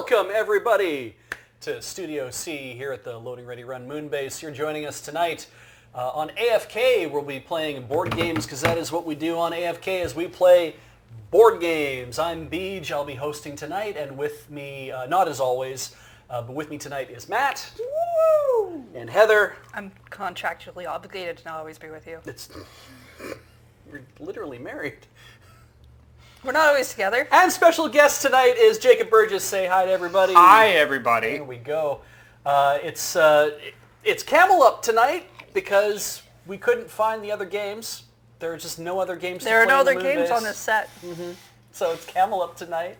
Welcome, everybody, to Studio C here at the Loading Ready Run Moonbase. You're joining us tonight on AFK. We'll be playing board games because that is what we do on AFK, is we play board games. I'm Beej. I'll be hosting tonight, and with me, not as always, but with me tonight is Matt. Woo! And Heather. I'm contractually obligated to not always be with you. We're literally married. We're not always together. And special guest tonight is Jacob Burgess. Say hi to everybody. Hi, everybody. There we go. It's Camel Up tonight because we couldn't find the other games. There are just no other games to play. There are no in the other games Moonbase. on this set. Mm-hmm. So it's Camel Up tonight.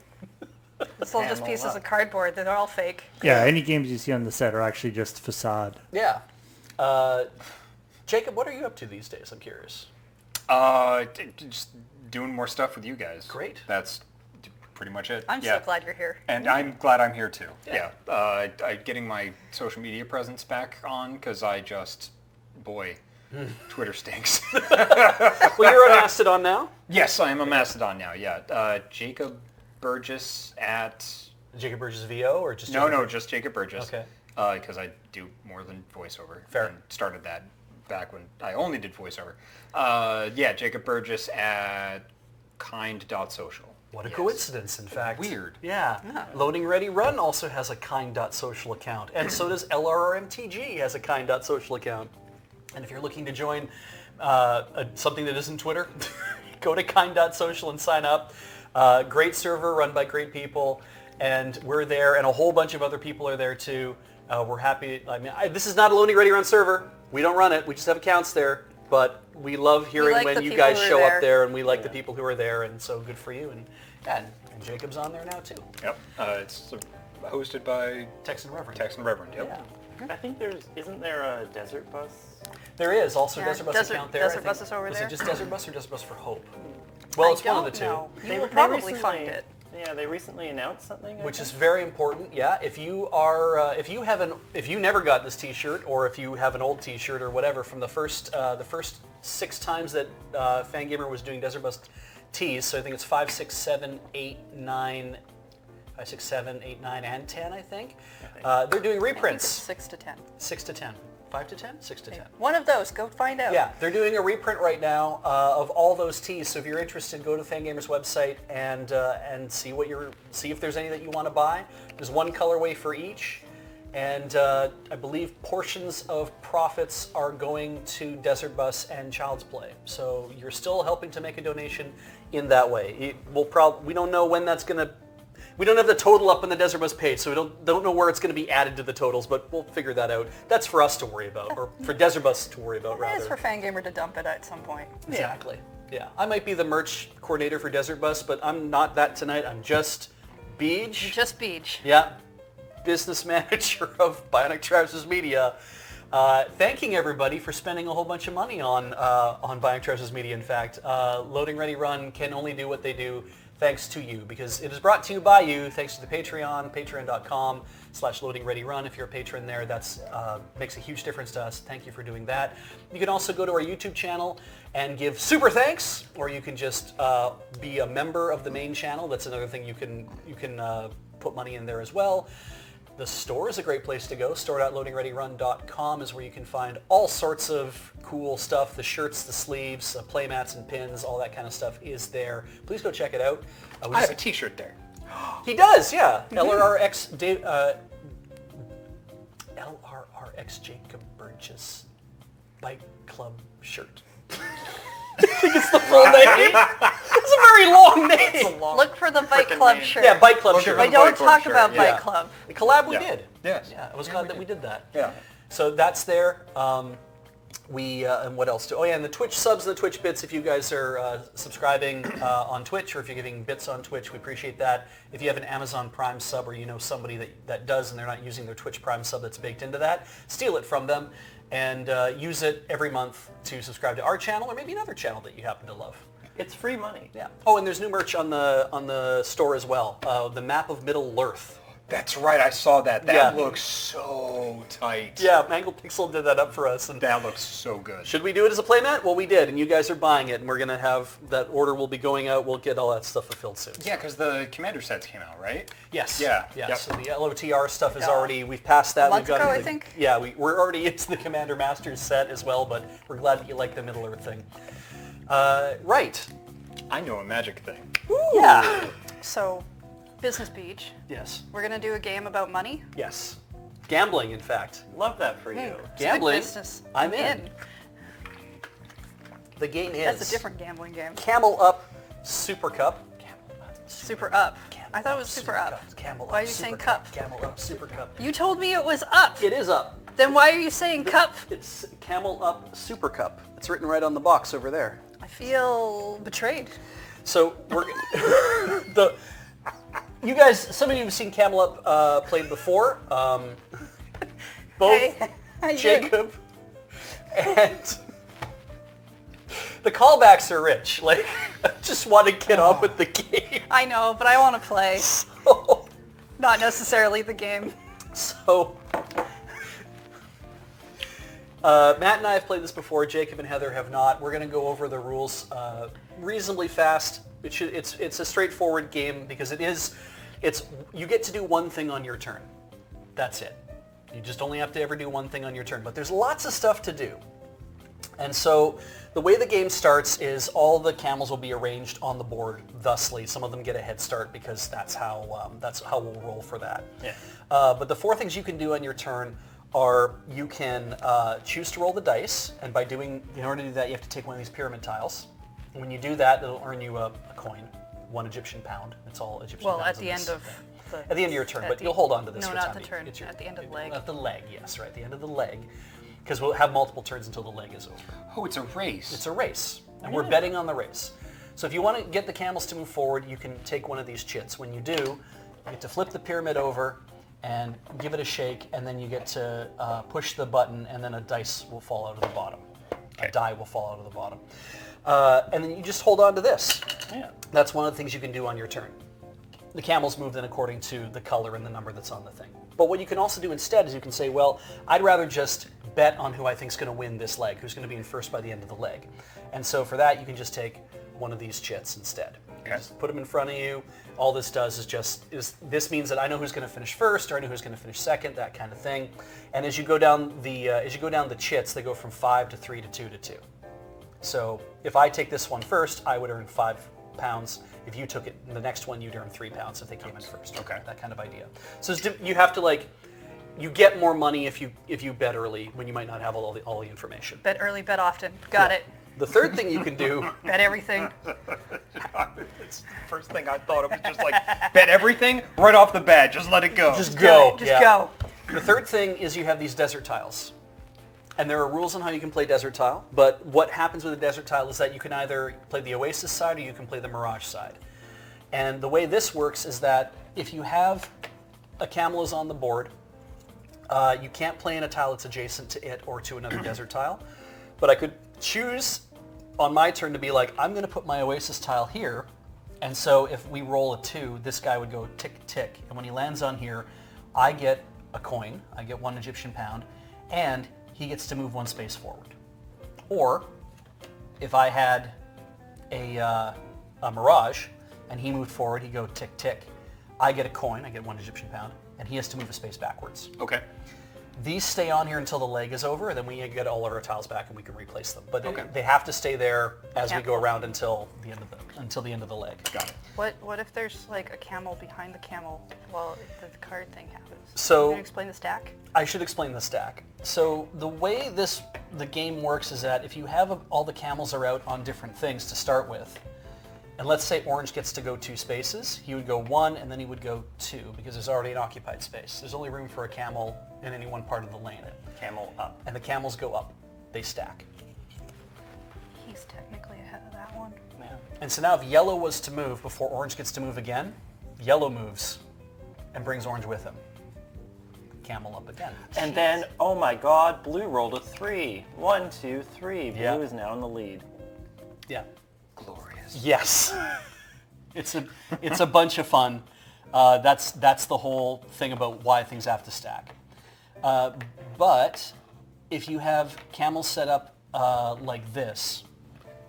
It's all just pieces of cardboard. They're all fake. Yeah, any games you see on the set are actually just facade. Yeah. Jacob, what are you up to these days? I'm curious. Just doing more stuff with you guys. Great. That's pretty much it. I'm so glad you're here. And I'm glad I'm here too. Yeah. I'm getting my social media presence back on because Twitter stinks. Well, you're on Mastodon now? Yes, I am a Mastodon now, yeah. Jacob Burgess at... Jacob Burgess VO or just No, just Jacob Burgess. Okay. Because I do more than voiceover. Fair. And started that back when I only did voiceover. Jacob Burgess at kind.social. What a coincidence, in fact. Weird. Yeah. Loading Ready Run also has a kind.social account. And so does LRRMTG has a kind.social account. And if you're looking to join something that isn't Twitter, go to kind.social and sign up. Great server run by great people. And we're there, and a whole bunch of other people are there too. We're happy. This is not a Loading Ready Run server. We don't run it. We just have accounts there. But we love hearing when you guys show up there, and we like the people who are there, and so good for you. And Jacob's on there now too. Yep. It's hosted by Texan Reverend. Yep. Yeah. I think isn't there a Desert Bus? There is also Yeah, Desert Bus account there. Desert Bus is over was there. it just Desert Bus or Desert Bus for Hope? Well, it's one of the two. No. They You will they probably recently- find it. Yeah, they recently announced something. Which is very important. Yeah, if you never got this T-shirt, or if you have an old T-shirt or whatever from the first 6 times that Fangamer was doing Desert Bus tees, so I think it's 5, 6, 7, 8, 9, 5, 6, 7, 8, 9, and 10. I think they're doing reprints. 6 to 10. 6 to 10. 5 to 10? 6 to 10. One of those. Go find out. Yeah, they're doing a reprint right now of all those tees. So if you're interested, go to Fangamer's website and see if there's any that you want to buy. There's one colorway for each, and I believe portions of profits are going to Desert Bus and Child's Play. So you're still helping to make a donation in that way. We don't know when that's going to. We don't have the total up on the Desert Bus page, so we don't know where it's going to be added to the totals, but we'll figure that out. That's for us to worry about, or for Desert Bus to worry about, rather. It's for Fangamer to dump it at some point. Exactly. Yeah. I might be the merch coordinator for Desert Bus, but I'm not that tonight. I'm just Beej. Just Beach. Yeah. Business manager of Bionic Trousers Media. Thanking everybody for spending a whole bunch of money on Bionic Trousers Media, in fact. Loading Ready Run can only do what they do thanks to you, because it is brought to you by you, thanks to the Patreon, patreon.com/loadingreadyrun. If you're a patron there, that's makes a huge difference to us. Thank you for doing that. You can also go to our YouTube channel and give super thanks, or you can just be a member of the main channel. That's another thing you can put money in there as well. The store is a great place to go. Store.loadingreadyrun.com is where you can find all sorts of cool stuff. The shirts, the sleeves, playmats and pins, all that kind of stuff is there. Please go check it out. I have a T-shirt there. He does, yeah. LRRX Jacob Burgess Bike Club shirt. I think it's the full name. It's a very long name. Look for the Bike Club shirt. Yeah, Bike Club shirt. I don't talk about Bike Club. The collab we Yeah. did. Yes. Yeah, I was glad that we did that. Yeah. So that's there. And what else? And the Twitch subs and the Twitch bits, if you guys are subscribing on Twitch, or if you're giving bits on Twitch, we appreciate that. If you have an Amazon Prime sub, or you know somebody that does and they're not using their Twitch Prime sub that's baked into that, steal it from them and use it every month to subscribe to our channel, or maybe another channel that you happen to love. It's free money. Yeah. Oh, and there's new merch on the store as well. The map of Middle-earth. That's right, I saw that. That Yeah. looks so tight. Yeah, Mangle Pixel did that up for us. And That looks so good. should we do it as a playmat? Well, we did, and you guys are buying it, and we're going to have, that order will be going out. We'll get all that stuff fulfilled soon. Yeah, because the Commander sets came out, right? Yes. Yeah, Yeah. yep. So the LOTR stuff is already, we've passed that. A month We've got ago, I the- think? Yeah, we're already into the Commander Masters set as well, but we're glad that you like the Middle Earth thing. Right. I know a magic thing. Yeah. So, Business Beach. Yes. We're going to do a game about money. Yes. Gambling, in fact. Love that for Hey, you. it's Gambling. good business. I'm in. The game is That's a different gambling game. Camel Up Supercup. Super up. I thought it was super up. Camel Why Up are you saying Supercup. cup? Camel Up Supercup. You told me it was up. It is up. Then why are you saying cup? It's Camel Up Supercup. It's written right on the box over there. I feel betrayed. So we're you guys. Some of you have seen Camel Up played before. Both Hey, how you doing? Jacob and the callbacks are rich. Like, I just want to get on with the game. I know, but I want to play. So, Not necessarily the game. Matt and I have played this before. Jacob and Heather have not. We're going to go over the rules reasonably fast. It's a straightforward game because you get to do one thing on your turn. That's it. You just only have to ever do one thing on your turn. But there's lots of stuff to do. And so the way the game starts is all the camels will be arranged on the board thusly. Some of them get a head start because that's how we'll roll for that. Yeah. But the four things you can do on your turn are you can choose to roll the dice, and in order to do that, you have to take one of these pyramid tiles. And when you do that, it'll earn you a coin, 1 Egyptian pound. It's all Egyptian Well, pounds at the in end this of thing. the... At the end of your turn, at but the- you'll hold on to this No, for not time the being. turn. It's At the end of the leg. At the leg, yes, right. The end of the leg. Because we'll have multiple turns until the leg is over. Oh, it's a race. It's a race, and we're betting on the race. So if you want to get the camels to move forward, you can take one of these chits. When you do, you get to flip the pyramid over and give it a shake, and then you get to push the button, and then a dice will fall out of the bottom. Okay. A die will fall out of the bottom. And then you just hold on to this. Yeah. That's one of the things you can do on your turn. The camels move then according to the color and the number that's on the thing. But what you can also do instead is you can say, well, I'd rather just bet on who I think is going to win this leg, who's going to be in first by the end of the leg. And so for that, you can just take one of these chits instead. You Okay. just put them in front of you. All this does is this means that I know who's going to finish first, or I know who's going to finish second, that kind of thing. And as you go down the chits, they go from 5 to 3 to 2 to 2. So if I take this one first, I would earn 5 pounds. If you took it, the next one, you'd earn 3 pounds if they came in first. Okay. That kind of idea. So you have to you get more money if you bet early when you might not have all the information. Bet early, bet often. Got it. The third thing you can do, Bet everything. It's the first thing I thought of was just like, bet everything right off the bat. Just let it go. just go. Just go. The third thing is you have these desert tiles. And there are rules on how you can play desert tile, but what happens with a desert tile is that you can either play the Oasis side or you can play the Mirage side. And the way this works is that if you have a camel is on the board, you can't play in a tile that's adjacent to it or to another desert tile. But I could choose on my turn to be like, I'm going to put my Oasis tile here, and so if we roll a 2, this guy would go tick, tick, and when he lands on here, I get a coin, I get 1 Egyptian pound, and he gets to move 1 space forward. Or, if I had a Mirage, and he moved forward, he'd go tick, tick, I get a coin, I get 1 Egyptian pound, and he has to move a space backwards. Okay. These stay on here until the leg is over, and then we get all of our tiles back and we can replace them. But Okay. they have to stay there as we Can't go move. around until the end of the leg. Got it. What if there's like a camel behind the camel while the card thing happens? So- Can you explain the stack? I should explain the stack. So the way the game works is that if you have all the camels are out on different things to start with, and let's say orange gets to go 2 spaces, he would go 1 and then he would go 2 because there's already an occupied space. There's only room for a camel in any one part of the lane. Camel up. And the camels go up. They stack. He's technically ahead of that one. Yeah. And so now if yellow was to move before orange gets to move again, yellow moves and brings orange with him. Camel up again. And then, oh my god, blue rolled a 3. 1, 2, 3. Blue Yeah. is now in the lead. Yeah. Glorious. Yes. It's a bunch of fun. That's the whole thing about why things have to stack. But if you have camels set up like this,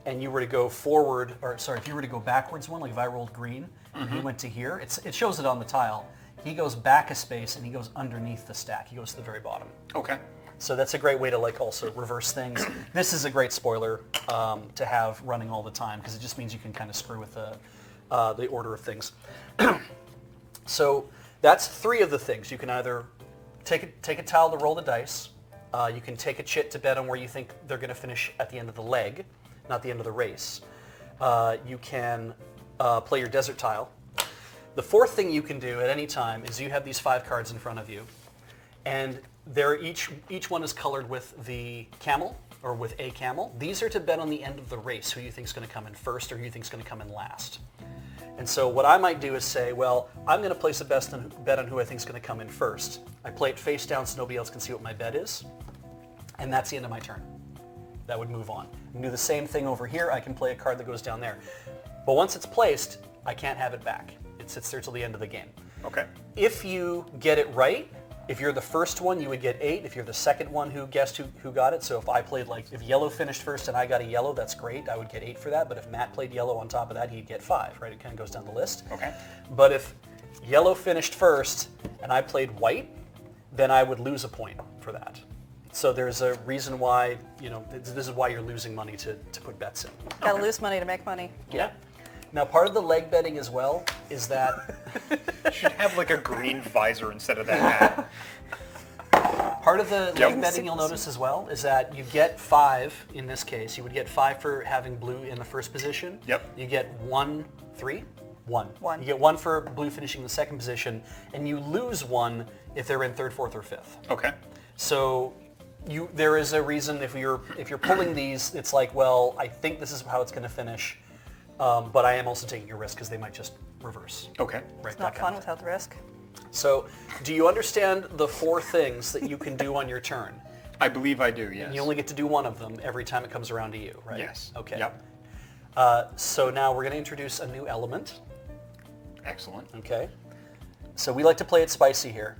and you were to go forward, or sorry, if you were to go backwards one, like if I rolled green, and he went to here, it shows it on the tile. He goes back a space and he goes underneath the stack. He goes to the very bottom. Okay. So that's a great way to like also reverse things. This is a great spoiler to have running all the time because it just means you can kind of screw with the order of things. So that's 3 of the things. You can either take a tile to roll the dice. You can take a chit to bet on where you think they're going to finish at the end of the leg, not the end of the race. You can play your desert tile. The 4th thing you can do at any time is you have these 5 cards in front of you, and they're each one is colored with the camel or with a camel. These are to bet on the end of the race, who you think is going to come in first or who you think is going to come in last. And so what I might do is say, well, I'm going to place a bet on who I think is going to come in first. I play it face down so nobody else can see what my bet is, and that's the end of my turn. That would move on. I can do the same thing over here. I can play a card that goes down there. But once it's placed, I can't have it back. It sits there till the end of the game. Okay. If you get it right, if you're the first one, you would get 8. If you're the second one who guessed who got it, so if I played if yellow finished first and I got a yellow, that's great. I would get 8 for that. But if Matt played yellow on top of that, he'd get 5, right? It kind of goes down the list. Okay. But if yellow finished first and I played white, then I would lose a point for that. So there's a reason why, this is why you're losing money to put bets in. Gotta lose money to make money. Yeah. Now, part of the leg betting as well is that You should have like a green visor instead of that hat. part of the leg betting you'll notice as well is that you get 5 in this case. You would get 5 for having blue in the first position. Yep. You get 1, 3, 1. 1. You get 1 for blue finishing in the second position, and you lose 1 if they're in 3rd, 4th, or 5th. Okay. So there is a reason if you're pulling these, it's like, well, I think this is how it's going to finish, but I am also taking a risk because they might just reverse. Okay. Right, It's not that fun kind of without the risk. thing. So do you understand the 4 things that you can do on your turn? I believe I do, yes. You only get to do one of them every time it comes around to you, right? Yes. Okay. Yep. So now we're going to introduce a new element. Excellent. Okay. So we like to play it spicy here.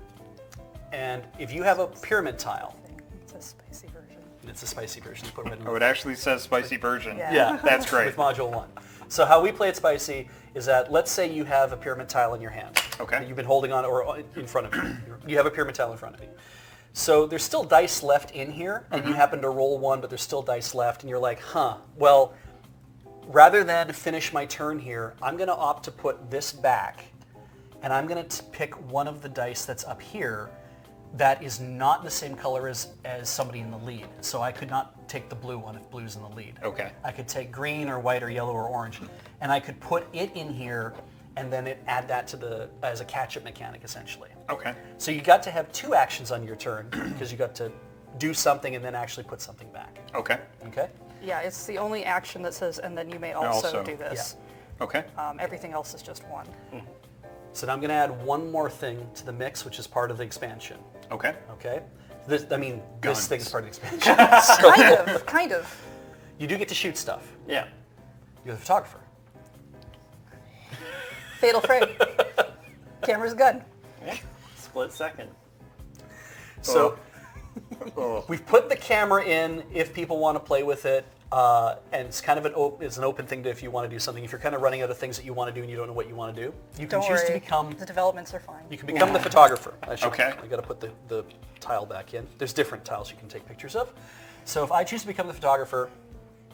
And if you have a pyramid tile, It's a spicy version. it's a spicy version. Put red in Oh, it actually says spicy version. Yeah. Yeah, That's great. with module 1. So how we play it spicy is that let's say you have a pyramid tile in your hand. Okay. That you've been holding on or in front of you. You have a pyramid tile in front of you. So there's still dice left in here, and you happen to roll 1, but there's still dice left, and you're like, well, rather than finish my turn here, I'm going to opt to put this back, and I'm going to pick one of the dice that's up here that is not the same color as somebody in the lead. So I could not take the blue one if blue's in the lead. Okay. I could take green or white or yellow or orange, and I could put it in here and then add that to as a catch-up mechanic, essentially. Okay. So you got to have 2 actions on your turn because you got to do something and then actually put something back. Okay. Okay? Yeah, it's the only action that says, and then you may also Also. do this. Okay. Everything else is just 1. So now I'm going to add one more thing to the mix, which is part of the expansion. Okay. Okay? This Guns. thing's part of the expansion. Kind of. You do get to shoot stuff. Yeah. You're the photographer. Fatal frame. Camera's gun. Split second. So Oh. we've put the camera in if people want to play with it, and it's kind of an open thing to if you want to do something. If you're kind of running out of things that you want to do and you don't know what you want to do, you can Don't choose worry. to become The developments are fine. You can become the photographer. Okay. I got to put the tile back in. There's different tiles you can take pictures of. So if I choose to become the photographer,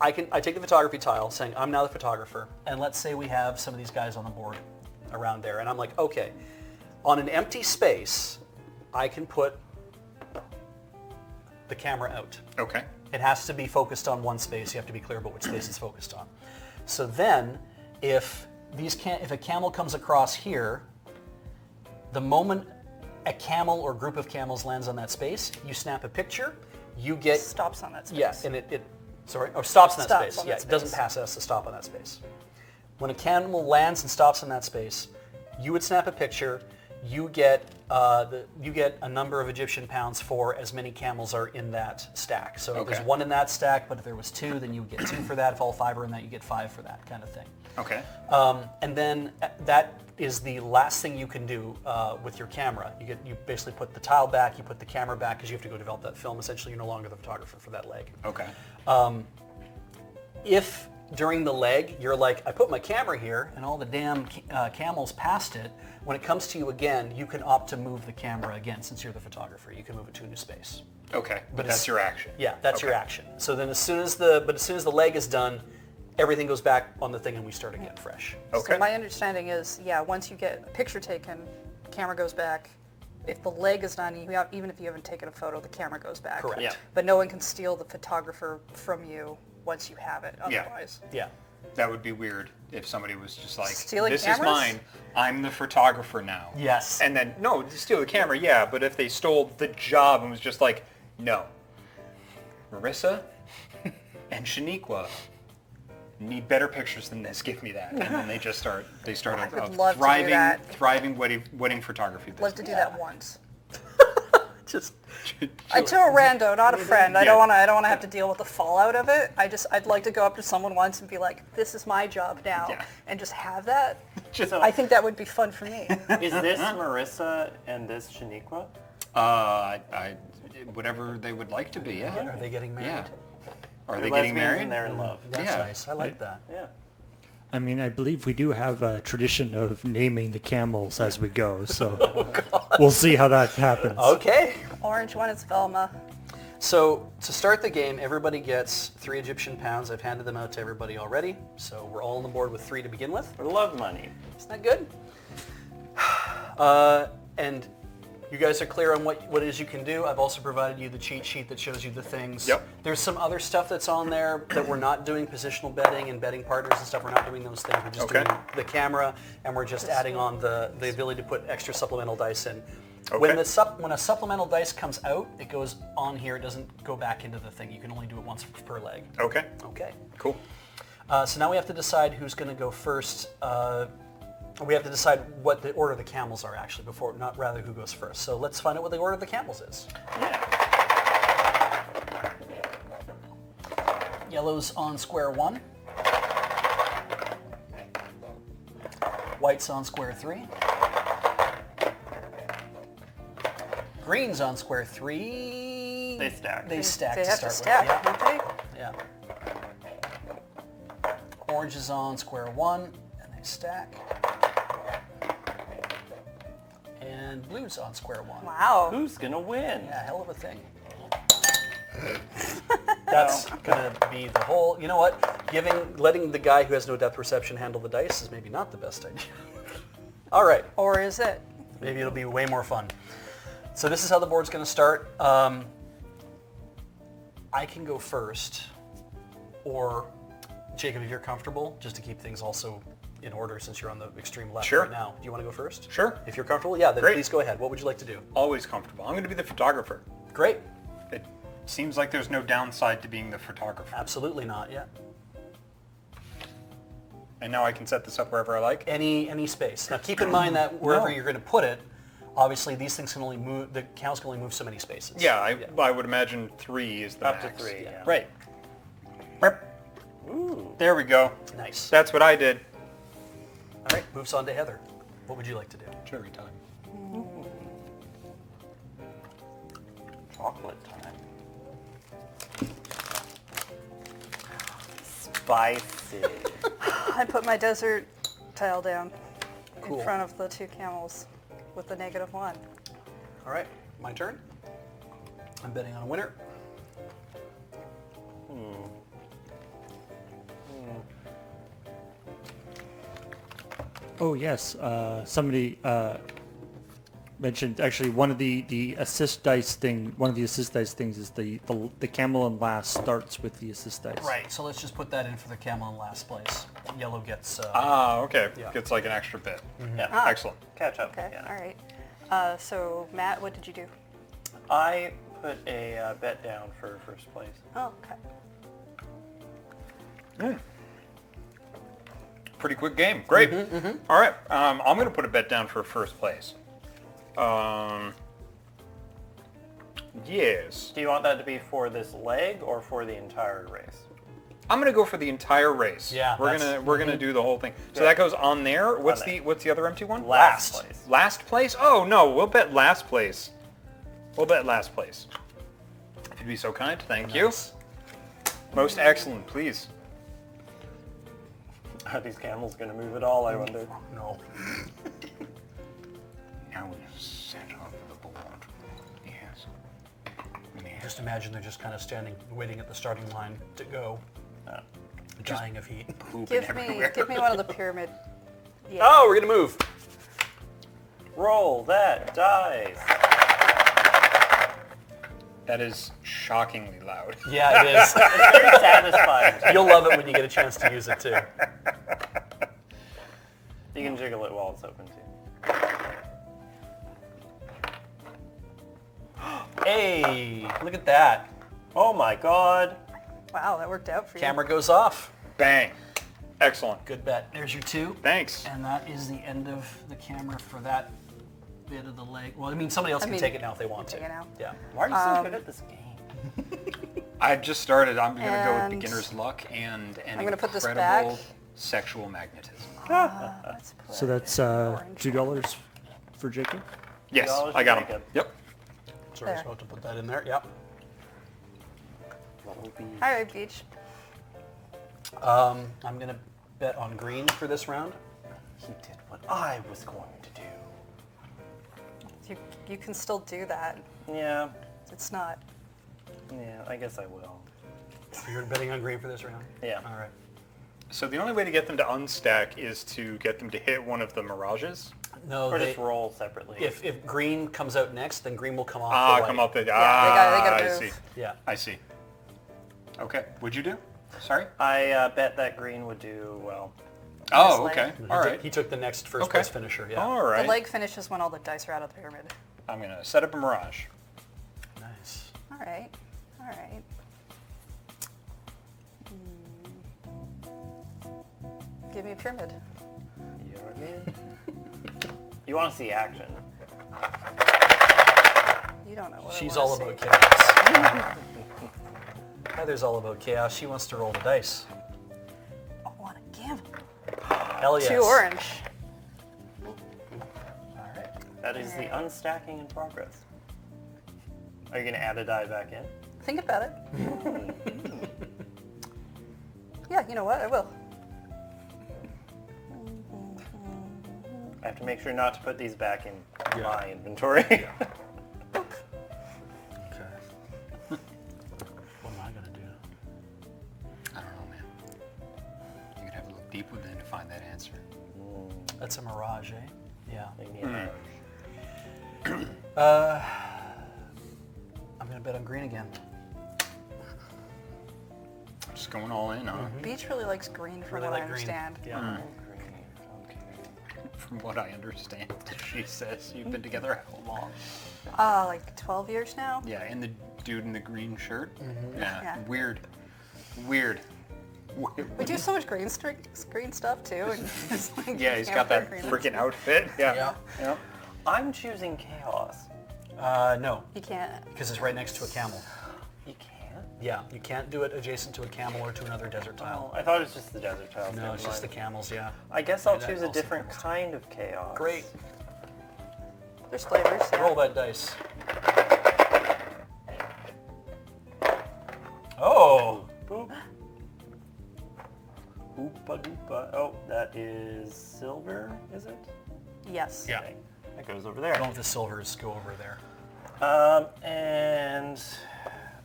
I take the photography tile saying I'm now the photographer, and let's say we have some of these guys on the board around there, and I'm like, okay, on an empty space, I can put the camera out. Okay. It has to be focused on one space. You have to be clear about which space it's focused on. So then, if a camel comes across here, the moment a camel or group of camels lands on that space, you snap a picture. You get Stops on that space. yeah, and it stops in that Stops space. on Yeah, that it doesn't space. pass us to stop on that space. When a camel lands and stops in that space, you would snap a picture. you get a number of Egyptian pounds for as many camels are in that stack. So Okay. there's 1 in that stack, but if there was 2, then you would get 2 for that. If all 5 are in that, you get 5 for that kind of thing. Okay. And then that is the last thing you can do with your camera. You basically put the tile back, you put the camera back because you have to go develop that film. Essentially, you're no longer the photographer for that leg. Okay. If during the leg you're like, I put my camera here and all the damn camels passed it, when it comes to you again, you can opt to move the camera again since you're the photographer. You can move it to a new space. Okay. But that's your action. Yeah, that's your Okay. action. So then as soon as the leg is done, everything goes back on the thing and we start again fresh. Okay. So my understanding is, once you get a picture taken, the camera goes back. If the leg is done, even if you haven't taken a photo, the camera goes back. Correct. Yeah. But no one can steal the photographer from you once you have it, Yeah. otherwise. Yeah. That would be weird if somebody was just like, Stealing this cameras? is mine, I'm the photographer now. Yes. And then, no, steal the camera, yeah, but if they stole the job and was just like, no, Marissa and Shaniqua need better pictures than this, give me that. And then they start I a would love to do that. thriving wedding photography business. Love to do that once. Just To a rando, not a friend. I Yeah. don't want to have to deal with the fallout of it. I'd like to go up to someone once and be like, "This is my job now," Yeah. and just have that. Just- I think that would be fun for me. Is this Marissa and this Shaniqua? Whatever they would like to be, yeah. are they getting married? Yeah. Are They're they getting lesbians married? and they're in love. That's Yeah. nice. I like that. Yeah. I mean, I believe we do have a tradition of naming the camels as we go, so we'll see how that happens. Okay. Orange one is Velma. So to start the game, everybody gets 3 Egyptian pounds. I've handed them out to everybody already. So we're all on the board with 3 to begin with. For love money. Isn't that good? And you guys are clear on what it is you can do. I've also provided you the cheat sheet that shows you the things. Yep. There's some other stuff that's on there that we're not doing, positional betting and betting partners and stuff. We're not doing those things. We're just Okay. doing the camera, and we're just adding on the ability to put extra supplemental dice in. Okay. When a supplemental dice comes out, it goes on here. It doesn't go back into the thing. You can only do it once per leg. Okay, Okay. cool. So now we have to decide who's going to go first. We have to decide what the order of the camels are actually before, not rather who goes first. So let's find out what the order of the camels is. Yeah. Yellow's on square 1. White's on square 3. Green's on square 3. They stack. They stack They to have to start stack, with. don't they? Yeah. Orange is on square 1, and they stack. And blue's on square 1. Wow. Who's gonna win? Yeah, hell of a thing. That's gonna be the whole. You know what? Letting the guy who has no depth perception handle the dice is maybe not the best idea. All right, Or is it? maybe it'll be way more fun. So this is how the board's gonna start. I can go first, or Jacob, if you're comfortable, just to keep things also in order since you're on the extreme left Sure. right now. Do you want to go first? Sure. If you're comfortable, yeah, then Great. please go ahead. What would you like to do? Always comfortable. I'm going to be the photographer. Great. It seems like there's no downside to being the photographer. Absolutely not. Yeah. And now I can set this up wherever I like. Any space. Now keep in mind that wherever you're going to put it, obviously these things can only move, the cows can only move so many spaces. Yeah, I would imagine 3 is the Up to max. 3, yeah. Right. There we go. Nice. That's what I did. All right, moves on to Heather. What would you like to do? Cherry time. Chocolate time. Spicy. I put my desert tile down Cool. in front of the 2 camels with the -1. All right, my turn. I'm betting on a winner. Oh yes, somebody mentioned actually one of the assist dice thing. One of the assist dice things is the camel and last starts with the assist dice. Right, so let's just put that in for the camel in last place. Yellow gets... Okay. Yeah. Gets like an extra bit. Yeah. Excellent. Catch up. Okay, Yeah. all right. So Matt, what did you do? I put a bet down for first place. Oh, okay. Pretty quick game. Great. All right. I'm going to put a bet down for first place. Yes. Do you want that to be for this leg or for the entire race? I'm gonna go for the entire race. Yeah, we're gonna do the whole thing. So Yeah. that goes on there. What's there. the other empty one? Last place. Last place? Oh no, we'll bet last place. We'll bet last place. If you'd be so kind, thank you. Nice. Most excellent, please. Are these camels going to move at all, I wonder? No. Now we set up the board. Yes. Just imagine they're just kind of standing, waiting at the starting line to go, dying of heat. Pooping Give everywhere. me one of the pyramid. Yeah. Oh, we're gonna move. Roll that dice. That is shockingly loud. Yeah, it is. It's very satisfying. You'll love it when you get a chance to use it too. You can jiggle it while it's open too. Hey, look at that. Oh my god. Wow, that worked out for you. Camera goes off. Bang. Excellent. Good bet. There's your 2. Thanks. And that is the end of the camera for that bit of the leg. Well, I mean, somebody else can mean, take it now if they want to. take it now. Yeah. Why are you so good at this game? I just started. I'm going to go with And beginner's luck and an I'm gonna put this incredible back. sexual magnetism. Let's put So that's orange. $2 for Jacob. Yes, $2 I got him. Jacob. Yep. So we're There. supposed to put that in there. Yep. What will be... All right, Beach. I'm gonna bet on green for this round. He did what I was going to do. You can still do that. Yeah. It's not. Yeah, I guess I will. You're betting on green for this round? Yeah. All right. So the only way to get them to unstack is to get them to hit one of the mirages. No, Or they, just roll separately. if green comes out next, then green will come off Ah, the white. come up the. they gotta I move. see. Yeah. I see. Okay. What'd you do? Sorry. I bet that green would do well. Oh, leg. okay. He All took- right. He took the next first Okay. place finisher. Yeah. All right. The leg finishes when all the dice are out of the pyramid. I'm gonna set up a mirage. Nice. All right. All right. Give me a pyramid. You know what I mean? You want to see action. You don't know what She's I all wanna about see. chaos. Heather's all about chaos. She wants to roll the dice. I want to give Hell yes. 2 orange. All right. That is the unstacking in progress. Are you going to add a die back in? Think about it. Yeah, you know what? I will. I have to make sure not to put these back in Yeah. my inventory. Okay. What am I gonna do? I don't know, man. You're gonna have to look deep within to find that answer. That's a mirage, eh? Yeah. Make me a I'm gonna bet on green again. Just going all in, huh? Beach really likes green from Really what I like green. understand. Yeah. green. Okay. From what I understand, she says you've been together how long? Like 12 years now? Yeah, and the dude in the green shirt. Yeah. Yeah. Weird. Weird. We do so much green stuff too. And it's like, Yeah, he's you got can't that wear green. freaking outfit. Yeah. Yeah. Yep. I'm choosing chaos. No, You can't. because it's right next to a camel. You can't? Yeah, you can't do it adjacent to a camel or to another desert tile. Oh, I thought it was just the desert tiles. No, Never it's just the mind. camels, yeah. I guess I'll That choose a also different counts. kind of chaos. Great. There's flavors. Yeah. Roll that dice. Oh! Boop. Oopa doopa. Oh, that is silver, is it? Yes. Yeah. Okay. That goes over I don't there. know if the silvers go over there. And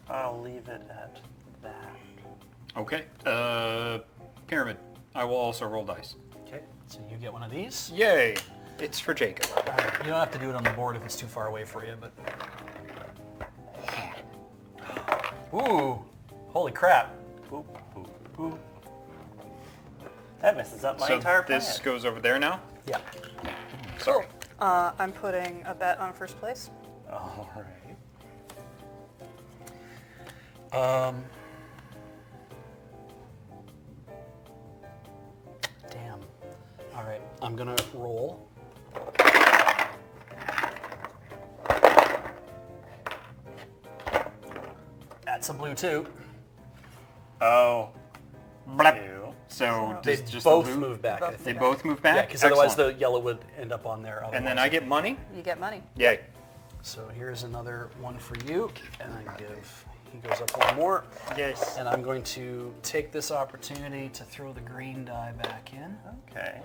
I'll leave it at that. Okay. Pyramid. I will also roll dice. Okay, so you get one of these. Yay! It's for Jacob. You don't have to do it on the board if it's too far away for you, but... Ooh! Holy crap. Boop, boop, boop. That messes up my So entire plan. this goes over there now? Yeah. Sorry. I'm putting a bet on first place. All right. Damn. All right, I'm gonna roll. That's a blue 2. Oh. Blep. Two. So They just both the blue? move back, I Both They think. both move Yeah, back? because otherwise the Excellent. yellow would end up on there. And then otherwise. I get money? You get money. Yay. So here's another one for you, and he goes up one more. Yes. And I'm going to take this opportunity to throw the green die back in. Okay.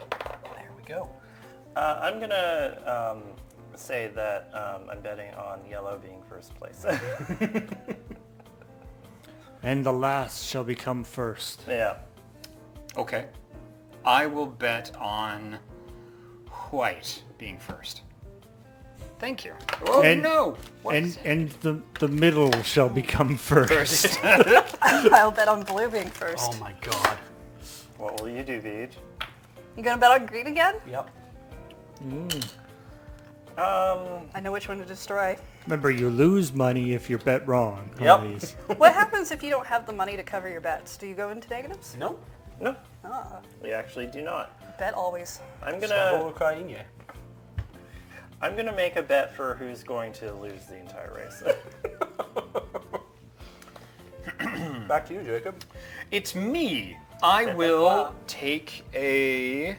There we go. I'm gonna say that I'm betting on yellow being first place. And the last shall become first. Yeah. Okay. I will bet on white being first. Thank you. Oh And- no! What is it? And the middle shall become first. I'll bet on blue being first. Oh my god. What will you do, Beach? You gonna bet on green again? Yep. I know which one to destroy. Remember, you lose money if you bet wrong. Yep. Always. What happens if you don't have the money to cover your bets? Do you go into negatives? Nope. No, Ah, we actually do not. bet always. I'm Slavo gonna Ukraine. I'm gonna make a bet for who's going to lose the entire race. Back to you, Jacob. It's me. I will take a...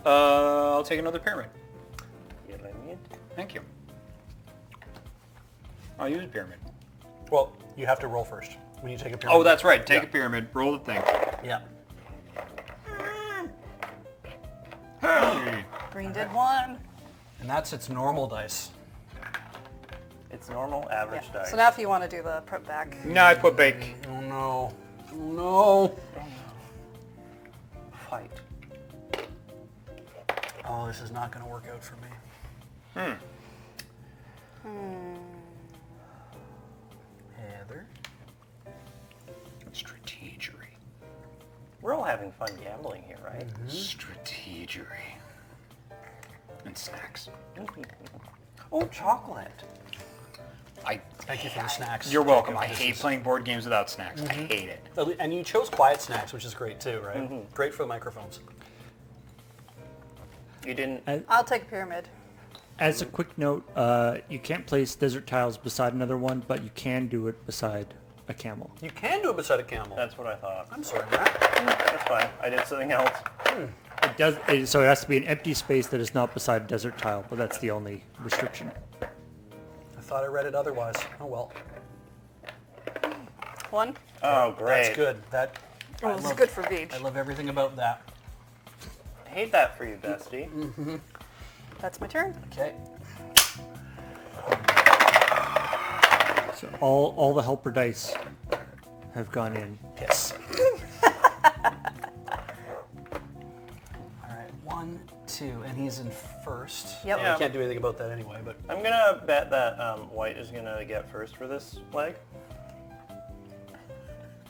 I'll take another pyramid. Thank you. I'll use a pyramid. Well, you have to roll first when you take a pyramid. Oh, that's right. Take Yeah. a pyramid. Roll the thing. Yeah. Hey. Green did one. And that's its normal dice. It's normal average Yeah. dice. So now if you want to do the prep back. No, I put bake. Oh no. Oh no. Fight. Oh, this is not going to work out for me. Heather. Strategery. We're all having fun gambling here, right? Strategery. And snacks. Oh, chocolate. Thank you for the snacks. You're welcome. Jacob. I hate playing board games without snacks. I hate it. And you chose quiet snacks, which is great too, right? Great for the microphones. You didn't. I'll take a pyramid. As a quick note, you can't place desert tiles beside another one, but you can do it beside a camel. You can do it beside a camel. That's what I thought. I'm sorry, Matt. That's fine. I did something else. So it has to be an empty space that is not beside a desert tile, but that's the only restriction. I thought I read it otherwise. Oh well. One. Oh, great. That's good. That Oh, it's good for beach. I love everything about that. I hate that for you, bestie. That's my turn. Okay. So all the helper dice have gone in. Yes. All right. 1, 2, and he's in first. Yep. I can't do anything about that anyway, but I'm gonna bet that white is gonna get first for this leg.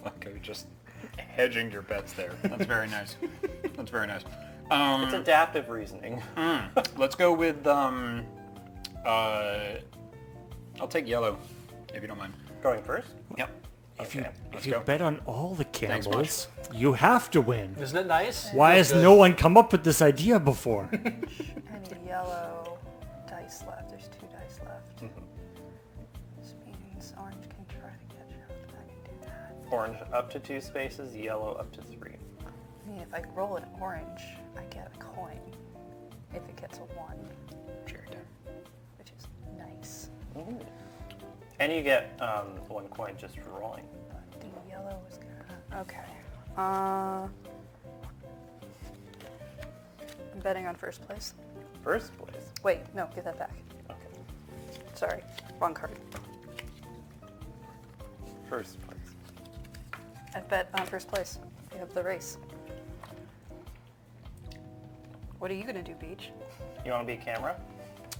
Okay, just hedging your bets there. That's very nice. That's very nice. It's adaptive reasoning. Let's go with I'll take yellow, if you don't mind. Going first? Yep. If you let's if you go. bet on all the Thanks camels, you have to win. isn't it nice? Why has no one come up with this idea before? Any yellow dice left. There's 2 dice left. This means orange can try to catch up. I can do that. Orange up to 2 spaces, yellow up to 3. I mean, if I roll an orange, I get a coin. If it gets a 1, Cherry time. which is nice. And you get 1 coin just for rolling. The yellow is gonna. Okay. I'm betting on first place. First place. Wait, no, give that back. Okay. Sorry, wrong card. First place. I bet on first place. We have the race. What are you gonna do, Beach? You want to be a camera?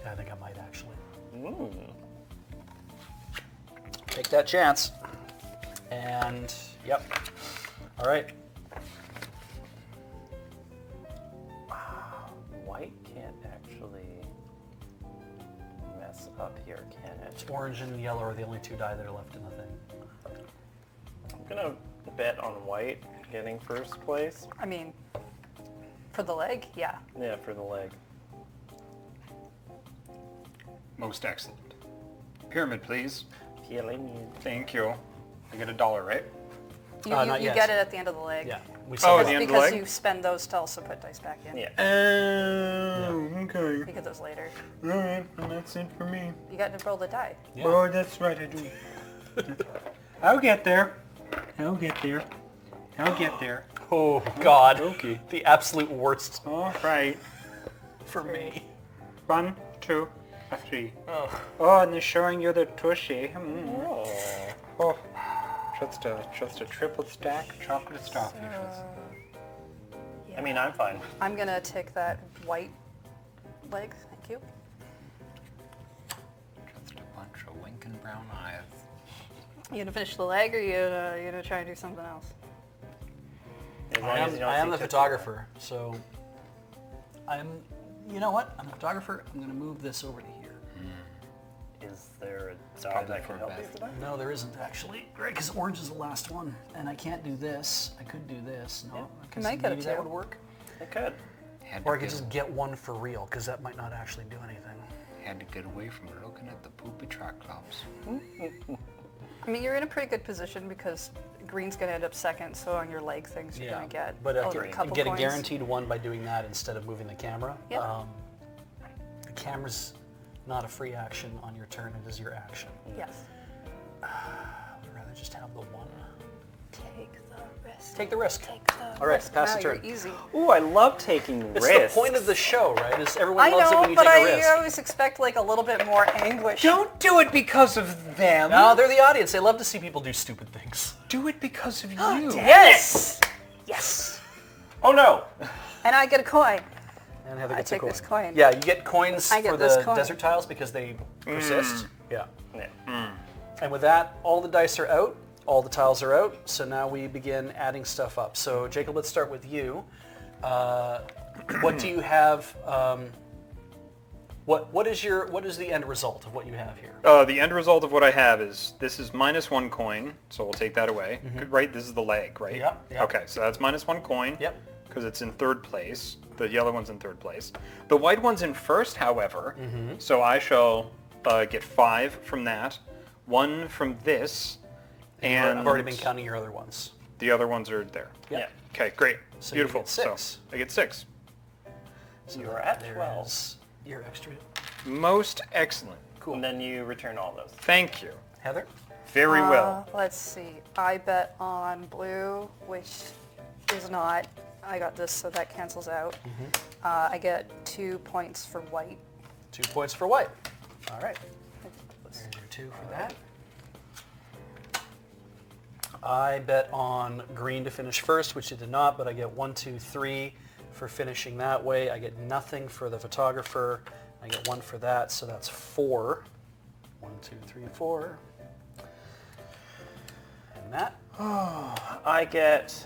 I think I might actually. Ooh. Take that chance. And, yep. All right. White can't actually mess up here, can it? Orange and yellow are the only 2 die that are left in the thing. I'm gonna bet on white getting first place. I mean, for the leg, yeah. Yeah, for the leg. Most excellent. Pyramid, please. Pyramid. Thank you. I get $1, right? You Not yet. get it at the end of the leg. Yeah. We Oh, saw at that. the end of the Because leg? you spend those to also put dice back in. Yeah. Oh, okay. You get those later. All right, and that's it for me. You got to roll the die. Yeah. Oh, that's right, I do. I'll get there. I'll get there. I'll get there. Oh, God. Okay. The absolute worst All right. for me. 1, 2, 3. Oh. Oh, and they're showing you the tushy. Oh. Oh, just a triple stack of chocolate starfishes. I mean, I'm fine. I'm going to take that white leg. Thank you. Just a bunch of winking brown eyes. You gonna finish the leg, or you gonna try and do something else? As long I as you don't am see the Tootsie photographer, so you know what? I'm the photographer. I'm going to move this over to here. Roll. Is there a die probably that for can help you Beth. with that? No, there isn't actually. Right, because orange is the last one, and I can't do this. I could do this. No, Yeah. because might get maybe a that two. would work. It could. Or I could just get one for real, because that might not actually do anything. Had to get away from looking at the poopy Triclops. I mean, you're in a pretty good position because green's gonna end up second, so on your leg things you're gonna get but a couple get coins. a guaranteed one by doing that instead of moving the camera. Yep. The camera's not a free action on your turn; it is your action. Yes. I would rather just have the one. Take the risk. Take the risk. Take the All right, risk. pass Now the turn. You're easy. Ooh, I love taking It's risks. the point of the show, right? Is everyone I loves it know, when you but take a risk. I always expect like a little bit more anguish. Don't do it because of them. No, they're the audience. They love to see people do stupid things. Do it because of you. Yes. Yes. Oh no! And I get a coin. And Heather I gets take a coin. this coin. Yeah, you get coins I get for this the coin. desert tiles because they persist. Yeah. Yeah. And with that, all the dice are out. All the tiles are out. So now we begin adding stuff up. So Jacob, let's start with you. What do you have? What is the end result of what you have here? The end result of what I have is this is -1 coin, so we'll take that away. Right, this is the leg, right? Yep, yep. Okay, so that's -1 coin. Yep. Because it's in third place. The yellow one's in third place. The white one's in first, however. So I shall get 5 from that, 1 from this, and I've already been counting your other ones. the other ones are there. Yeah. Yeah. Okay, great. So you Beautiful. get 6. So I get 6. So You're at there 12. is your extra. Most excellent. Cool. And then you return all those. Thank you. Heather? Very well. Let's see. I bet on blue, which is not. I got this, so that cancels out. I get 2 points for white. 2 points for white. All right. There's your 2 for that. I bet on green to finish first, which it did not, but I get 1, 2, 3 for finishing that way. I get nothing for the photographer. I get 1 for that, so that's 4. 1, 2, 3, 4. And that. I get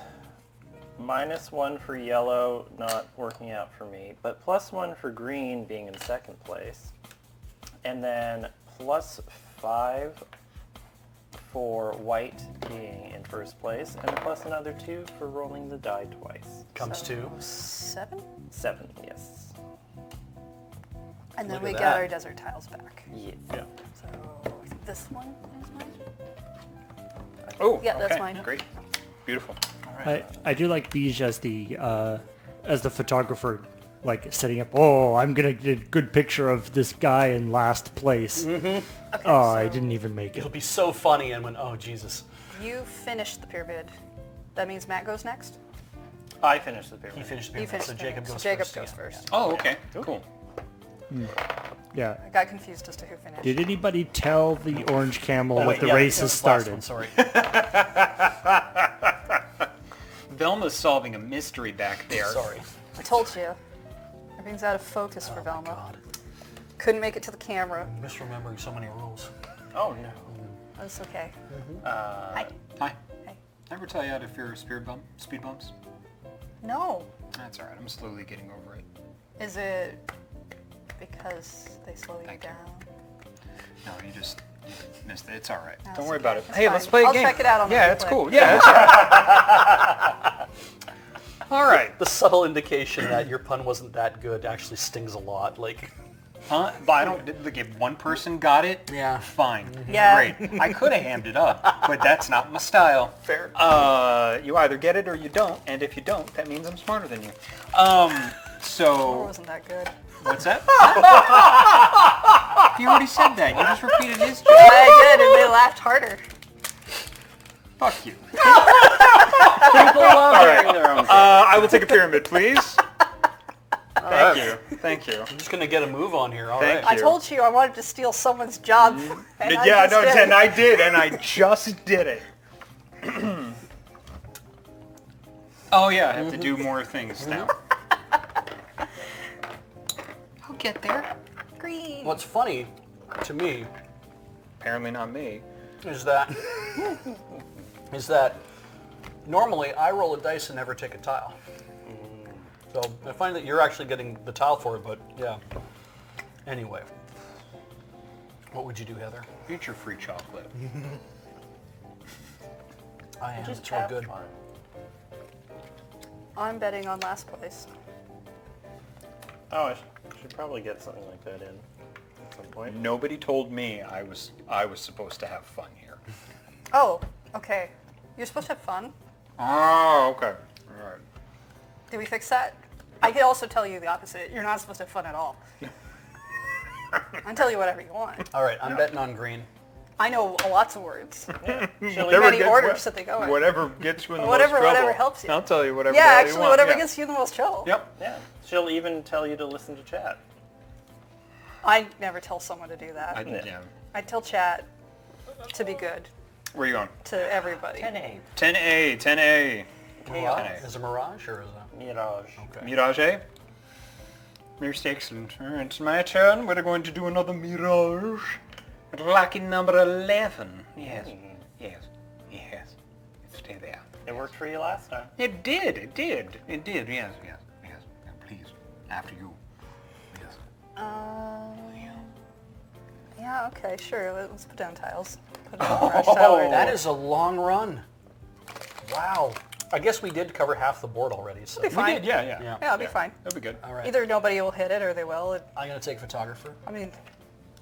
-1 for yellow, not working out for me, but +1 for green being in second place. And then +5 for white being in first place, and plus another 2 for rolling the die twice. Comes to 7? 7, yes. And then Look we at get that. our desert tiles back. Yes. yeah. So I think this one is mine. Oh, Yeah, that's okay, mine. Great. Beautiful. I do like Beige as the photographer, like setting up. Oh, I'm gonna get a good picture of this guy in last place. I didn't even make It'll it. be so funny, and when oh Jesus, You finished the pyramid. That means Matt goes next? I finished the he pyramid. finished the You pyramid, finished so the Jacob pyramid. goes So Jacob first. goes again. first. Oh, okay. Cool. Yeah. I got confused as to who finished. Did anybody tell the orange camel Oh, that wait, the yeah, race that has was the last started? one, sorry. Velma's solving a mystery back there. Sorry. I told you. Everything's out of focus for Oh my Velma. God. Couldn't make it to the camera. Misremembering so many rules. Oh no. That's okay. Hi. Hey. Ever tell you how to fear speed bumps? No. That's all right. I'm slowly getting over it. Is it because they slow you Thank you. down? No, you missed it. It's all right. No, Don't it's worry okay. about it. It's Hey, fine. let's play a I'll game. check it out on the Yeah, it's replay. cool. Yeah. It's all right. The subtle indication that your pun wasn't that good actually stings a lot. Like, Huh? But I don't, like, if one person got it, Yeah. fine. Yeah. Great. I could have hammed it up, but that's not my style. Fair. You either get it or you don't, and if you don't, that means I'm smarter than you. Or So, wasn't that good? what's that? You already said that. You just repeated his joke. I did, and they laughed harder. Fuck you. People love hearing their own jokes. I will take a pyramid, please. Thank you. Thank you. I'm just gonna get a move on here. All Thank right. you. I told you I wanted to steal someone's job. And I Yeah, just no, did. and I did, and I just did it. Oh yeah, I have to do more things now. I'll get there. Green. What's funny to me Apparently not me. is that normally I roll a dice and never take a tile. So I find that you're actually getting the tile for it, but yeah. Anyway, what would you do, Heather? Eat your free chocolate. I am. Just It's real have good. fun. I'm betting on last place. Oh, I should probably get something like that in at some point. Nobody told me I was supposed to have fun here. Oh, okay. You're supposed to have fun. Oh, okay. All right. Did we fix that? I could also tell you the opposite. You're not supposed to have fun at all. I'll tell you whatever you want. All right, I'm betting on green. I know lots of words. She'll Many even, orders that they go in. Whatever gets you in the Whatever- most trouble. whatever helps you. I'll tell you whatever. Yeah, the hell you actually, want. whatever Yeah. gets you the most trouble. Yep. yeah, she'll even tell you to listen to chat. I never tell someone to do that. Yeah. I tell chat to be good Where are you going? to everybody. 10A. 10A. 10A. Mirage? Is it Mirage or is it? Mirage. Okay. Mirage. Most excellent. All right, it's my turn. We're going to do another Mirage. Lucky number 11. Yes. Yes. Yes. Stay there. It worked for you last time. It did. It did. It did. Yes. Yes. Yes. Please. After you. Yes. Yeah, okay, sure. Let's put down tiles. Put down brush tile right That there. is a long run. Wow. I guess we did cover half the board already. So. It'll be fine. We did. Yeah. Yeah. Yeah, it'll be fine. That'll be good. All right. Either nobody will hit it or they will. I'm gonna take photographer. I mean,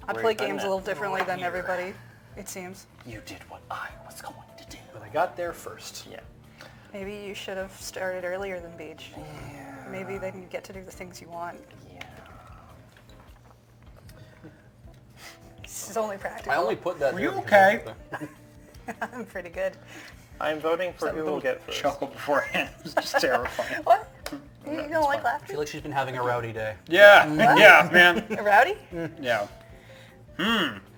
I Where play you putting games a it? little differently than everybody, it seems. You did what I was going to do. But I got there first. Yeah. Maybe you should have started earlier than Beach. Maybe then you get to do the things you want. Yeah. This is only practical. I only put that. Were you there because okay? I put I'm pretty good. I'm voting for who will get first. Chuckle beforehand. It was just terrifying. What? You don't like I laughter? feel like she's been having a rowdy day. Yeah. Yeah, man. Rowdy? Yeah.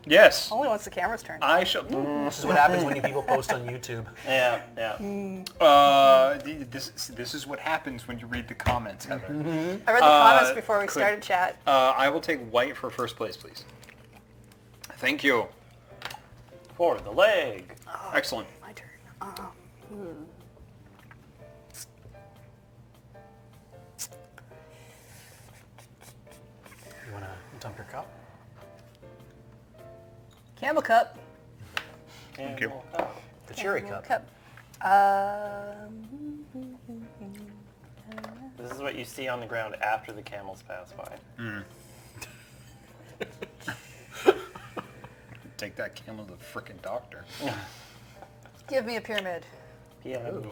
Yes. Only once the camera's turned. I shall. This is what happens when you people post on YouTube. Yeah, yeah. This is what happens when you read the comments, Heather. I read the comments before we could- started chat. I will take white for first place, please. Thank you. For the leg. Excellent. My turn. You wanna dump your cup? Camel Cup. Thank you. The cherry Camel cup. This is what you see on the ground after the camels pass by. Take that camel to the frickin' doctor. Give me a pyramid. Pyramid.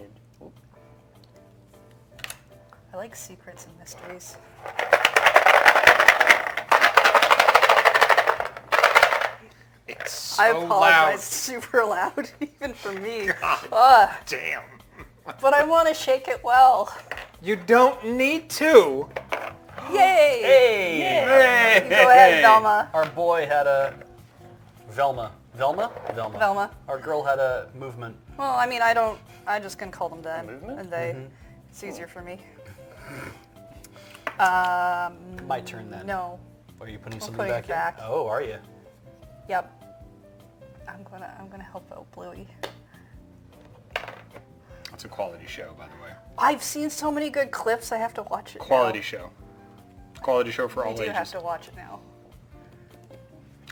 I like secrets and mysteries. It's so I apologize, super loud, even for me. Damn. But I want to shake it well. You don't need to. Yay! Hey! You go ahead, Velma. Our boy had a Velma. Velma? Velma. Velma. Our girl had a movement. Well, I mean, I'm just going to call them them. movement? And they. It's easier for me. My turn then. No. Are you putting I'm something putting back it in? back. Oh, are you? Yep. I'm gonna help out Bluey. It's a quality show, by the way. I've seen so many good clips, I have to watch it Quality now. show. Quality show for I all do ages. have to watch it now.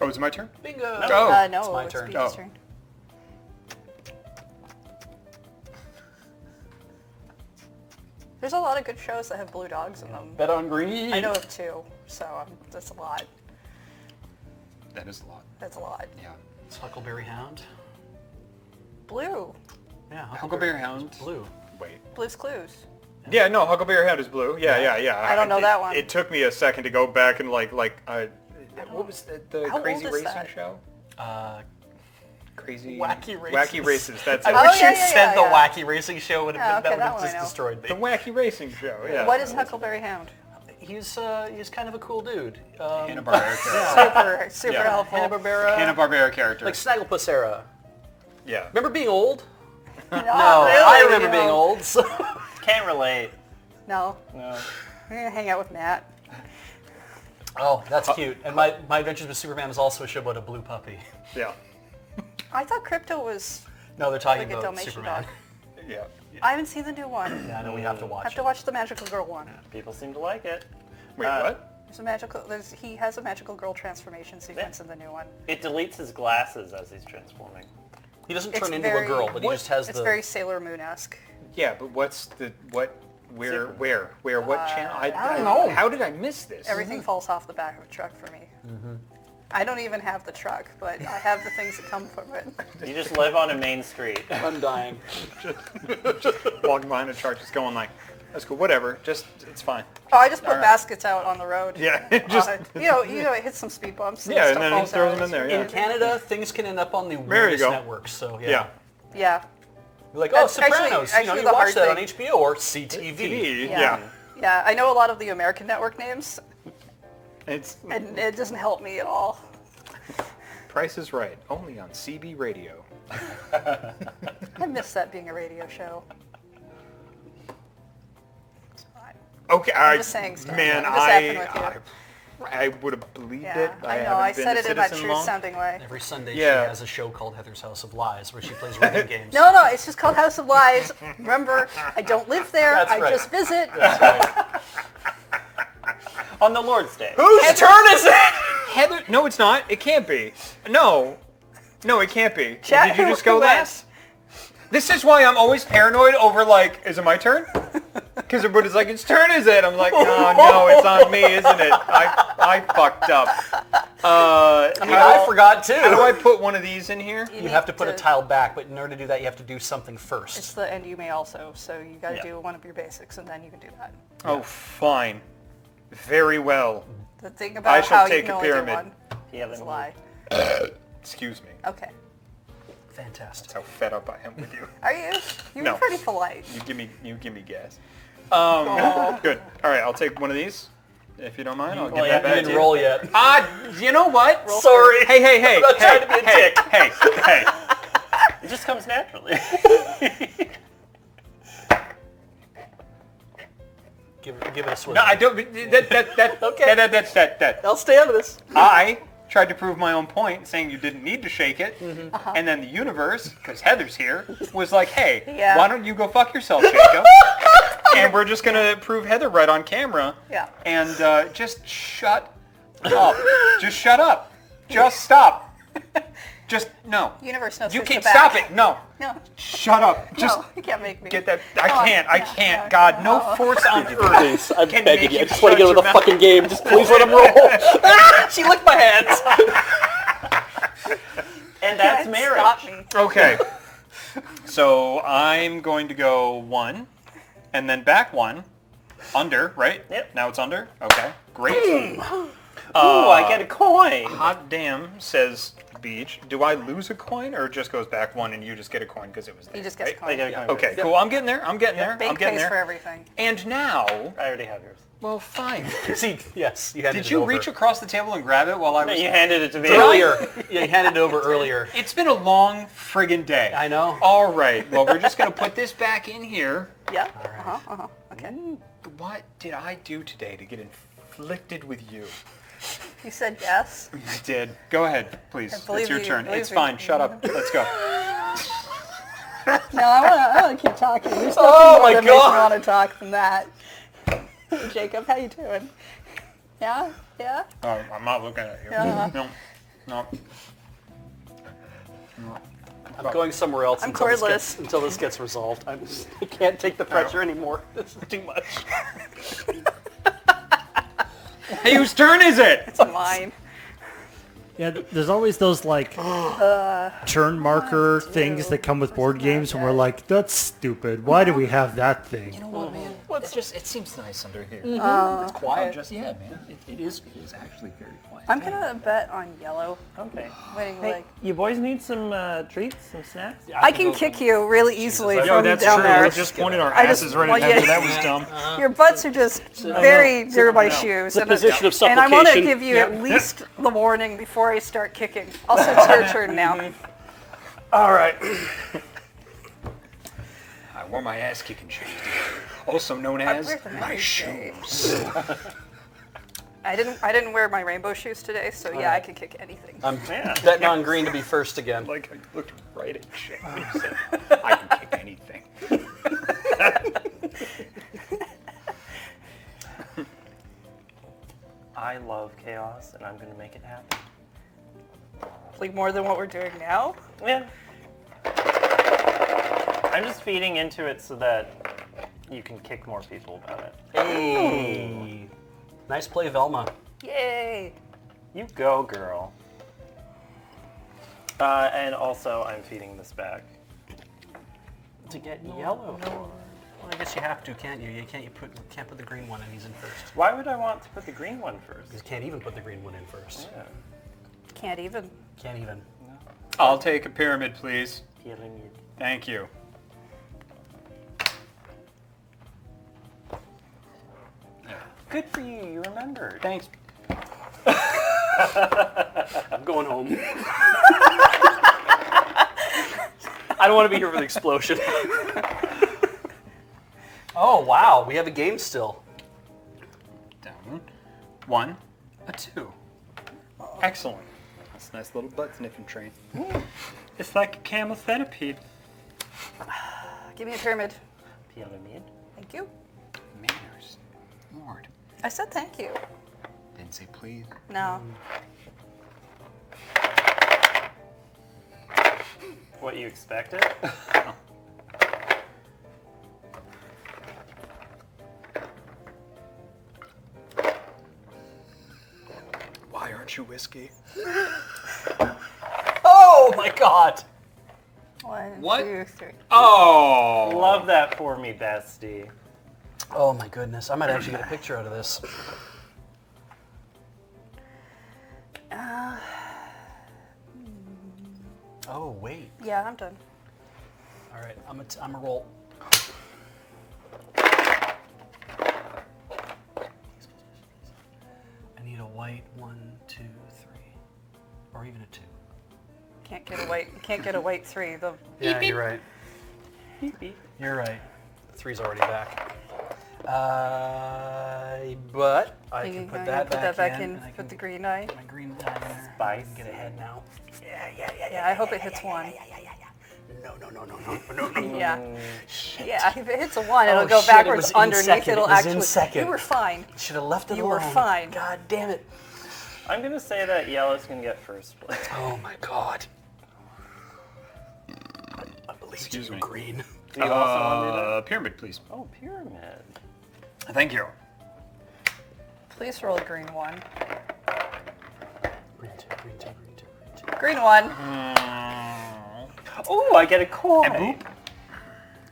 Oh, is it my turn? Bingo! Oh. No, it's my it's turn. Beach's Oh. turn. There's a lot of good shows that have blue dogs in them. Bet on green. I know of two, so that's a lot. That is a lot. That's a lot. Yeah. It's Huckleberry Hound. Blue. Yeah, Huckleberry Hound. Blue. Wait. Blue's Clues. Yeah, no, Huckleberry Hound is blue. Yeah. I don't know that one. It took me a second to go back and what was the How Crazy old is Racing that? show? Uh, Crazy Wacky Races. Wacky Races. That's I it. Oh, wish yeah, you'd yeah, said the yeah. Wacky Racing show would Oh, have okay, been, that that would one have I just know. destroyed me. The Wacky Racing show. Yeah. What is Huckleberry Hound? He's kind of a cool dude. Hanna-Barbera character. Super Yeah. helpful. Hanna-Barbera. Hanna-Barbera character. Like Snagglepuss era. Yeah. Remember being old? No, I remember being old. So. Can't relate. No. No. I'm gonna hang out with Matt. Oh, that's cute. And my Adventures with Superman is also a show about a blue puppy. Yeah. I thought Crypto was. No, they're talking Like a about Dalmatian Superman. dog. Yeah. I haven't seen the new one. Yeah, no, we have to I watch have it. to watch the Magical Girl one. People seem to like it. Wait, what? There's a magical. He has a Magical Girl transformation sequence in the new one. It deletes his glasses as he's transforming. He doesn't It's turn into very- a girl, but he just has It's the... very Sailor Moon-esque. Yeah, but what's the what? Where? What channel? I don't know. How did I miss this? Everything falls off the back of a truck for me. I don't even have the truck, but I have the things that come from it. You just live on a main street. Undying. Just walking behind a truck, just going like, that's cool, whatever. Just it's fine. Oh, I just put All right. baskets out on the road. Yeah, just you know, it hits some speed bumps. And Yeah, stuff and then he falls throws out. them in there, yeah. In Canada, things can end up on the There you weirdest go. networks. So yeah. Yeah. You're like, oh, That's Sopranos. actually you the watch hard that on thing. HBO or CTV. TV. Yeah. Yeah. Yeah, I know a lot of the American network names, It's and it doesn't help me at all. Price is Right, only on CB Radio. I miss that being a radio show. It's fine. Okay, just saying stuff. man, I'm just effing with I would have believed Yeah, it. I know. haven't I been said a it in that citizen true long. sounding way. Every Sunday Yeah. she has a show called Heather's House of Lies where she plays rhythm games. No, it's just called House of Lies. Remember, I don't live there. That's I right. just visit. On the Lord's Day. Whose turn is it? Heather, no, it's not. It can't be. No, it can't be. Chat, Did you just go who went? last? This is why I'm always paranoid over like, is it my turn? Because everybody's like, its turn is it? I'm like, no, it's on me, isn't it? I fucked up. I mean, I forgot too. How do I put one of these in here? You have to put a tile back, but in order to do that, you have to do something first. It's the and you may also. So you got to Yeah. do one of your basics, and then you can do that. Oh, fine. Very well. The thing I about shall how you take can a only do pyramid. one Yeah, is a then lie. Excuse me. Okay. Fantastic. That's how fed up I am with you. Are you? You're No. pretty polite. You give me gas. Good. All right, I'll take one of these. If you don't mind, I'll give You that back to didn't you. roll yet. You know what? Sorry. Hey. I'm not trying to be a dick. Hey. it just comes naturally. Give it a swing. No, I don't. That. Okay. That. I'll stay out of this. I tried to prove my own point, saying you didn't need to shake it, Uh-huh. and then the universe, because Heather's here, was like, "Hey, Yeah. why don't you go fuck yourself, Jacob?" And we're just gonna prove Heather right on camera. Yeah. And just shut up. Just shut up. Just stop. Just no. Universe knows You who's can't the stop back. it. No. No. Shut up. Just No, you can't make me. get that. I Come on. can't. I Yeah, can't. yeah, God, no no. force on earth. Please, I'm Can begging make you. I you just want to shut get with your a fucking game. Just please let him roll. She licked my hands. And that's Can't marriage. Stop me. Okay. So I'm going to go 1, and then back 1, under, right? Yep. Now it's under. Okay. Great. Ooh, I get a coin. Hot damn, says Beach. Do I lose a coin, or it just goes back 1 and you just get a coin because it was there? He just gets right? a coin. I get a coin. Okay, cool. I'm getting there. I'm getting there. Bank I'm getting pays for there. everything. And now, I already have yours. well, fine. See, yes, you handed Did it you over. reach across the table and grab it while I No, was? you handed it to me. earlier? Yeah, you handed it over earlier. It's been a long friggin' day. I know. All right. Well, we're just gonna put this back in here. Yeah. Okay. What did I do today to get inflicted with you? You said yes. I did. Go ahead, please. It's believe your you, turn. believe It's you. fine. Shut up. Let's go. No, I want to keep talking. There's nothing Oh more my that makes me God. want to talk than that. Hey, Jacob, how you doing? Yeah? Yeah? Oh, I'm not looking at you. Yeah. No. I'm going somewhere else I'm until cordless. until this gets resolved. I can't take the pressure anymore. This is too much. Hey, whose turn is it? It's mine. Yeah, there's always those like turn marker things that come with board games, and we're like, that's stupid. Why do we have that thing? You know what, man? It seems nice under here. It's quiet. Yeah, man. It is actually very quiet. I'm gonna bet on yellow. Okay. Winning Hey, like you boys need some treats, some snacks? I can kick you really easily Yo, from that's down true. there. We just pointed our I just- asses right well, at them. yeah. That was dumb. Your butts are just very near my shoes. The position of and I want to supplication. give you at least the warning before I start kicking. Also, it's your turn now. All right. I wore my ass kicking shoes, also known as wear them my every day. shoes. I didn't wear my rainbow shoes today, so yeah, I can kick anything. I'm betting on green to be first again. Like I looked right at Shane and said, I can kick anything. I love chaos, and I'm going to make it happen. Like more than what we're doing now. Yeah. I'm just feeding into it so that you can kick more people about it. Hey. Nice play, Velma. Yay! You go, girl. And also, I'm feeding this back. To get yellow. Well, I guess you have to, can't you? You can't put the green one and he's in first. Why would I want to put the green one first? You can't even put the green one in first. Yeah. Can't even. Can't even. I'll take a pyramid, please. Pyramid. Thank you. Good for you, you remembered. Thanks. I'm going home. I don't want to be here for the explosion. Oh, wow. We have a game still. Down. 1, a 2. Excellent. That's a nice little butt sniffing train. It's like a camel centipede. Give me a pyramid. Pyramid. Thank you. Manners. Lord. I said thank you. Didn't say please. No. What you expected? Why aren't you whiskey? Oh, my God. 1, What? 2, 3. Oh! Love that for me, bestie. Oh, my goodness. I might actually get a picture out of this. Oh, wait. Yeah, I'm done. All right. I'm a roll. I need a white 1, 2, 3. Or even a 2. Can't get a white. You can't get a white 3. The Yeah, you're right. Beep, beep. You're right. The 3's already back. But I you can put can that put that back in. and I Put can the green eye. get my green eye in there. I Spice. can get ahead now. Yeah, I hope it hits 1. No. Yeah. Yeah, if it hits a 1, it'll Oh, go shit, it backwards was in underneath. second. It'll It was in actually. second. You were fine. Should have left it You alone. were fine. God damn it. I'm going to say that yellow's going to get first place. Oh my God. I believe Excuse you, me. green. Do you also want to do that? Pyramid, please. Oh, pyramid. Thank you. Please roll a green 1. Green 2, green 2, green 2, green 2. Green 1. Oh, I get a coin. boop.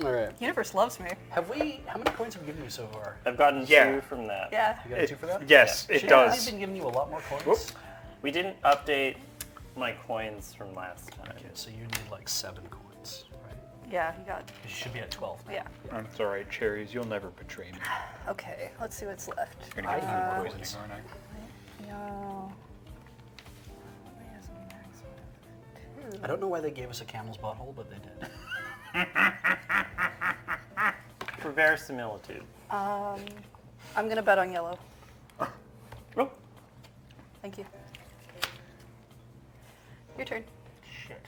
All right. Universe loves me. How many coins have we given you so far? I've gotten Yeah. 2 from that. Yeah. You got a 2 for that? Yes, it Shit, does. I've been giving you a lot more coins. Whoop. We didn't update my coins from last time. Okay, so you need like 7 coins, right? Yeah, you got. You should be at 12 now. Yeah. That's all right, Cherries. You'll never betray me. Okay, let's see what's left. You're gonna get food poisoning, aren't I? No. I don't know why they gave us a camel's butthole, but they did. For verisimilitude. I'm gonna bet on yellow. Oh, Thank you. Your turn. Shit.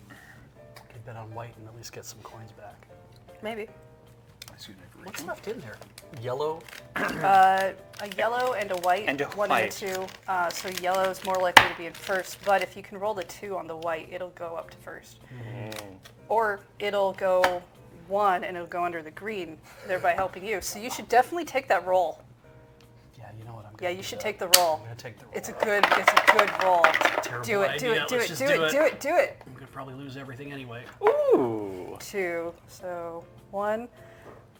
Could bet on white and at least get some coins back. Maybe. Excuse me. What's left in there? Yellow. A yellow and a white. And a 1 white. and a 2. So yellow is more likely to be in first, but if you can roll the 2 on the white, it'll go up to first. Or it'll go 1 and it'll go under the green, thereby helping you. So you should definitely take that roll. Yeah, you know what? I'm Yeah, you should take the roll. I'm gonna take the roll. It's a good roll. Terrible Do it, idea. do Let's it, just do it, do it, do it. I'm gonna probably lose everything anyway. Ooh. 2. So 1,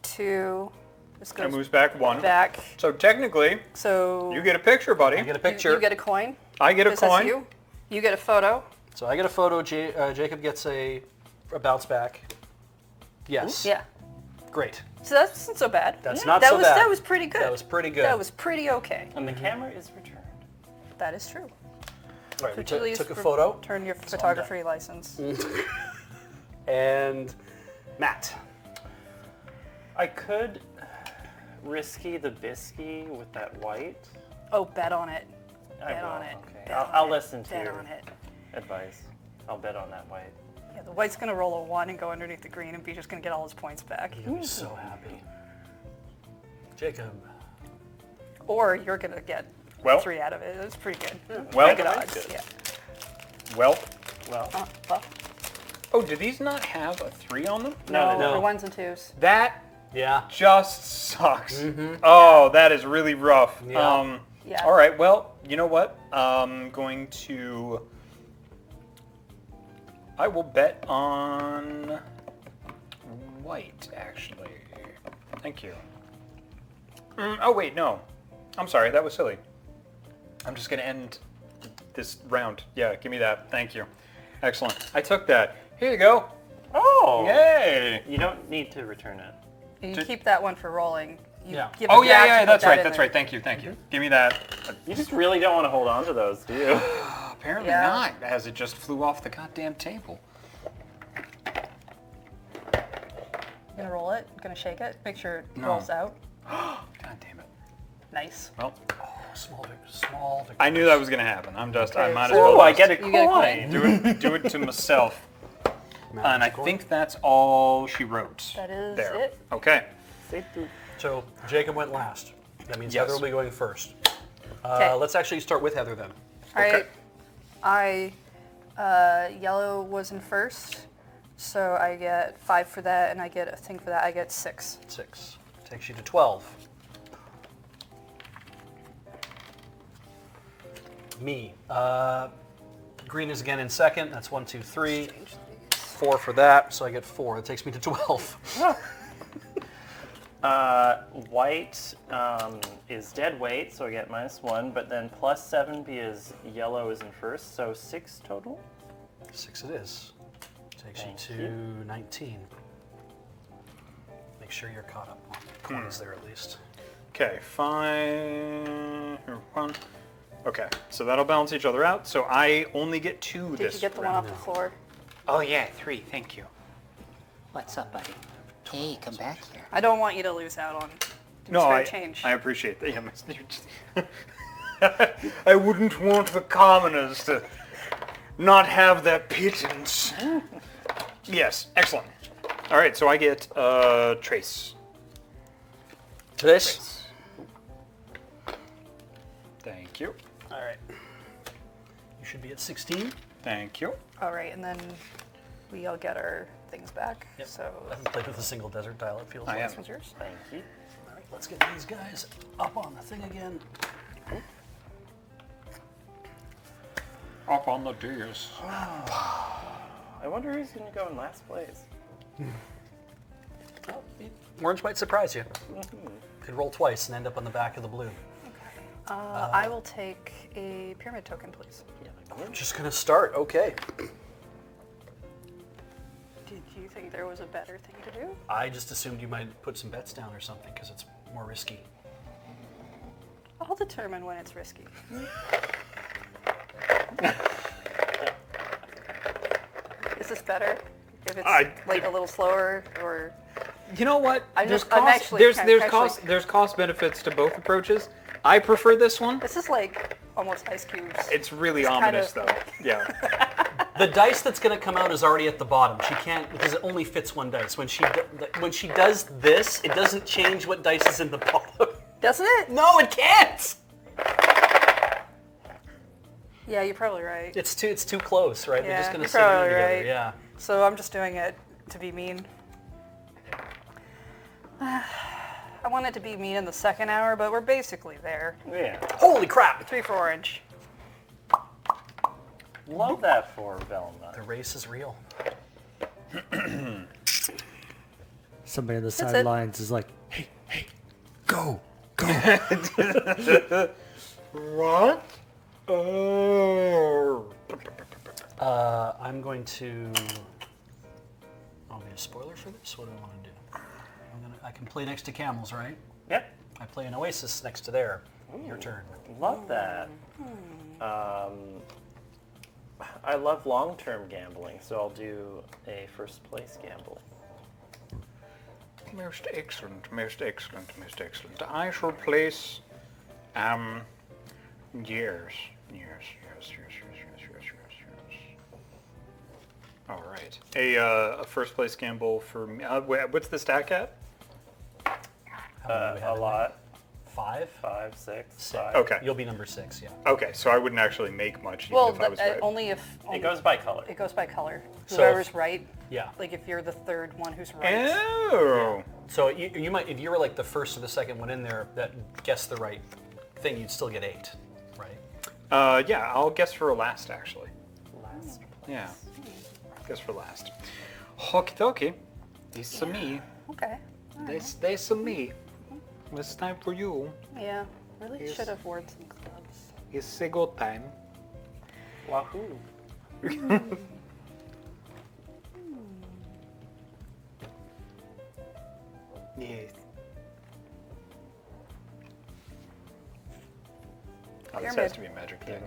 2. This That goes moves back 1. back. So technically, So you get a picture, buddy. I get a you picture. get a coin. I get a This, that's coin. you. You get a photo. So I get a photo. Jacob gets a bounce back. Yes. Yeah. Great. So that wasn't so bad. That's Yeah. not that so was, bad. That was pretty good. That was pretty good. That was pretty okay. And the camera is returned. That is true. All right, we Please took a photo. Turn your all photography license. And Matt. I could risky the bisky with that white. Oh, bet on it. I Bet will, on it. okay. Bet I'll on it. listen to Bet your on it. advice. I'll bet on that white. Yeah, the white's gonna roll a 1 and go underneath the green, and B just gonna get all his points back. You'll be so happy. Jacob. Or you're gonna get Well. 3 out of it. It's pretty good. Well, Good odds. Yeah. well. Well, Well, Oh, do these not have a 3 on them? no, no. for 1s and 2s. That Yeah. just sucks. Oh, that is really rough. Yeah. Yeah. All right, well, you know what? I'm going to... I will bet on white, actually. Thank you. Oh, wait, no. I'm sorry, that was silly. I'm just going to end this round. Yeah, give me that. Thank you. Excellent. I took that. Here you go. oh, Yay! you don't need to return it. You keep that one for rolling. You Yeah. give Oh, it yeah, back yeah, to put that's that right, in that's there. right. Thank you, thank you. Give me that. You just really don't want to hold on to those, do you? Apparently Yeah. not, as it just flew off the goddamn table. Gonna roll it. Gonna shake it. Make sure it No. rolls out. God damn it. Nice. Well, Small victory. I knew that was going to happen. I Okay, might as so- well Oh, I just get a You get a coin. do it to myself. Matt And gets I a coin. think that's all she wrote. That is there. it. Okay. So Jacob went last. That means Yes. Heather will be going first. 'Kay. Let's actually start with Heather then. All Okay. right. Yellow was in first, so I get 5 for that, and I get a thing for that. I get 6. 6. Takes you to 12. Me. Green is again in second. That's 1, 2, 3. 4 for that, so I get 4. That takes me to 12. White is dead weight, so I get -1, but then +7 because yellow is in first, so 6 total. 6 it is. Takes Thank you to you. 19. Make sure you're caught up on coins there at least. Okay, 5, 1. Okay, so that'll balance each other out. So I only get 2 Did this you get the one round. off the floor? Oh yeah, 3, thank you. What's up, buddy? Hey, come back here. I don't want you to lose out on No, spare I, change. I appreciate that. Yeah, I wouldn't want the commoners to not have their pittance. Yes, excellent. All right, so I get Trace. This? Thank you. All right. You should be at 16. Thank you. All right, and then we all get our things back. Yep. So I haven't played with a single desert tile, it feels I like. am. this one's yours. Thank you. All right, let's get these guys up on the thing again. Up on the dais. I wonder who's going to go in last place. Oh, orange might surprise you. Could roll twice and end up on the back of the blue. I will take a pyramid token, please. I'm just gonna start. Okay. Did you think there was a better thing to do? I just assumed you might put some bets down or something because it's more risky. I'll determine when it's risky. Is this better? If it's like a little slower, or You know what? I'm There's just- I'm cost. actually There's kind- there's actually- cost. There's cost benefits to both approaches. I prefer this one. this is like almost ice cubes. It's really It's kind ominous, of- though. Yeah. The dice that's gonna come out is already at the bottom. She can't because it only fits one dice. When she does this, it doesn't change what dice is in the bottom. Doesn't it? No, it can't. Yeah, you're probably right. It's too close, right? They're just Yeah, gonna you're sit in probably together. right. Yeah. So I'm just doing it to be mean. I want it to be mean in the second hour, but we're basically there. Yeah. Holy crap! 3 for orange. Love that for Velma. The race is real. Somebody on the it. sidelines is like, hey, go. What? Oh. I'm going to... I'll be a spoiler for this. What do I want to do? I can play next to camels, right? Yep. I play an oasis next to there. Your turn. Love that. I love long-term gambling, so I'll do a first place gamble. Most excellent, most excellent, most excellent. I shall place, yes. All right. A first place gamble for me. What's the stack at? How many do we have A in lot. there? 5? 5, 6, 6. 5. Okay. You'll be number 6, yeah. Okay, so I wouldn't actually make much even Well, if I was right. only if... It goes by color. It goes by color. So Whoever's right. Yeah. Like if you're the third one who's right. Oh. So you might, if you were like the first or the second one in there that guessed the right thing, you'd still get 8, right? Yeah, I'll guess for last actually. Last place. Yeah. Guess for last. Okie dokie. This is me. Okay. This me. It's time for you. Yeah. Really Yes. should have worn some clubs. It's a good time. Wahoo. Yes. Oh, this Pyramid. has to be a magic thing.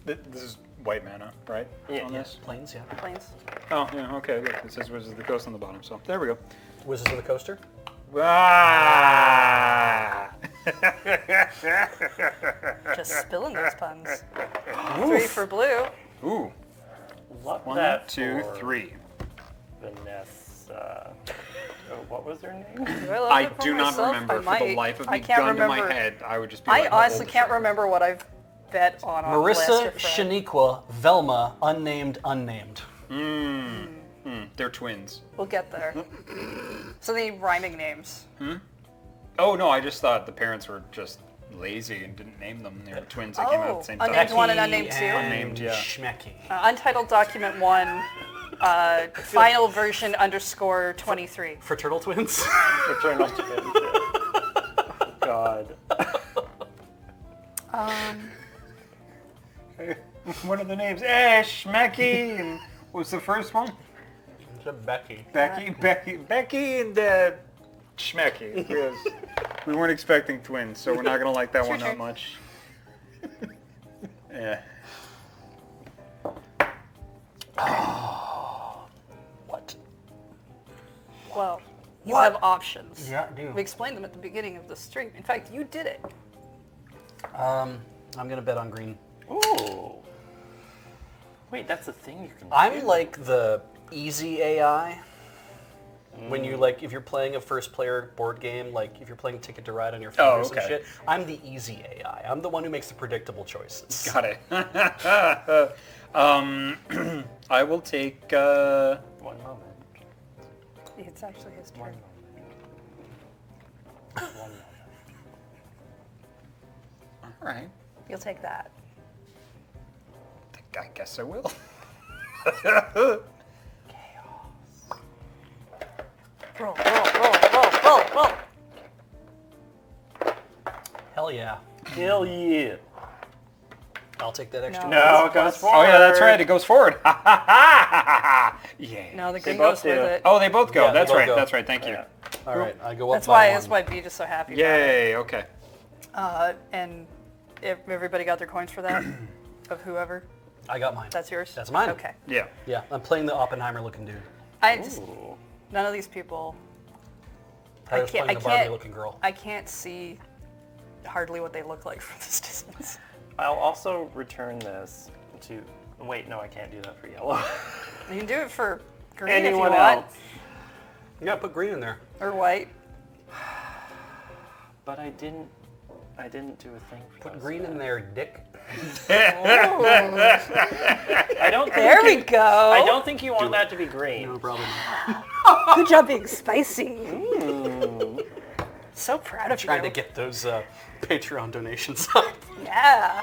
This is white mana, right? Yeah, On yeah. this? Planes, yeah. Planes. Oh, yeah, okay. Look, it says Wizards of the Coast on the bottom, so there we go. Wizards of the Coaster? Ah! Just spilling those puns. 3 for blue. Ooh. Love 1, that 2, for 3. Vanessa. What was her name? Do I love I it for do not myself? remember I for the might. life of I me. can't Gun to remember. my head, I would just be I like, honestly oh, can't remember what I've bet on Marissa, Last or Fred. Shaniqua, Velma, unnamed. They're twins. We'll get there. So they need rhyming names. Oh no, I just thought the parents were just lazy and didn't name them. They were twins that came out at the same time. unnamed 1 and unnamed 2. Unnamed, yeah. Schmecky. Untitled document 1. Final version _ 23. Fraternal twins? Fraternal twins. Oh, God. What are the names? Schmecky. And what was the first one? Becky. Becky, and Schmecky. Yes. We weren't expecting twins, so we're not gonna like that one that much. Yeah. What? Well, you What? have options. Yeah, I do. We explained them at the beginning of the stream. In fact, you did it. I'm going to bet on green. Ooh. Wait, that's a thing you can do. I'm like the easy AI. When you like, if you're playing a first player board game, like if you're playing Ticket to Ride on your fingers and okay. shit, I'm the easy AI. I'm the one who makes the predictable choices. Got it. I will take. 1 moment. It's actually his turn. 1 moment. All right. You'll take that. I guess I will. Roll, roll. Hell yeah. Hell yeah. I'll take that extra. No. No, it goes forward. Oh yeah, that's right. It goes forward. Yeah. No, the green both goes with do. it. Oh, they both go. Yeah, they that's both right. go. That's right. Thank you. Yeah. All right, I go up That's by why one. B just so happy about it. Yay. Okay. And if everybody got their coins for that? Of whoever? I got mine. That's yours? That's mine. Okay. Yeah. Yeah, I'm playing the Oppenheimer-looking dude. I just, Ooh. none of these people, Tyler's can't- playing the I can't- Barbie-looking girl. I can't see hardly what they look like from this distance. I'll also return this to... Wait, no, I can't do that for yellow. You can do it for green Anyone if you want, else. Yeah, put green in there. or white. But I didn't do a thing for Put those green in yet. there, dick. I don't. There we go. I don't think you want that to be green. No, probably not. Good job being spicy. So proud of Trying to you. get those Patreon donations up. Yeah.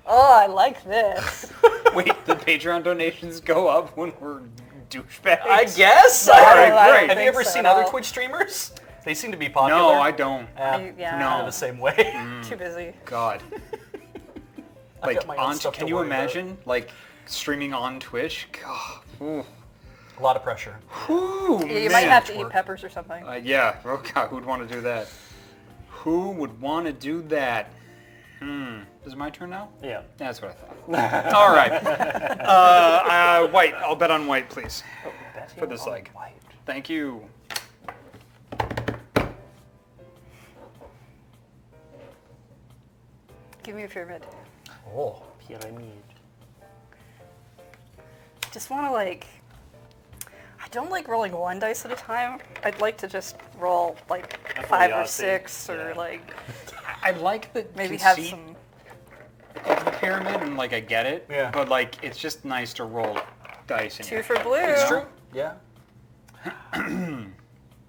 Oh, I like this. Wait, the Patreon donations go up when we're douchebags? I guess. No, I don't great. Have you think ever so seen at other all. Twitch streamers? They seem to be popular. No, I don't. Yeah. No. Kind of the same way. Too busy. God. I Like, got my own on, stuff to can you worry about. imagine, like, streaming on Twitch? God. Ooh. A lot of pressure. Ooh, You man. might have to eat work. peppers or something. Yeah. Oh, God, who'd want to do that? Who would want to do that? Is it my turn now? Yeah. That's what I thought. All right. White. I'll bet on white, please. For this leg. Thank you. Give me a pyramid. Oh. Pyramid. Just want to like. I don't like rolling one dice at a time. I'd like to just roll like That's 5 or Yahtzee. 6 or Yeah. like I like the maybe have conceit some. of the pyramid, and like I get it. Yeah. But like, it's just nice to roll dice in 2 here. for blue. It's true. Yeah,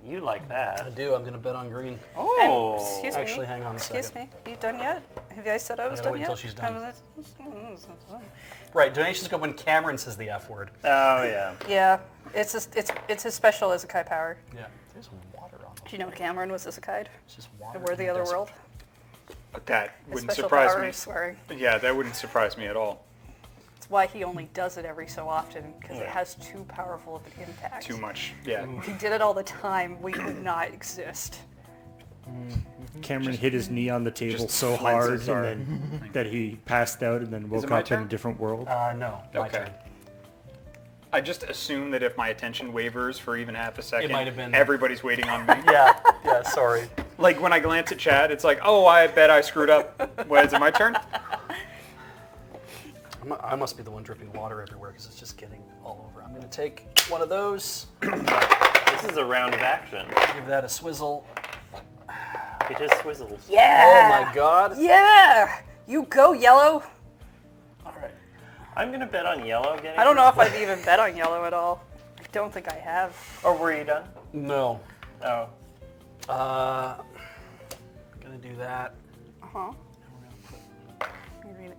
You like I that? do. I'm gonna bet on green. Oh. Excuse me. Actually, hang on a second. Excuse me. You done yet? Have you guys said I was gotta done wait yet? till she's done. done. Right. Donations go when Cameron says the F word. Oh yeah. Yeah, it's as special as Isekai power. Yeah. There's water on Do you know Cameron was Isekai? It's just water. And we're the in other desert. world. But that His wouldn't special surprise power me. is swearing. Yeah, that wouldn't surprise me at all. It's why he only does it every so often, because it Yeah. has too powerful of an impact. Too much. Yeah. If he did it all the time, we would not exist. Cameron hit his knee on the table just so cleanses hard our- and then that he passed out and then woke my up in a turn? different world. No. My Okay. turn. I just assume that if my attention wavers for even half a second, might have been- everybody's waiting on me. Yeah. Yeah. Sorry. Like when I glance at chat, it's like, oh, I bet I screwed up. What, is it my turn? I must be the one dripping water everywhere because it's just getting all over. I'm gonna take one of those. This is a round of action. Give that a swizzle. It just swizzles. Yeah! Oh my God. Yeah! You go, yellow! All right. I'm gonna bet on yellow getting. I don't know if I've even bet on yellow at all. I don't think I have. Or were you done? No. Oh. Gonna do that. Uh-huh.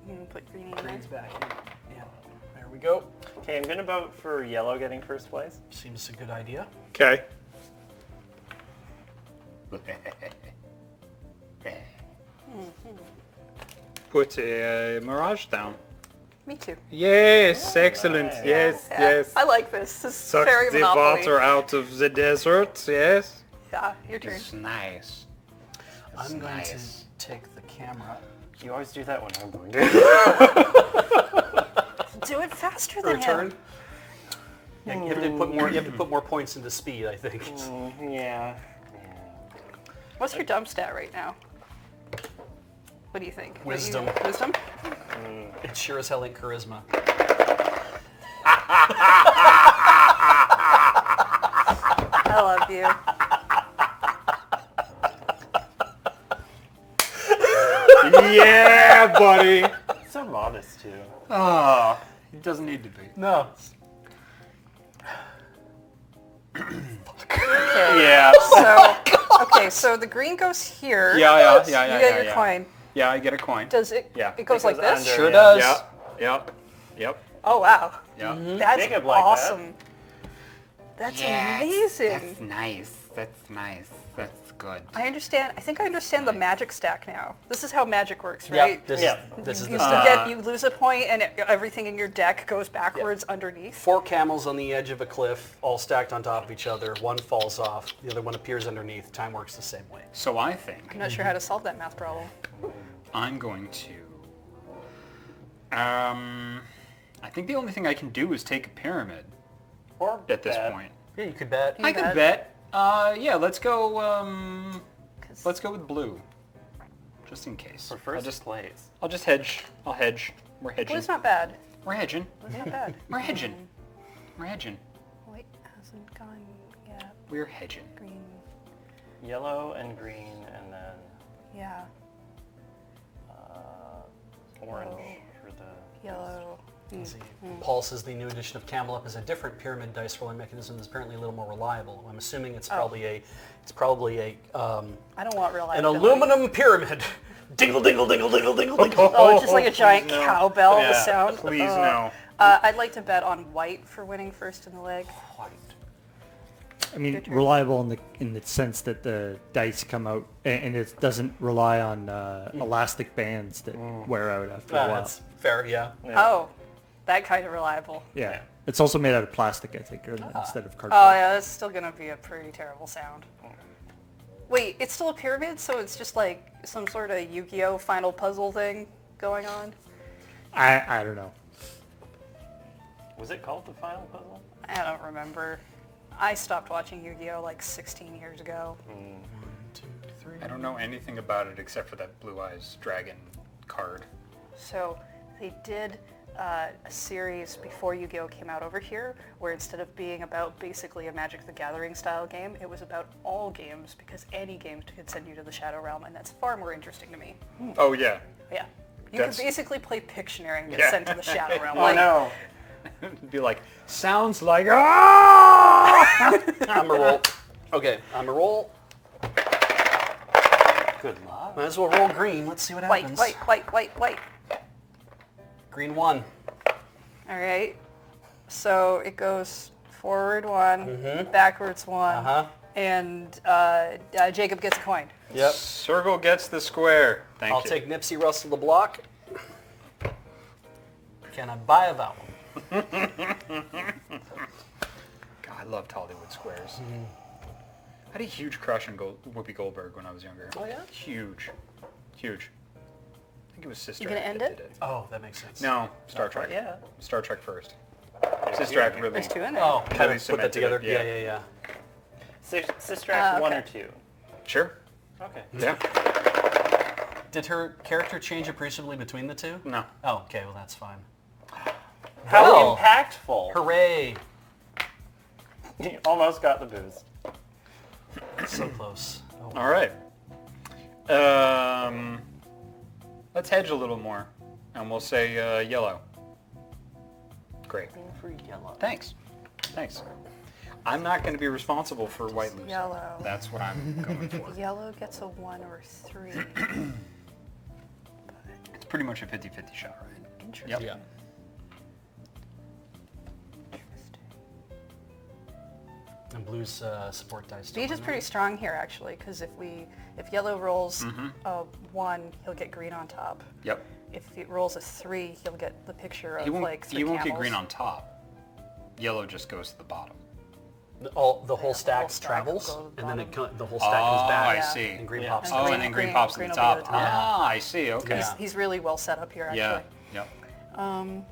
You can put green in there. Green's back in. Yeah. There we go. Okay, I'm gonna vote for yellow getting first place. Seems a good idea. Okay. Put a mirage down. Me too. Yes, excellent. nice. Yes, Yeah, yes. I like this. This is Sucks very the Monopoly. water out of the desert. Yes. Yeah, your turn. It's nice. I'm going nice. to take the camera. You always do that when I'm going to. Do it faster For than a him. turn. Yeah, you have to put more. You have to put more points into speed, I think. Yeah. What's your dump stat right now? What do you think? What do you- Wisdom. Wisdom? It sure as hell ain't charisma. I love you. Yeah, buddy. So modest too. Oh, it doesn't need to be. No. Okay. Yeah. So the green goes here. Yeah. You get your coin. Yeah, I get a coin. Does it? Yeah. It goes It like goes this. under. Sure Yeah. does. Yeah. Yep. Oh wow. Yeah. That's Jacob liked that. awesome. That's amazing. That's nice. That's nice. That's good. I understand. I think I understand the magic stack now. This is how magic works, Yeah. right? This Yeah. is this is You, the you stuff. you lose a point, and everything in your deck goes backwards underneath. 4 camels on the edge of a cliff, all stacked on top of each other. One falls off. The other one appears underneath. Time works the same way. So I think I'm not sure how to solve that math problem. I'm going to. I think the only thing I can do is take a pyramid Or at this bet. point. Yeah, you could bet. You I could bet. bet. Yeah, let's go. Let's go with blue, just in case. For first place. I'll just hedge. I'll hedge. We're hedging. Well, it's not bad. We're hedging. It's not bad. We're hedging. We're hedging. White hasn't gone yet. We're hedging. Green. Yellow and green, and then Yeah. orange for the. Yellow. See, Paul says the new edition of Camel Up is a different pyramid dice rolling mechanism that's apparently a little more reliable. I'm assuming it's probably a I don't want real an aluminum pyramid. Dingle, dingle, dingle, dingle, dingle, dingle. Oh, it's just like a giant please no. cowbell, Yeah, the sound. please no. I'd like to bet on white for winning first in the leg. I mean, Your turn. reliable in the sense that the dice come out and it doesn't rely on elastic bands that wear out after a while. That's fair, yeah. Oh, that kind of reliable. Yeah. It's also made out of plastic, I think, instead of cardboard. Oh yeah, that's still gonna be a pretty terrible sound. Wait, it's still a pyramid, so it's just like some sort of Yu-Gi-Oh! Final puzzle thing going on? I don't know. Was it called the Final Puzzle? I don't remember. I stopped watching Yu-Gi-Oh! Like 16 years ago. 1, 2, 3. I don't know anything about it except for that Blue Eyes Dragon card. So they did a series before Yu-Gi-Oh! Came out over here, where instead of being about basically a Magic the Gathering style game, it was about all games, because any game could send you to the Shadow Realm, and that's far more interesting to me. Oh yeah. Yeah. You That's- could basically play Pictionary and get Yeah. sent to the Shadow Realm. Oh Like, no. Be like, sounds like ah. I'm a roll. Okay, I'm a roll. Good luck. Might as well roll green. Let's see what white, happens. white, white, white, white. Green 1. All right. So it goes forward 1, backwards 1, Uh-huh. and Jacob gets a coin. Yep. Circle gets the square. Thank I'll you. take Nipsey Russell the block. Can I buy a vowel? God, I loved Hollywood Squares. I had a huge crush on Whoopi Goldberg when I was younger. Oh, yeah? Huge. Huge. I think it was Sister You gonna Act end that it? did it. Oh, that makes sense. No, Star Trek. Yeah. Star Trek first. Sister Act really. There's 2 in there. Oh, kind Really of put cemented that together. it, yeah. Yeah. Sister Act 1 okay. or 2? Sure. Okay. Yeah. Did her character change appreciably between the two? No. Oh, okay. Well, that's fine. How Well, impactful. Hooray! You almost got the booze. So close. Oh, All right. Let's hedge a little more, and we'll say yellow. Great. For yellow. Thanks. Thanks. I'm not going to be responsible for white losing. Yellow. That's what I'm going for. Yellow gets a 1 or 3. It's pretty much a 50-50 shot, right? Interesting. Yep. Yeah. And blue's support dice. Beach is pretty strong here, actually, because if yellow rolls a 1, he'll get green on top. Yep. If he rolls a 3, he'll get the picture of He won't, like 3 he won't get camels. green on top. Yellow just goes to the bottom. The whole stack stack travels, will go to the and then bottom. the whole stack comes back. I Yeah. see. And green Yeah. pops. And Oh, to and the then top. green pops to green the will be top. at the top. Ah, I see. Okay. Yeah. He's really well set up here, actually. Yeah. Yep.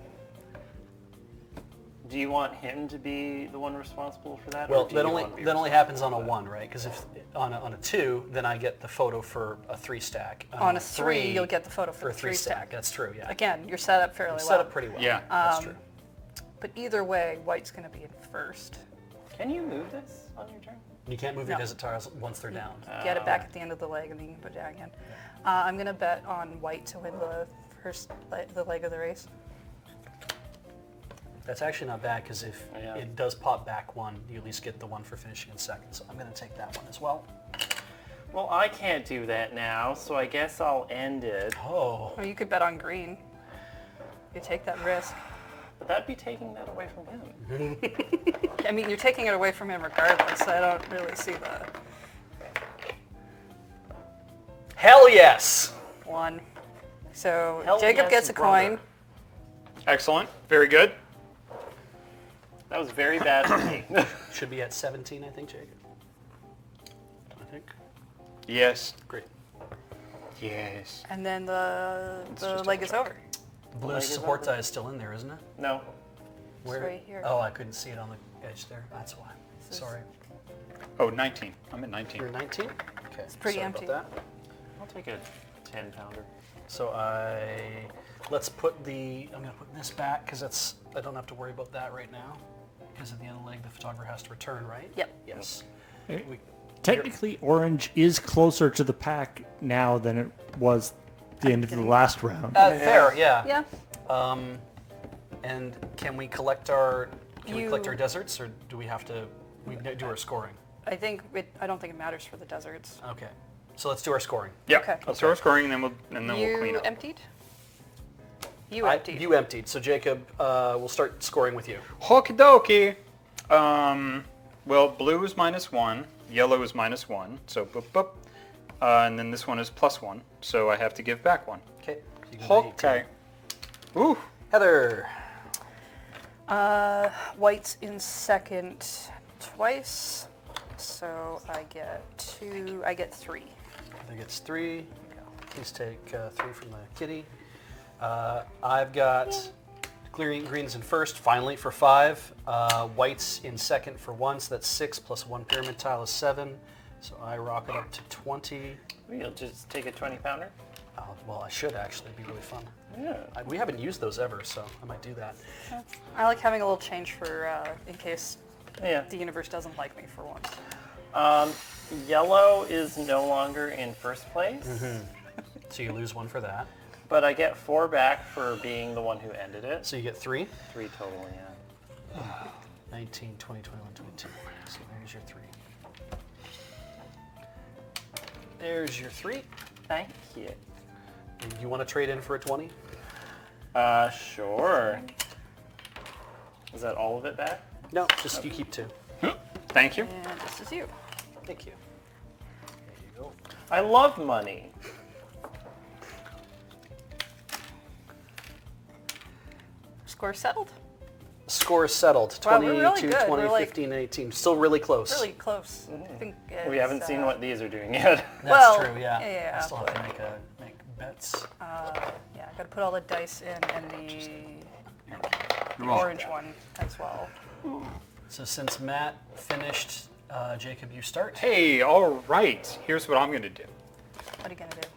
Do you want him to be the one responsible for that? Well, or do that you only want to be that only happens on a responsible 1, right? Because if on a 2, then I get the photo for a 3 stack. On a 3, you'll get the photo for for a the 3 stack. That's true. Yeah. Again, you're set up fairly well. Set up pretty well. Yeah. That's true. But either way, white's going to be in first. for that? Can you move this on your turn? You can't move No. your desert tiles once they're down. Get it back at the end of the leg, and then you can put it down again. I'm going to bet on white to win the first the leg of the race. That's actually not bad because if Yeah. it does pop back 1, you at least get the 1 for finishing in second. So I'm going to take that one as well. Well, I can't do that now, so I guess I'll end it. Oh. Or you could bet on green. You take that risk. But that'd be taking that away from him. I mean, you're taking it away from him regardless, so I don't really see the Hell yes! 1. So Hell Jacob yes, gets a brother. coin. Excellent. Very good. That was very bad for me. Should be at 17, I think, Jacob. I think. Yes. Great. Yes. And then the just leg double is check. over. Blue's leg is support over. die is still in there, isn't it? No. Where? right here. Oh, I couldn't see it on the edge there. That's why. This is- Sorry. Oh, 19. I'm at 19. You're 19? Okay. It's pretty sorry empty. About that. I'll take a 10-pounder. So let's put I'm going to put this back because I don't have to worry about that right now. Because at the end of the leg, the photographer has to return, right? Yep. Yes. Okay. We- Technically, orange is closer to the pack now than it was the end of the last round. Fair, yeah. Yeah. And can we collect our You- deserts, or do we have to do our scoring? I don't think it matters for the deserts. Okay. So let's do our scoring. Yeah. Okay. Let's throw a scoring, and then we'll You clean up. emptied? You emptied. You emptied. So Jacob, we'll start scoring with you. Okie dokie. Well, blue is -1, yellow is -1, so boop boop. And then this one is +1, so I have to give back 1. Okay. So you can do 18. Okay. Ooh. Heather. White's in second twice, so I get 2. I get 3. Heather gets 3. Please take 3 from the kitty. I've got green's in first, finally, for 5. White's in second for 1, so that's 6 plus 1 pyramid tile is 7. So I rock it up to 20. You'll just take a 20-pounder? Well, I should actually. It'd be really fun. Yeah. We haven't used those ever, so I might do that. I like having a little change for in case Yeah. the universe doesn't like me for once. Yellow is no longer in first place, So you lose 1 for that. but I get 4 back for being the one who ended it. So you get 3. 3 total, yeah. 19, 20, 21, 22. So there's your 3. There's your 3. Thank you. You want to trade in for a 20? Sure. Is that all of it back? No, just you keep 2. Thank you. And this is you. Thank you. There you go. I love money. Score settled. Score is settled. Wow, 22, we're really good. 20, We're like- 15, 18. Still really close. Really close. I think We haven't seen what these are doing yet. That's well, true, yeah. yeah, I still have to make bets. Yeah, I got to put all the dice in and the You're welcome. orange one as well. So since Matt finished, Jacob, you start. Hey, all right. Here's what I'm going to do. What are you gonna do?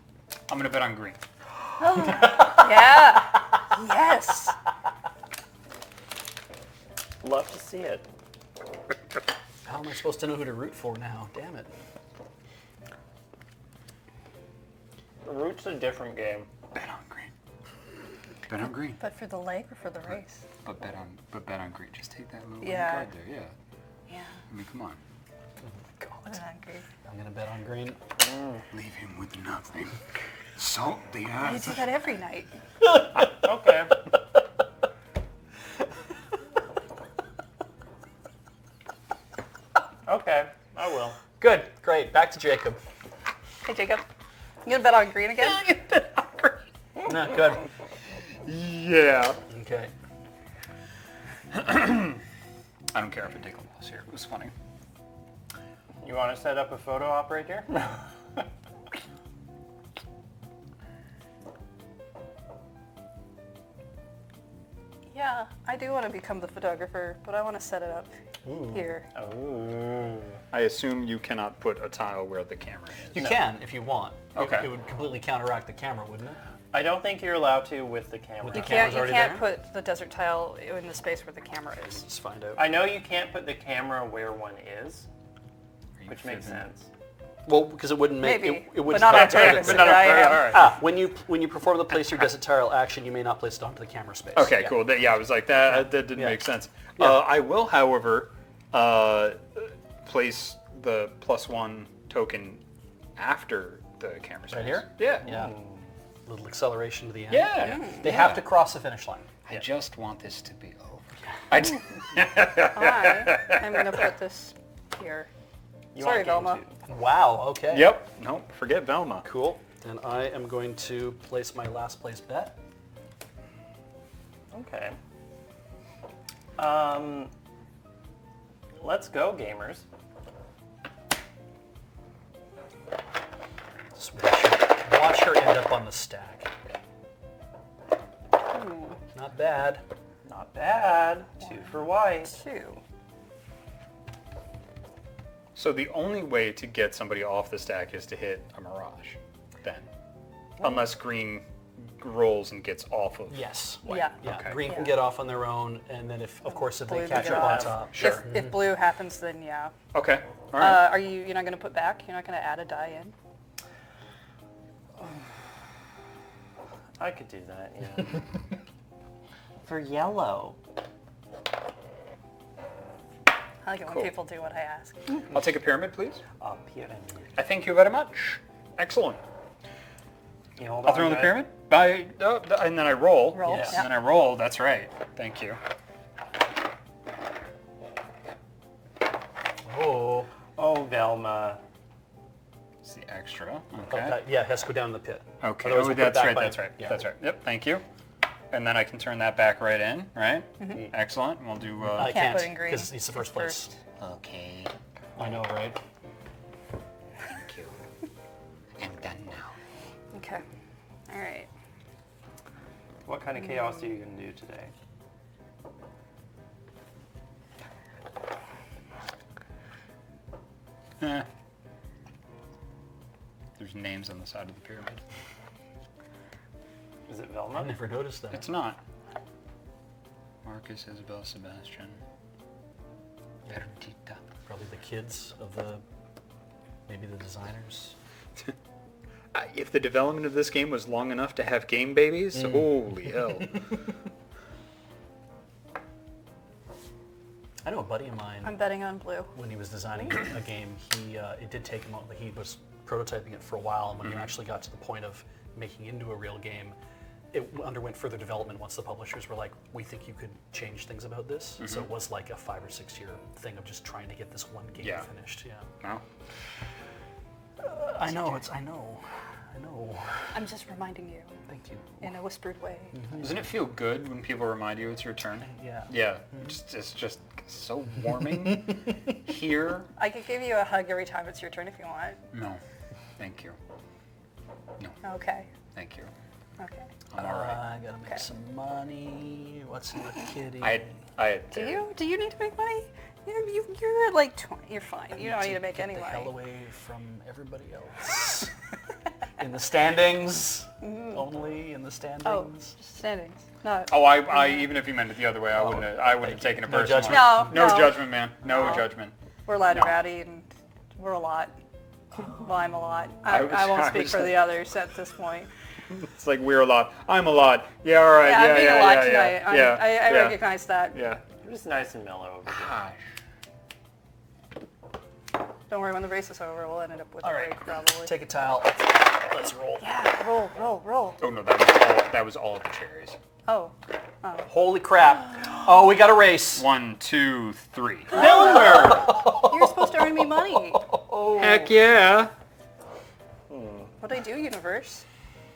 I'm going to bet on green. Yeah. Yes. Love to see it. How am I supposed to know who to root for now? Damn it. The Root's a different game. Bet on green. Bet on green. But for the leg or for the race? But bet on green. Just take that little Yeah. card there. Yeah. Yeah. I mean, come on. Put it on green. I'm gonna bet on green. Leave him with nothing. Salt the I earth. do that every night. Okay. Okay, I will. Good, great. Back to Jacob. Hey, Jacob. You gonna bet on green again? No, good. Yeah. Okay. I don't care if a Dick lost here. It was funny. You want to set up a photo operator? Yeah, I do want to become the photographer, but I want to set it up here. Oh. I assume you cannot put a tile where the camera is. You can if you want. Okay. It would completely counteract the camera, wouldn't it? I don't think you're allowed to with the camera. With You the can't. camera's You already can't there? put the desert tile in the space where the camera is. Let's find out. I know you can't put the camera where one is, Are you which makes fibbing? sense. Well, because it wouldn't make Maybe, it but wouldn't not on count- purpose. But not I am. all right. Ah, when you perform the place your desert tile action, you may not place it onto the camera space. Okay, Yeah. cool. Yeah, I was like, that didn't Yeah. make sense. Yeah. I will, however, place the +1 token after the camera space. Right here? Yeah. Yeah. Little acceleration to the end. Yeah. They have to cross the finish line. I just want this to be over. I am gonna put this here. You Sorry, want game Velma. two. Wow. Okay. Yep. No, forget Velma. Cool. Then I am going to place my last place bet. Okay. Let's go, gamers. Just watch her end up on the stack. Not bad. Not bad. 2 for white. 2. So the only way to get somebody off the stack is to hit a mirage, then. Unless green rolls and gets off of. Yes. Yeah. Yeah. Okay. Green can Yeah. get off on their own, and then if Blue they can catch get up on off. top. Sure. If blue happens, then yeah. Okay. All right. Are you're not gonna put back? You're not gonna add a die in? I could do that, yeah. for yellow. I like it when Cool. people do what I ask. I'll take a pyramid, please. A pyramid. I thank you very much. Excellent. You hold I'll on throw in to the it. pyramid. And then I roll. Roll, Yes. yeah. And then I roll. That's right. Thank you. Oh. Oh, Velma. It's the extra. Oh, Okay. yeah, it has to go down in the pit. Okay. Otherwise Oh, we'll put it that's back right. by- That's right. yeah. That's right. Yep. Thank you. And then I can turn that back right in, right? Excellent. And we'll do. I Can't can't put in green. because it's the first place. Okay, I know, right? thank you. I'm done now. Okay. All right. What kind of chaos are you going to do today? There's names on the side of the pyramid. Is it I Velma? never noticed that. It's not. Marcus, Isabel, Sebastian. Verdita. Probably the kids of maybe the designers. If the development of this game was long enough to have game babies, holy hell. I know a buddy of mine, I'm betting on blue. when he was designing a game, it did take him, he was prototyping it for a while, and when he actually got to the point of making into a real game, it underwent further development once the publishers were like, we think you could change things about this. So it was like a 5 or 6 year thing of just trying to get this one game Yeah. finished. Yeah. No? I know. I know. I'm just reminding you Thank you. in a whispered way. Doesn't it feel good when people remind you it's your turn? Yeah. Yeah. It's just so warming here. I could give you a hug every time it's your turn if you want. No. Thank you. No. Okay. Thank you. Okay. I'm all right. I gotta make Okay. some money. What's in the kitty? I had Do you? Do you need to make money? You're like 20. You're fine. You don't need to make Get any the hell money. away from everybody else. In the standings, only in the Oh, standings. just standings. No. Oh, I even if you meant it the other way, I wouldn't have taken it No personally. judgment. No, no. judgment, man. No No. judgment. We're loud and No. rowdy, and we're a lot. Well, I'm a lot. I I was- won't I speak was- for the others at this point. It's like we're a lot. I'm a lot. Yeah, all right. Yeah, I'm being a lot yeah, tonight. yeah, I yeah, recognize that. Yeah. You're just nice and mellow over here. Gosh. Don't worry, when the race is over, we'll end up with All a right. break probably. Take a towel. Let's roll. Yeah, roll. Oh no, that was all of the cherries. Oh, Holy crap. Oh, we got a race. 1, 2, 3. you're supposed to earn me money. Heck yeah. What'd I do, universe?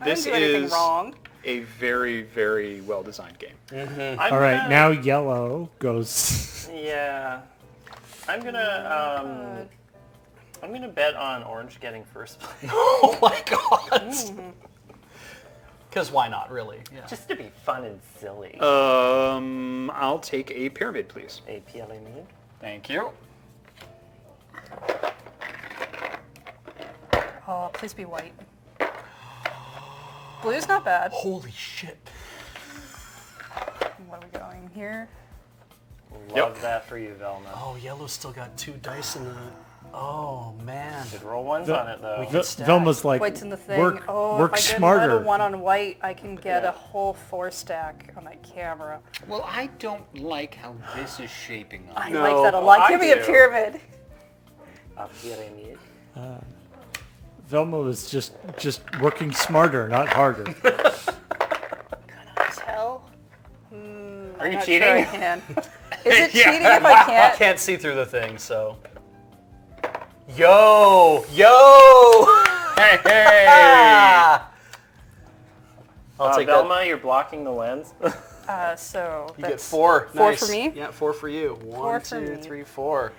I This didn't do anything is wrong. a very, very well designed game. All right, now yellow goes. Yeah. I'm gonna bet on orange getting first place. Oh my god. Because why not, really? Yeah. Just to be fun and silly. I'll take a pyramid, please. A pyramid. Thank you. Oh, please be white. Blue's not bad. Holy shit. What are we going here? Love that for you, Velma. Oh, yellow's still got 2 dice in the... Oh, man. Should roll ones on it though. Velma's like, White's in the thing. work if I get smarter. a 1 on white, I can get a whole 4 stack on my camera. Well, I don't like how this is shaping up. I No, like that a lot. I Give me a do. pyramid. A pyramid. Velma was just working smarter, not harder. Tell. Are you Not cheating? Sure I can. Is it Yeah. cheating if I I can't? can't see through the thing, so... Yo! Hey, hey! Ah! I'll take Velma, that. you're blocking the lens. So You get that's 4. 4 Nice. for me? Yeah, 4 for you. 1, for 2, me. 3, 4.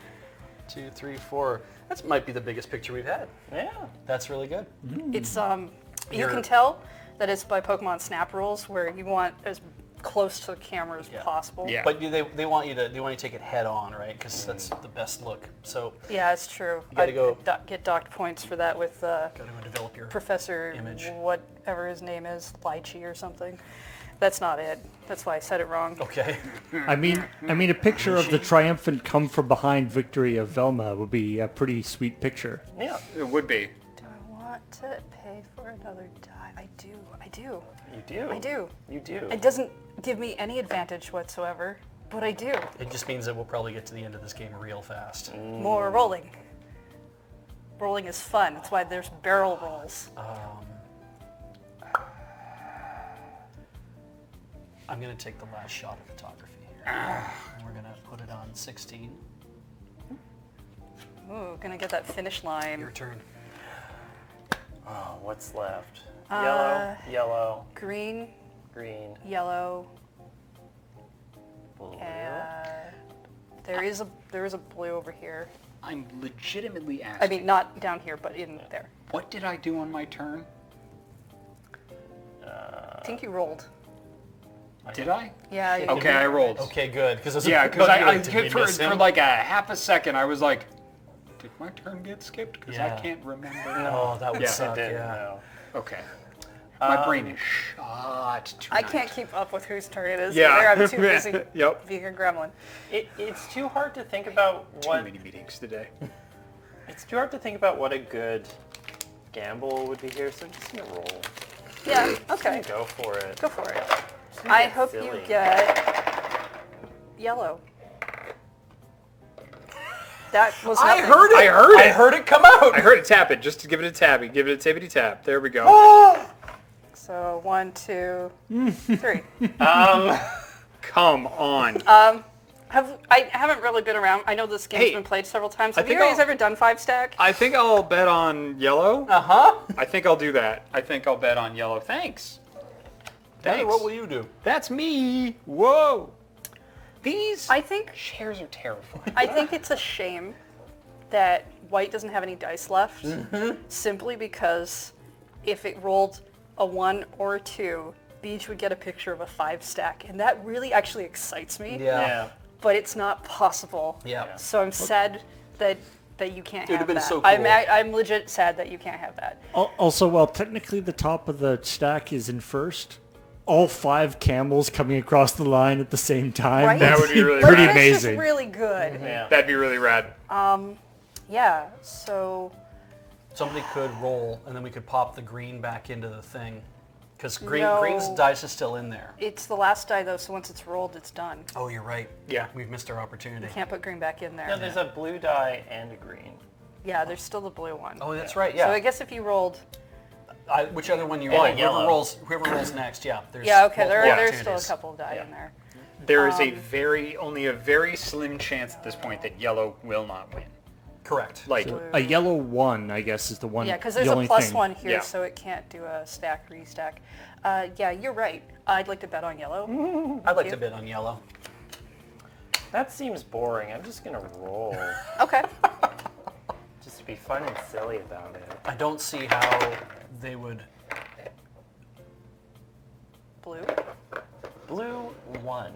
2, 3, 4. That might be the biggest picture we've had. Yeah. That's really good. It's you You're- can tell that it's by Pokemon Snap rules, where you want as close to the camera as Yeah. possible. Yeah. But they want you to take it head on, right? Because that's the best look. So Yeah, it's true. You gotta go- Get docked points for that with gotta go develop your Professor image. whatever his name is, Lychee or something. That's not it. That's why I said it wrong. Okay. I mean, a picture of the triumphant come from behind victory of Velma would be a pretty sweet picture. Yeah. It would be. Do I want want to pay for another die. I do. You do. I do. You do. It doesn't give me any advantage whatsoever, but I do. It just means that we'll probably get to the end of this game real fast. More rolling. Rolling is fun. That's why there's barrel rolls. I'm going to take the last shot of photography here. And we're going to put it on 16. Ooh, gonna get that finish line. Your turn. Oh, what's left? Yellow, yellow, Green, green, yellow, blue. there is a blue over here. I'm legitimately asking. I mean, not down here, but in there. What did I do on my turn? I think you rolled. Did I? Yeah. You Okay, I rolled. Okay, good. Because Yeah, because for like a half a second, I was like, did my turn get skipped? Because I can't remember. Oh, that would Yeah, suck. Didn't Yeah. know. Okay. My brain is shot I tonight. can't keep up with whose turn it is. Yeah. There, I'm too busy Yep. being a gremlin. It's too hard to think about Too what many meetings today. it's too hard to think about what a good gamble would be here. So I'm just gonna roll. Yeah. Okay. Go for it. Go for it. I hope you silly. get yellow. That was I nothing. heard it. I heard it. I heard it come out. I heard it tap it. Just to give it a tabby. Give it a tippity tap. There we go. So 1, 2, 3. Come on. I haven't really been around. I know this game's Hey, been played several times. Have you think guys I'll- ever done 5-stack? I think I'll bet on yellow. Uh-huh. I think I'll do that. I think I'll bet on yellow. Thanks. Heather, Thanks. what will you do? That's me. Whoa. These I think shares are terrifying. I think it's a shame that white doesn't have any dice left, simply because if it rolled a 1 or a 2, beige would get a picture of a 5-stack, and that really actually excites me. Yeah. But it's not possible. Yeah. So I'm sad that you can't It would have have been that. so I'm cool. I'm legit sad that you can't have that. Also, while technically the top of the stack is in first, all 5 camels coming across the line at the same time. Right? That would be really pretty rad. It's just amazing. really good. Yeah. That'd be really rad. Yeah. So Somebody could roll, and then we could pop the green back into the thing. Because No. green's dice is still in there. it's the last die though, so once it's rolled, it's done. Oh, you're right. Yeah. We've missed our opportunity. You can't put green back in there. No, there's a blue die and a green. Yeah, there's still the blue one. Oh, that's right. So Yeah. I guess if you rolled, Which other one you And roll? a yellow. Whoever rolls next. Yeah. There's yeah, okay, multiple there's still a opportunities. couple of die Yeah. in there. There is only a very slim chance at this point that yellow will not win. Correct. Like, A yellow 1, I guess, is the one. Yeah, because the there's a only plus thing. 1 here, Yeah. so it can't do a stack restack. Yeah, you're right. I'd like to bet on yellow. I'd like you. to bid on yellow. That seems boring. I'm just gonna roll. Okay. Just to be fun and silly about it. I don't see how they would. Blue. Blue 1.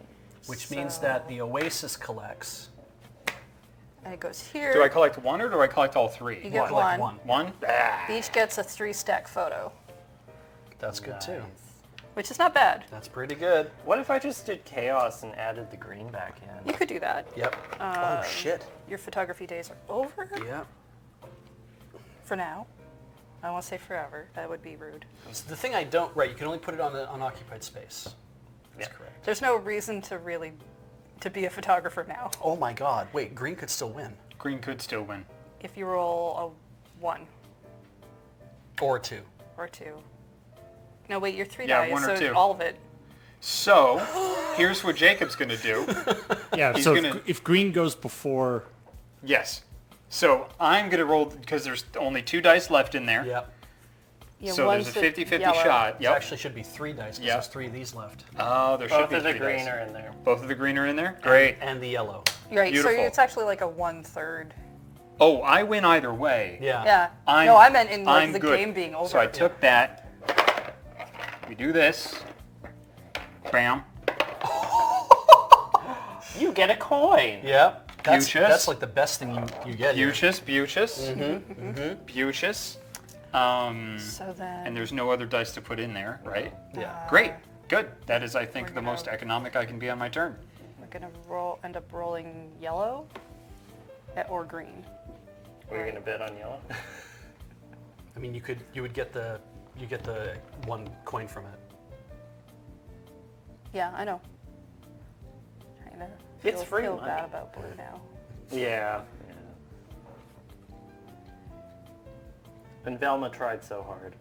Which means So- that the Oasis collects. And it goes here. do I collect 1 or do I collect all 3? You get Collect one. 1? Ah. Each gets a 3-stack photo, That's good too. which is not bad. That's pretty good. What if I just did chaos and added the green back in? You could do that. Yep. Oh shit. Your photography days are over Yeah. for now. I don't want to say forever. That would be rude. So the thing I don't. Right. You can only put it on the unoccupied space. That's Yeah. correct. There's no reason to really to be a photographer now. Oh my God. Wait. Green could still win. Green could still win. If you roll a 1 Or 2. or 2. No, wait, you're 3 Yeah, dice, 1 or so 2. all of it. So, here's what Jacob's going to do. Yeah, He's so gonna- if green goes before... Yes. So, I'm going to roll, because there's only 2 dice left in there. Yep. Yeah, So there's a one's the 50-50 yellow. shot. There Yep. actually should be 3 dice because Yeah. there's 3 of these left. Oh, there should Both be of the 3 green dice. are in there. Both of the green are in there? Great. And the yellow. Right, so Beautiful. it's actually like a 1/3. Oh, I win either way. Yeah. Yeah. I'm- No, I meant in like I'm the good. game being over. So I took that. We do this. Bam. You get a coin. Yeah. That's, Fuchsias. that's like the best thing you get here. Beauchous. Beauchous. And So then there's no other dice to put in there, right? Yeah. Great. Good. That is, I think, We're the gonna- most economic I can be on my turn. we're gonna end up rolling yellow or green. We're gonna bid on yellow. I mean, you would get the 1 coin from it. Yeah, I know. Trying to It's free feel money. bad about blue now. Yeah. And Velma tried so hard.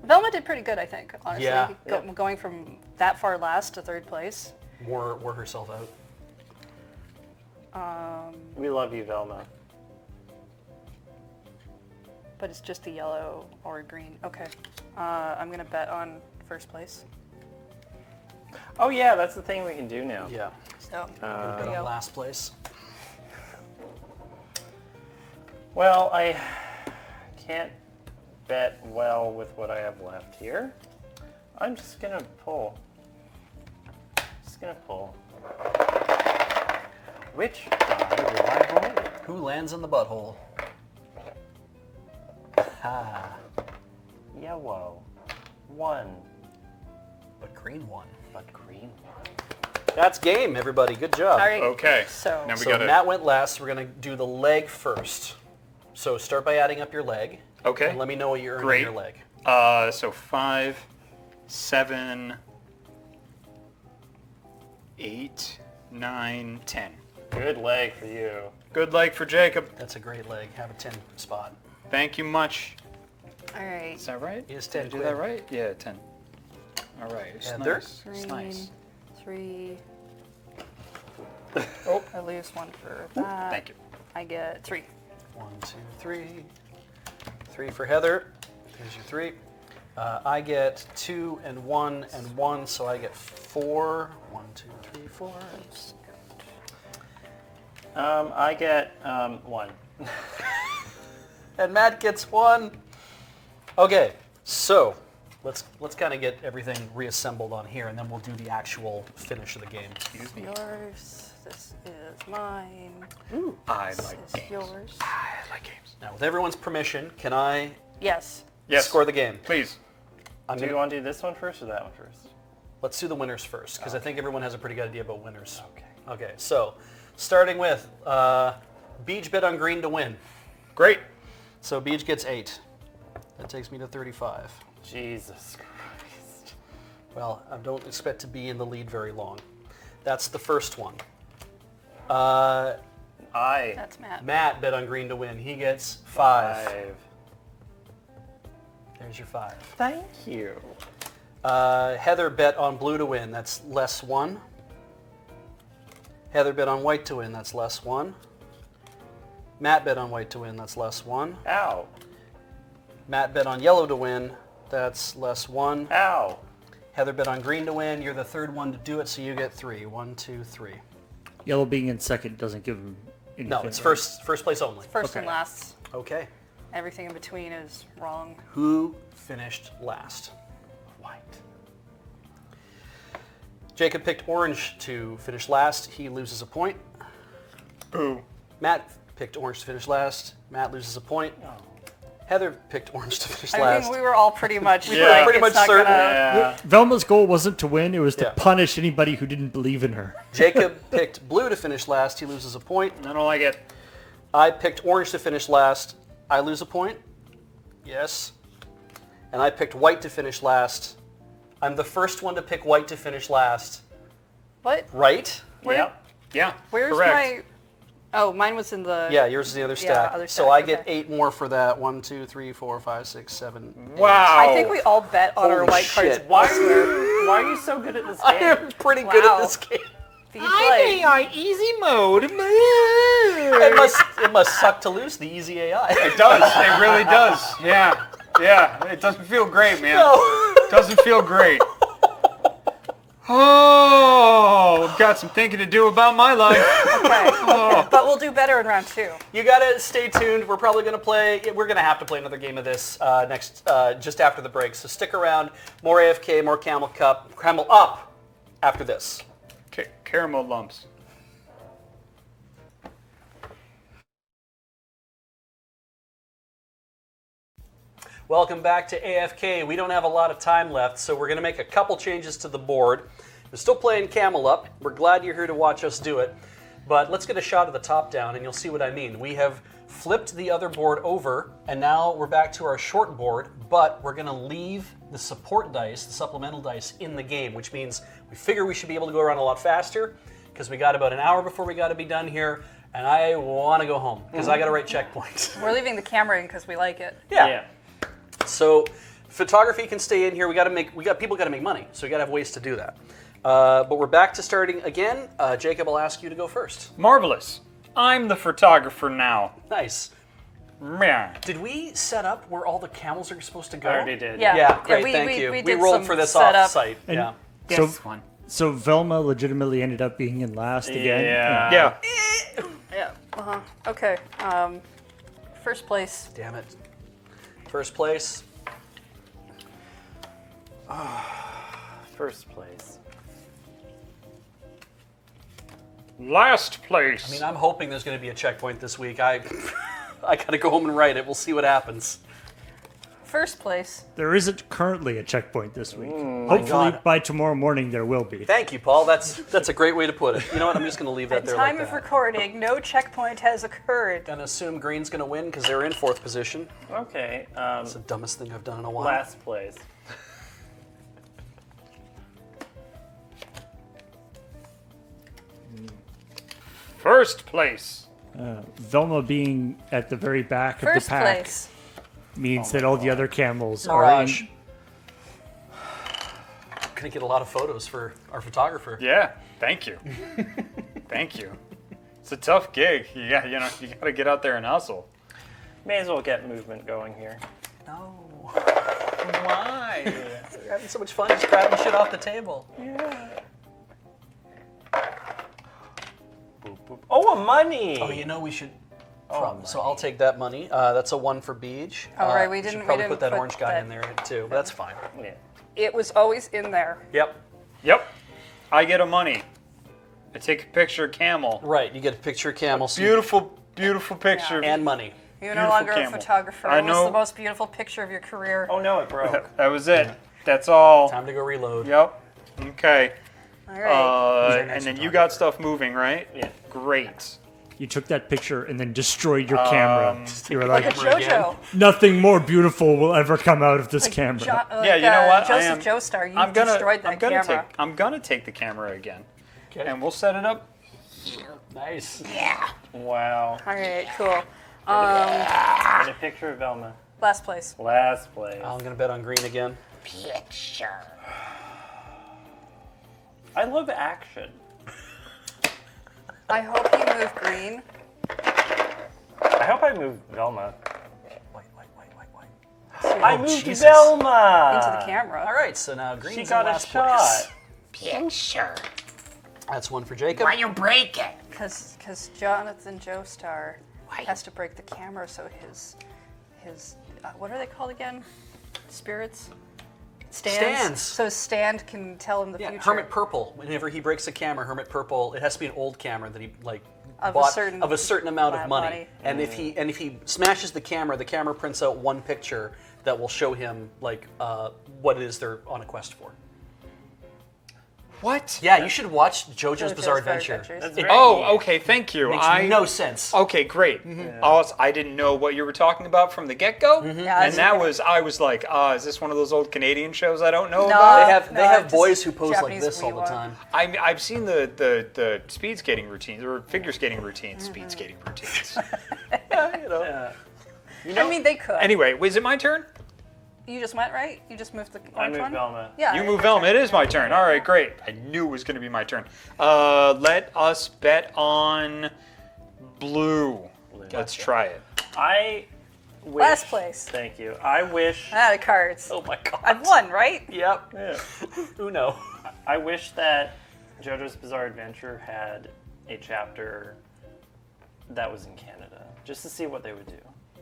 Velma did pretty good, I think, honestly. Yeah. Going from that far last to 3rd place. Wore herself out. We love you, Velma. But it's just a yellow or green. Okay. I'm going to bet on 1st place. Oh yeah, that's the thing we can do now. Yeah. So, Bet there you on go. last place. Well, I can't bet well with what I have left here. I'm just gonna pull. Which die will I roll? Who lands in the butthole? Ha. Yellow. 1, But green won. but green 1. That's game, everybody. Good job. All right. Okay. So, Now we So gotta. Matt went last. We're going to do the leg first. So start by adding up your leg. Okay. And let me know what you earned on Great. your leg. So 5, 7, 8, 9, 10. Good leg for you. Good leg for Jacob. That's a great leg. Have a 10 spot. Thank you much. all right. Is that right? It's Did 10 I do quid. that right? Yeah, 10. All right. It's Heather? nice. It's Green, nice. 3. Oh, I lose 1 for that. thank you. I get 3. 1, 2, 3. 3 for Heather. There's your 3. I get 2 and 1 and 1, so I get 4. 1, 2, 3, 4. I get 1. And Matt gets 1. Okay, so let's kind of get everything reassembled on here, and then we'll do the actual finish of the game. Excuse me. Yours. This is mine. I This like is games. yours. I like games. Now, with everyone's permission, can I Yes. Yes. score the game? Please. I'm Do you gonna, want to do this one first or that one first? let's do the winners first, because I think everyone has a pretty good idea about winners. Okay. Okay, so starting with Beach bet on green to win. Great. So Beach gets 8. That takes me to 35. Jesus Christ. Well, I don't expect to be in the lead very long. That's the first one. Matt That's Matt. bet on green to win. He gets 5. 5. There's your 5. Thank you. Heather bet on blue to win. That's less 1. Heather bet on white to win. That's less 1. Matt bet on white to win. That's less 1. Ow. Matt bet on yellow to win. That's less 1. Ow. Heather bet on green to win. You're the third one to do it, so you get 3. 1, 2, 3. Yellow being in second doesn't give him anything. No, it's right? first place only. First and Okay. last. Okay. Everything in between is wrong. Who finished last? White. Jacob picked orange to finish last. He loses a point. Boo. Matt picked orange to finish last. Matt loses a point. Heather picked orange to finish I last. mean, we were all pretty much were like, pretty it's much not certain. gonna- Yeah. Velma's goal wasn't to win, it was to Yeah. punish anybody who didn't believe in her. Jacob picked blue to finish last. He loses a point. I don't like it. I picked orange to finish last. I lose a point. Yes. And I picked white to finish last. I'm the first one to pick white to finish last. What? Right? Yep. Yeah. Where's correct. my... Oh, mine was in the... Yeah, yours is the other stack. other So stack, I get okay. 8 more for that. 1, 2, 3, 4, 5, 6, 7. 8. Wow. I think we all bet on our Holy white cards. shit. Why are you so good at this I game? am pretty good at Wow. this game. If you play. on easy mode. It must suck to lose the easy AI. It does. It really does. Yeah. Yeah. It doesn't feel great, man. No. Doesn't feel great. Oh, I've got some thinking to do about my life. Okay. But we'll do better in round 2. You gotta stay tuned. We're probably gonna play. We're gonna have to play another game of this next, just after the break. So stick around. More AFK, more Camel Up after this. Caramel lumps. Welcome back to AFK. We don't have a lot of time left, so we're gonna make a couple changes to the board. We're still playing Camel Up. We're glad you're here to watch us do it. But let's get a shot of the top down, and you'll see what I mean. We have flipped the other board over, and now we're back to our short board, but we're going to leave the support dice, the supplemental dice, in the game, which means we figure we should be able to go around a lot faster, because we got about an hour before we got to be done here, and I want to go home, because I got to write checkpoints. We're leaving the camera in because we like it. Yeah. So photography can stay in here. People got to make money, so we got to have ways to do that. But we're back to starting again. Jacob, I'll ask you to go first. Marvelous. I'm the photographer now. Nice. Meh. Did we set up where all the camels are supposed to go? I already did. Yeah, great, thank you. We We did rolled some for this setup. off-site. And- Yeah. So, This one. so Velma legitimately ended up being in last again. Yeah. Yeah. Yeah. Okay. First place. Damn it. First place. First place. Last place. I mean, I'm hoping there's going to be a checkpoint this week. I got to go home and write it. We'll see what happens. First place. There isn't currently a checkpoint this week. Hopefully God. by tomorrow morning there will be. Thank you, Paul. That's a great way to put it. You know what? I'm just going to leave that At there time like of that. recording, no checkpoint has occurred. And assume Green's going to win because they're in 4th position. Okay. It's the dumbest thing I've done in a while. Last place. First place. Velma being at the very back of First the pack place. means that all the other camels are in. Mirage. Gonna get a lot of photos for our photographer. Yeah. Thank you. Thank you. It's a tough gig. You got to get out there and hustle. May as well get movement going here. No. Why? We're having so much fun just grabbing shit off the table. Oh, a money! Oh, you know we should. So I'll take that money. That's a 1 for Beej. Oh, right, we should didn't- we probably didn't put that put orange guy that- in there too. But that's fine. Yeah. It was always in there. Yep. Yep. I get a money. I take a picture of camel. Right. You get a picture of camel. so you- Beautiful, beautiful picture. and money. You're no Beautiful longer camel. a photographer. I What was know. the most beautiful picture of your career? Oh no, it broke. That was it. That's all. Time to go reload. Yep. Okay. All right. And then you got stuff moving, right? Yeah. Great. You took that picture and then destroyed your camera. You were like a like, camera again. JoJo. nothing more beautiful will ever come out of this camera. Yeah, you know what? Joseph Joestar, you I'm gonna, destroyed that I'm gonna camera. I'm gonna take the camera again, Okay. and we'll set it up. Nice. Wow. All right, cool. And a picture of Velma. Last place. Last place. I'm gonna bet on green again. Picture. I love action. I hope you move green. I hope I move Velma. Wait. I moved Jesus. Velma! Into the camera. All right. So now green's She in got a last shot. place. Picture. That's 1 for Jacob. Why you break it? Because Jonathan Joestar Why? has to break the camera so his what are they called again? Spirits? Stands. So stand can tell him the Yeah, future. Hermit Purple. Whenever he breaks a camera, Hermit Purple. It has to be an old camera that he Of a bought certain of a certain amount of money. money. And if he smashes the camera prints out 1 picture that will show him what it is they're on a quest for. What? Yeah, you should watch JoJo's JoJo's Bizarre Bizarre Adventure. Adventures. That's It very Oh, neat. okay. Thank you. makes no sense. Okay, great. Also, I didn't know what you were talking about from the get-go, Yeah, and that's that okay. was I was like, is this one of those old Canadian shows I don't know No. about? They have just boys who pose like Japanese this all the Weewa. time. I've seen the speed skating routines or figure skating routines, speed skating routines. You know. I mean, they could. Anyway, was it my turn? You just went right? You just moved the I orange moved one? Velma. Yeah. You it's move your Velma. turn. It is my turn. All right, great. I knew it was going to be my turn. Let us bet on blue. Let's try it. I wish... Last place. Thank you. I wish... Out of cards. Oh my god. I've won, right? Yep. Yeah. Uno. I wish that JoJo's Bizarre Adventure had a chapter that was in Canada, just to see what they would do.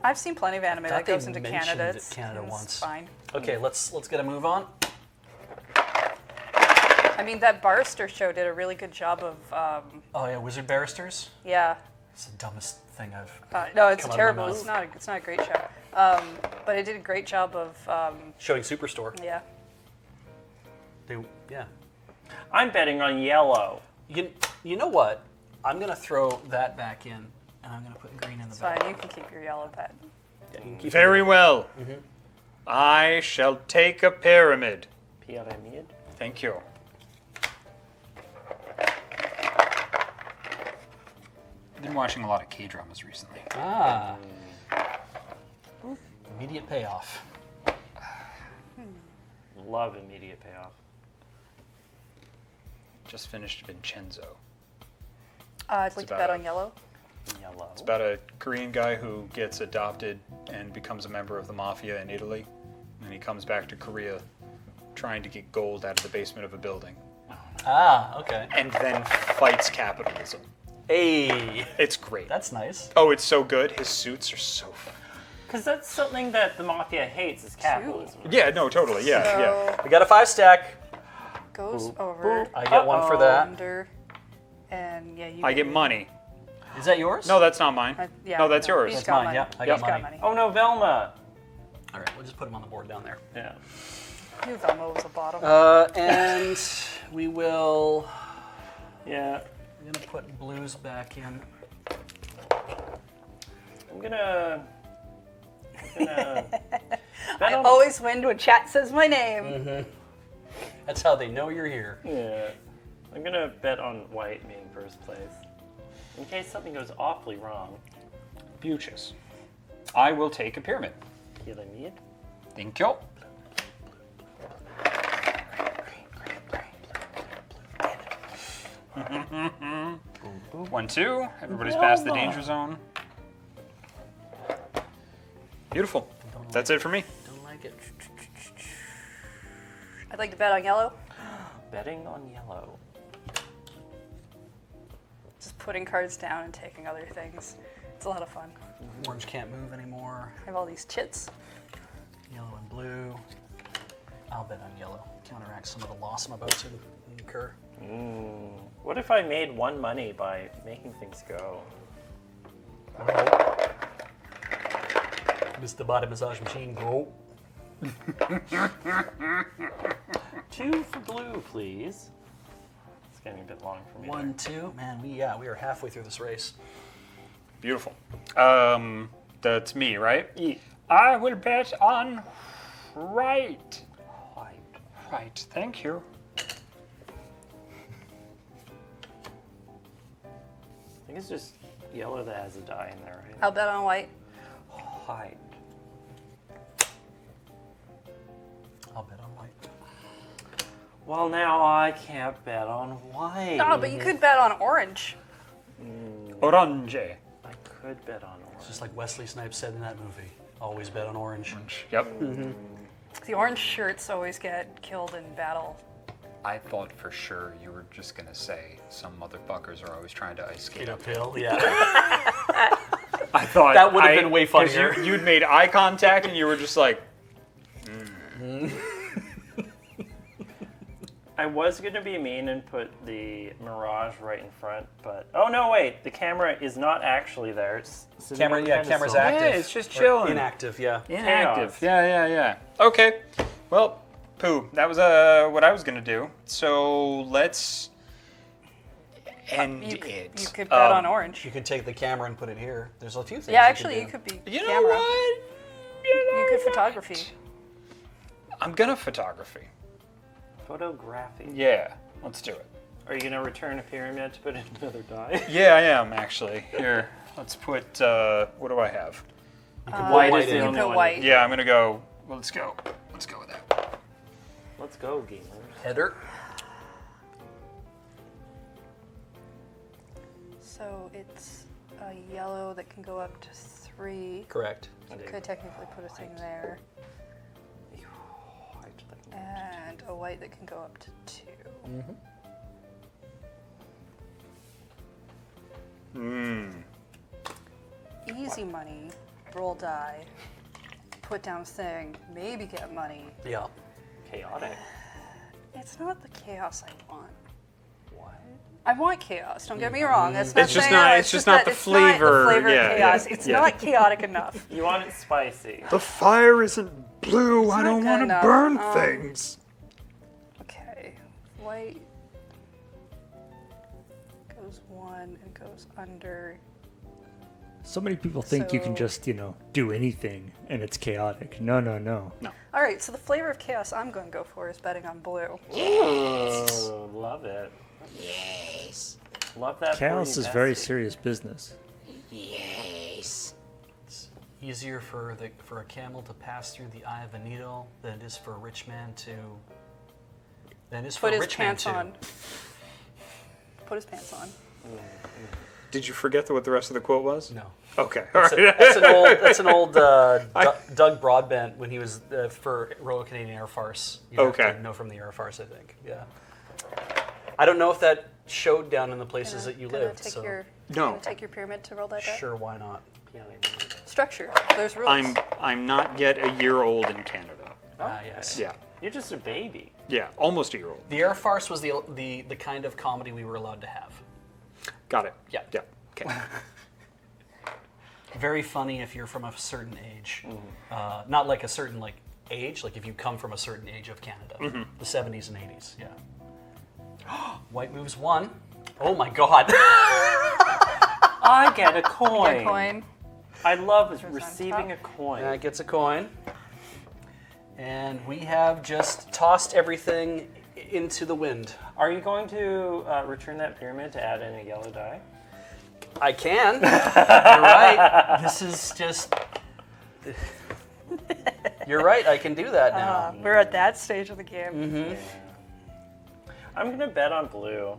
I've seen plenty of anime that they goes into mentioned Canada. it It's Canada it's once. fine. Okay, let's get a move on. I mean, that Barrister show did a really good job of, Oh yeah, Wizard Barristers. yeah. It's the dumbest thing I've. No, it's come out of my terrible. mouth. It's not a great show. But it did a great job of, Showing Superstore. yeah. Yeah. I'm betting on yellow. You know what? I'm gonna throw that back in And I'm going to put green in the It's back. fine, you can keep your yellow pet. Yeah, you can keep Very it. well. I shall take a pyramid. Pyramid. Thank you. Been watching a lot of K-dramas recently. Ah. Immediate payoff. Love immediate payoff. Just finished Vincenzo. I'd like to about bet a- on yellow. Yellow. It's about a Korean guy who gets adopted and becomes a member of the mafia in Italy. And he comes back to Korea trying to get gold out of the basement of a building. Ah, okay. And then fights capitalism. Hey, It's great. that's nice. Oh, it's so good. His suits are so fun. Because that's something that the mafia hates is capitalism. Yeah, no, totally. Yeah, yeah. So We got a 5-stack. goes over, I get one for that. under, and yeah, you I get money. Is that yours? No, that's not mine. Yeah, No, that's yours. He's That's got mine, money. yeah, I He's got money. Oh no, Velma! All right, we'll just put them on the board down there. Yeah. You Velma was the bottom. And we will. Yeah. I'm gonna put blues back in. I'm gonna bet I on, always win when chat says my name. That's how they know you're here. Yeah. I'm gonna bet on white being first place. In case something goes awfully wrong. Beauteous. I will take a pyramid. Pyramid. Thank you. One, two. Everybody's past the danger zone. Beautiful. That's it for me. Don't like it. I'd like to bet on yellow. Betting on yellow. Just putting cards down and taking other things. It's a lot of fun. Orange can't move anymore. I have all these chits. Yellow and blue. I'll bet on yellow. Counteract some of the loss I'm about to incur. What if I made one money by making things go? Mr. Body Massage Machine, go. 2 for blue, please. It's getting a bit long for me. 1, 2. Man, we are halfway through this race. Beautiful. That's me, right? Yeah. I will bet on right. White. Right. Thank you. I think it's just yellow that has a die in there, right? I'll bet on white. White. I'll bet on white. Well, now I can't bet on white. Oh, but you could bet on orange. Orange. I could bet on orange. It's just like Wesley Snipes said in that movie. Always bet on orange. Yep. The orange shirts always get killed in battle. I thought for sure you were just gonna say some motherfuckers are always trying to ice skate Skate uphill. uphill, yeah. I thought That would have been way 'cause funnier. You'd made eye contact and you were just like, I was going to be mean and put the Mirage right in front, but... Oh, no, wait. The camera is not actually there. It's sitting on the Camera's pedestal. active. Yeah, it's just Or chilling. Inactive, yeah. inactive. Chaos. Yeah. Okay. Well, Pooh, that was what I was gonna do. So let's end You it. could bet on orange. You could take the camera and put it here. There's a few things. Yeah, you actually, you do. could be You know camera. what? You could photography. I'm gonna photography. Photography. Yeah, let's do it. Are you going to return a pyramid to put in another die? Yeah, I am actually. Here, let's put. What do I have? White white is in. the You only put one. white. Yeah, I'm gonna go. Well, let's go. Let's go with that. Let's go, gamers. Header. So it's a yellow that can go up to 3. Correct. You could technically put a thing there. And a white that can go up to 2. Easy money, roll die, put down thing, maybe get money. Yeah. Chaotic. It's not the chaos I want. What? I want chaos. Don't get me wrong. That's not It's just saying not- that- it's just not that the it's not the flavor. flavor Yeah, of chaos. yeah, It's yeah. not chaotic enough. You want it spicy. The fire isn't blue. I not don't good want to enough. burn things. Okay, white goes 1 and goes under. So many people think you can So- just, do anything and it's chaotic. No, no, no. All right, so the flavor of chaos I'm going to go for is betting on blue. Oh, love it. Yes. Love that. Chaos for you, is very Bessie. serious business. Yes. Easier for a camel to pass through the eye of a needle than it is for a rich man to. Than it is for Put a his rich man pants to. on. Put his pants on. Did you forget what the rest of the quote was? No. Okay. All right. That's an old Doug Broadbent when he was for Royal Canadian Air Farce. You have Okay. to know from the Air Farce, I think. Yeah. I don't know if that showed down in the places that you lived. Take So your, No. gonna take your pyramid to roll that die? sure, why not? Structure. There's rules. I'm not yet a year old in Canada. Yes. Yeah. You're just a baby. Yeah. Almost a year old. The Air Farce was the kind of comedy we were allowed to have. Got it. Yeah. Yeah. Okay. Very funny if you're from a certain age. Not like a certain age, like if you come from a certain age of Canada. The 70s and 80s, yeah. White moves 1. Oh my god. I get a coin. Get a coin. I love on receiving a top. coin. That gets a coin. And we have just tossed everything into the wind. Are you going to return that pyramid to add in a yellow die? I can. You're right. This is just... You're right, I can do that now. We're at that stage of the game. Mm-hmm. I'm gonna bet on blue.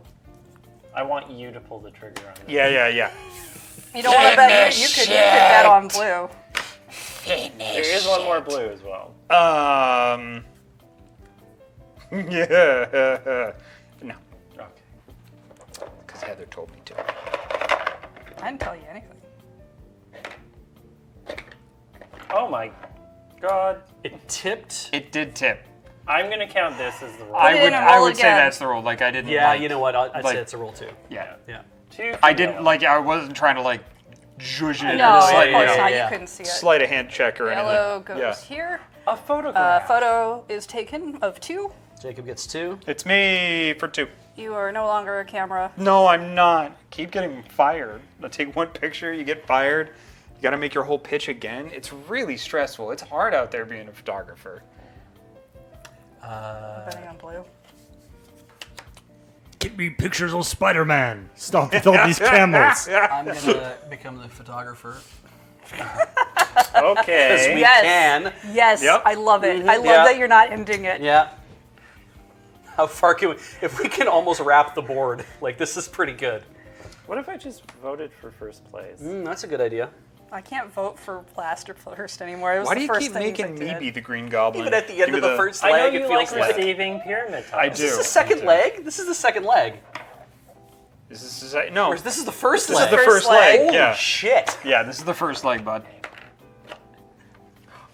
I want you to pull the trigger on it. Yeah. You don't want to bet. You could bet on blue. There is one more blue as well. Yeah. No. Okay. Because Heather told me to. I didn't tell you anything. Oh my god. It tipped. It did tip. I'm gonna count this as the roll. it in and roll say again. that's the rule. Like I didn't. Yeah, like, you know what? I'd like- say it's a roll 2. Yeah. Yeah. 2 for I didn't yellow. like. I wasn't trying to like zhuzh it. No, slight- of course yeah, not. yeah. You couldn't see it. Slight a hand check or Yellow anything. goes here. A photograph. Photo is taken of 2. Jacob gets 2. It's me for 2. You are no longer a camera. No, I'm not. Keep getting fired. I take one picture, you get fired. You got to make your whole pitch again. It's really stressful. It's hard out there being a photographer. Betting on blue. Get me pictures of Spider-Man. Stop with all these camels. I'm gonna become the photographer. Okay. We Yes. can. Yes, Yep. I love it. I love Yeah. that you're not ending it. Yeah. How far can we? If we can almost wrap the board, like this is pretty good. What if I just voted for first place? That's a good idea. I can't vote for last or first anymore. It was Why the do you first keep things making I me did. be the Green Goblin? Even at the end Do of the first I know leg, you it like feels like. receiving pyramid tiles. I Is this do. the second leg? This is the second leg. Is this no? Or is this is the first This leg? is the first leg. Holy Yeah. shit. Yeah, this is the first leg, bud.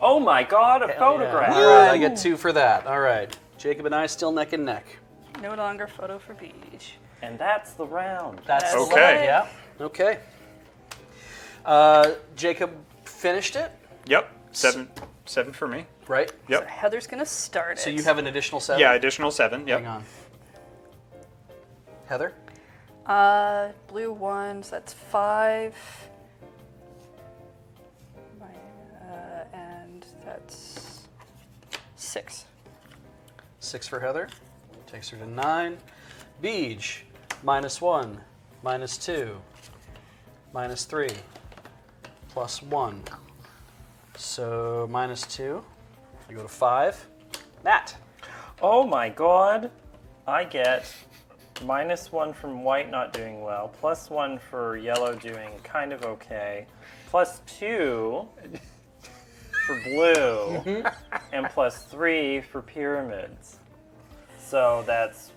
Oh my god, a photograph. All right, I get 2 for that. All right. Jacob and I still neck and neck. No longer photo for beach. And that's the round. That's the Okay. leg, yeah. Okay. Jacob finished it, Yep. 7 for me. right? Yep. Heather's gonna start it. So you have an additional 7? Yeah, additional 7. Hang Yep. on. Heather? Blue ones, that's 5. And that's 6. 6 for Heather. Takes her to 9. Beej, -1, -2, -3, +1. So -2. I go to 5. Matt. Oh my god. I get -1 from white not doing well, +1 for yellow doing kind of okay, +2 for blue, and +3 for pyramids. So that's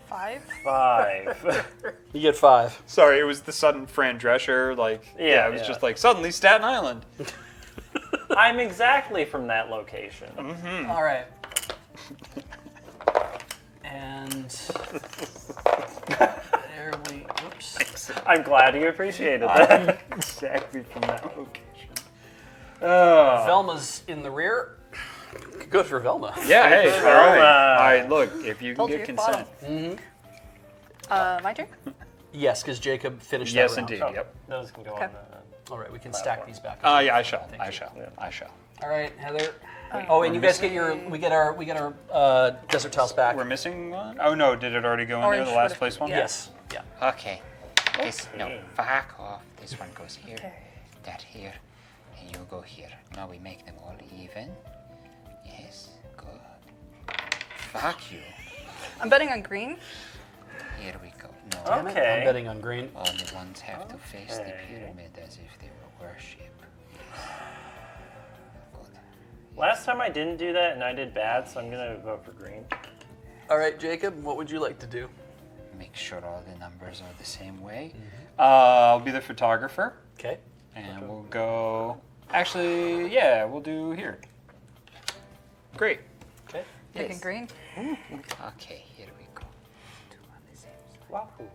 5? 5. You get 5. Sorry, it was the sudden Fran Drescher. Like, Yeah, it was yeah. just like suddenly Staten Island. I'm exactly from that location. All right. And there we. Oops. I'm glad you appreciated that. Exactly from that location. Velma's in the rear. Good for Velma. Yeah, hey, all right. All right, look, if you can Told get you, consent. My turn? Yes, because Jacob finished Yes, that round. indeed. Oh, Yep. those can go Okay. on All right, we can stack these back. Yeah, I shall. Thank I you. shall. Yeah. I shall. All right, Heather. Oh, and you guys get your we get our desert tiles back. We're missing one? Oh no, did it already go in there, Orange the last would've- place one? yeah. Yes. Yeah. Okay. This, no, back off. This one goes here, Okay. that here, and you go here. Now we make them all even. Yes, good. Fuck you. I'm betting on green. Here we go. No, Damn it, Okay. I'm betting on green. all the ones have to face the Okay. pyramid as if they were worship. Good. Last time I didn't do that and I did bad, so I'm gonna vote for green. All right, Jacob, what would you like to do? Make sure all the numbers are the same way. I'll be the photographer, Okay. and we'll go. Actually, yeah, we'll do here. Great. Okay. Picking green. Okay, here we go. Two on the same side. Wahoo.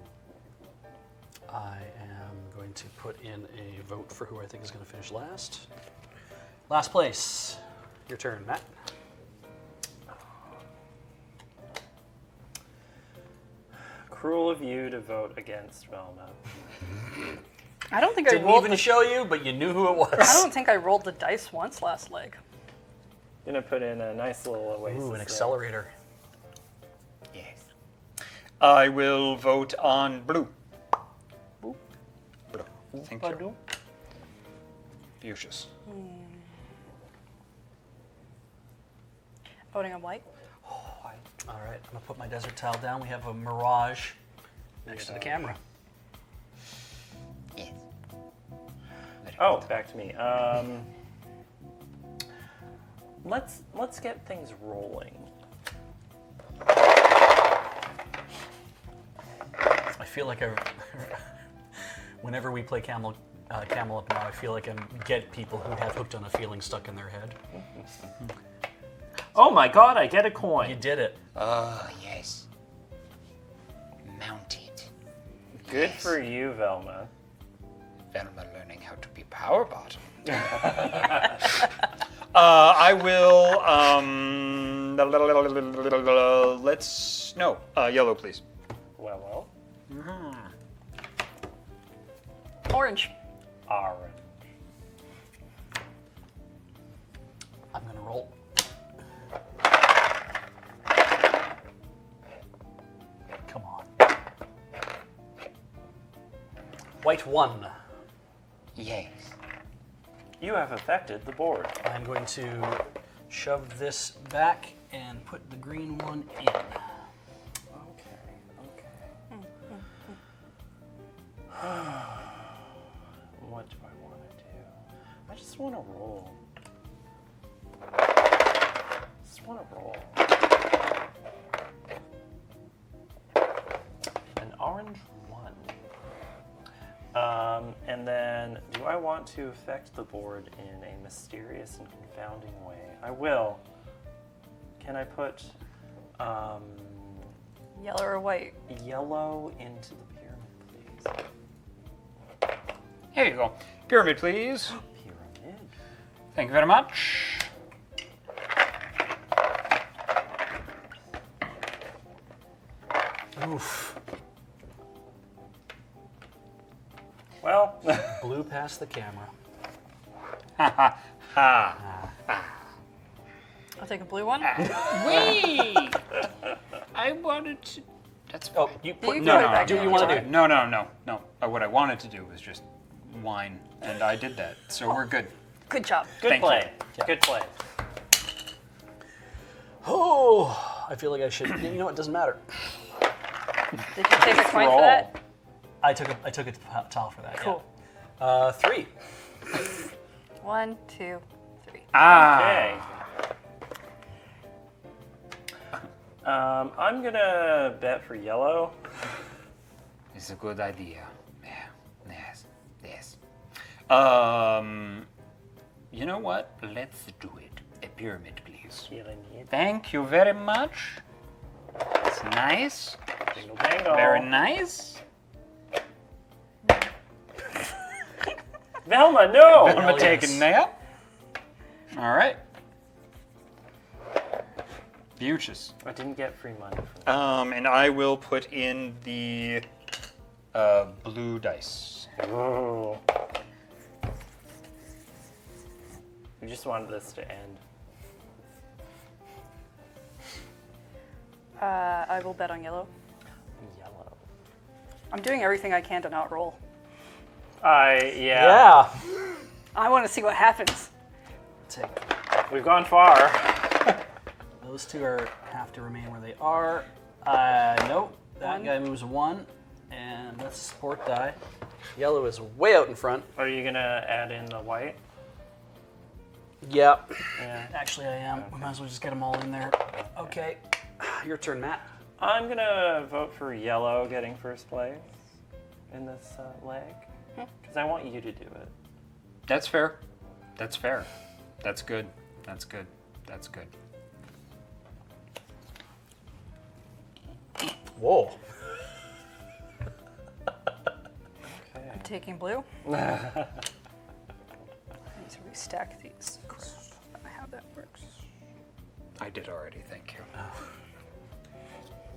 I am going to put in a vote for who I think is going to finish last. Last place. Your turn, Matt. Cruel of you to vote against Velma. I don't think I Didn't rolled even the, show you, but you knew who it was. I don't think I rolled the dice once last leg. Gonna put in a nice little oasis. Ooh, an there. accelerator. Yes. I will vote on blue. Blue. Thank you. Beauteous. Voting on white. All right, I'm gonna put my desert tile down. We have a mirage next to the camera. Yes. Oh, back to me. Let's get things rolling. I feel like whenever we play Camel Up now, I feel like I get people who have hooked on a feeling stuck in their head. Oh my God! I get a coin. You did it. Oh, yes. Mount it. Good Yes. for you, Velma. Velma learning how to be power bottom. I will. Yellow, please. Well. Orange. Orange. I'm gonna roll. Come on. White 1. Yes. You have affected the board. I'm going to shove this back and put the green one in. Okay. What do I want to do? I just want to roll. An orange 1. And then, do I want to affect the board in a mysterious and confounding way? I will. Can I put Yellow or white. yellow into the pyramid, please? Here you go. Pyramid, please. Pyramid. Thank you very much. Oof. Well, Blue past the camera. Ha ha ha. I'll take a blue one. Wait! I wanted to. That's Oh, fine. you You put can no, put it no, back do in. what you want to do. No. What I wanted to do was just whine, and I did that, so we're good. Good job. good Thank play. you. Good play. Oh, I feel like I should. You know what? It doesn't matter. Did you take a coin roll. for that? I took a towel for that. Cool. Yeah. 3. 1, 2, 3. Okay. I'm gonna bet for yellow. It's a good idea. Yeah. Yes. You know what? Let's do it. A pyramid, please. Pyramid. Thank you very much. It's nice. Jingle jangle. Very nice. Velma, no! I'm gonna Hell take a yes. nap. All right. Beauteous. I didn't get free money from that. And I will put in the blue dice. Ooh. We just wanted this to end. I will bet on yellow. Yellow. I'm doing everything I can to not roll. Yeah. I want to see what happens. Take. We've gone far. Those two have to remain where they are. Nope. That guy moves 1, and that's a support die. Yellow is way out in front. Are you gonna add in the white? Yep. Yeah. Actually, I am. We might as well just get them all in there. Okay. Your turn, Matt. I'm gonna vote for yellow getting first place in this leg because I want you to do it. That's fair. That's fair. That's good. That's good. That's good. Whoa. I'm taking blue. I need to restack these. I don't know how that works. I did already, thank you.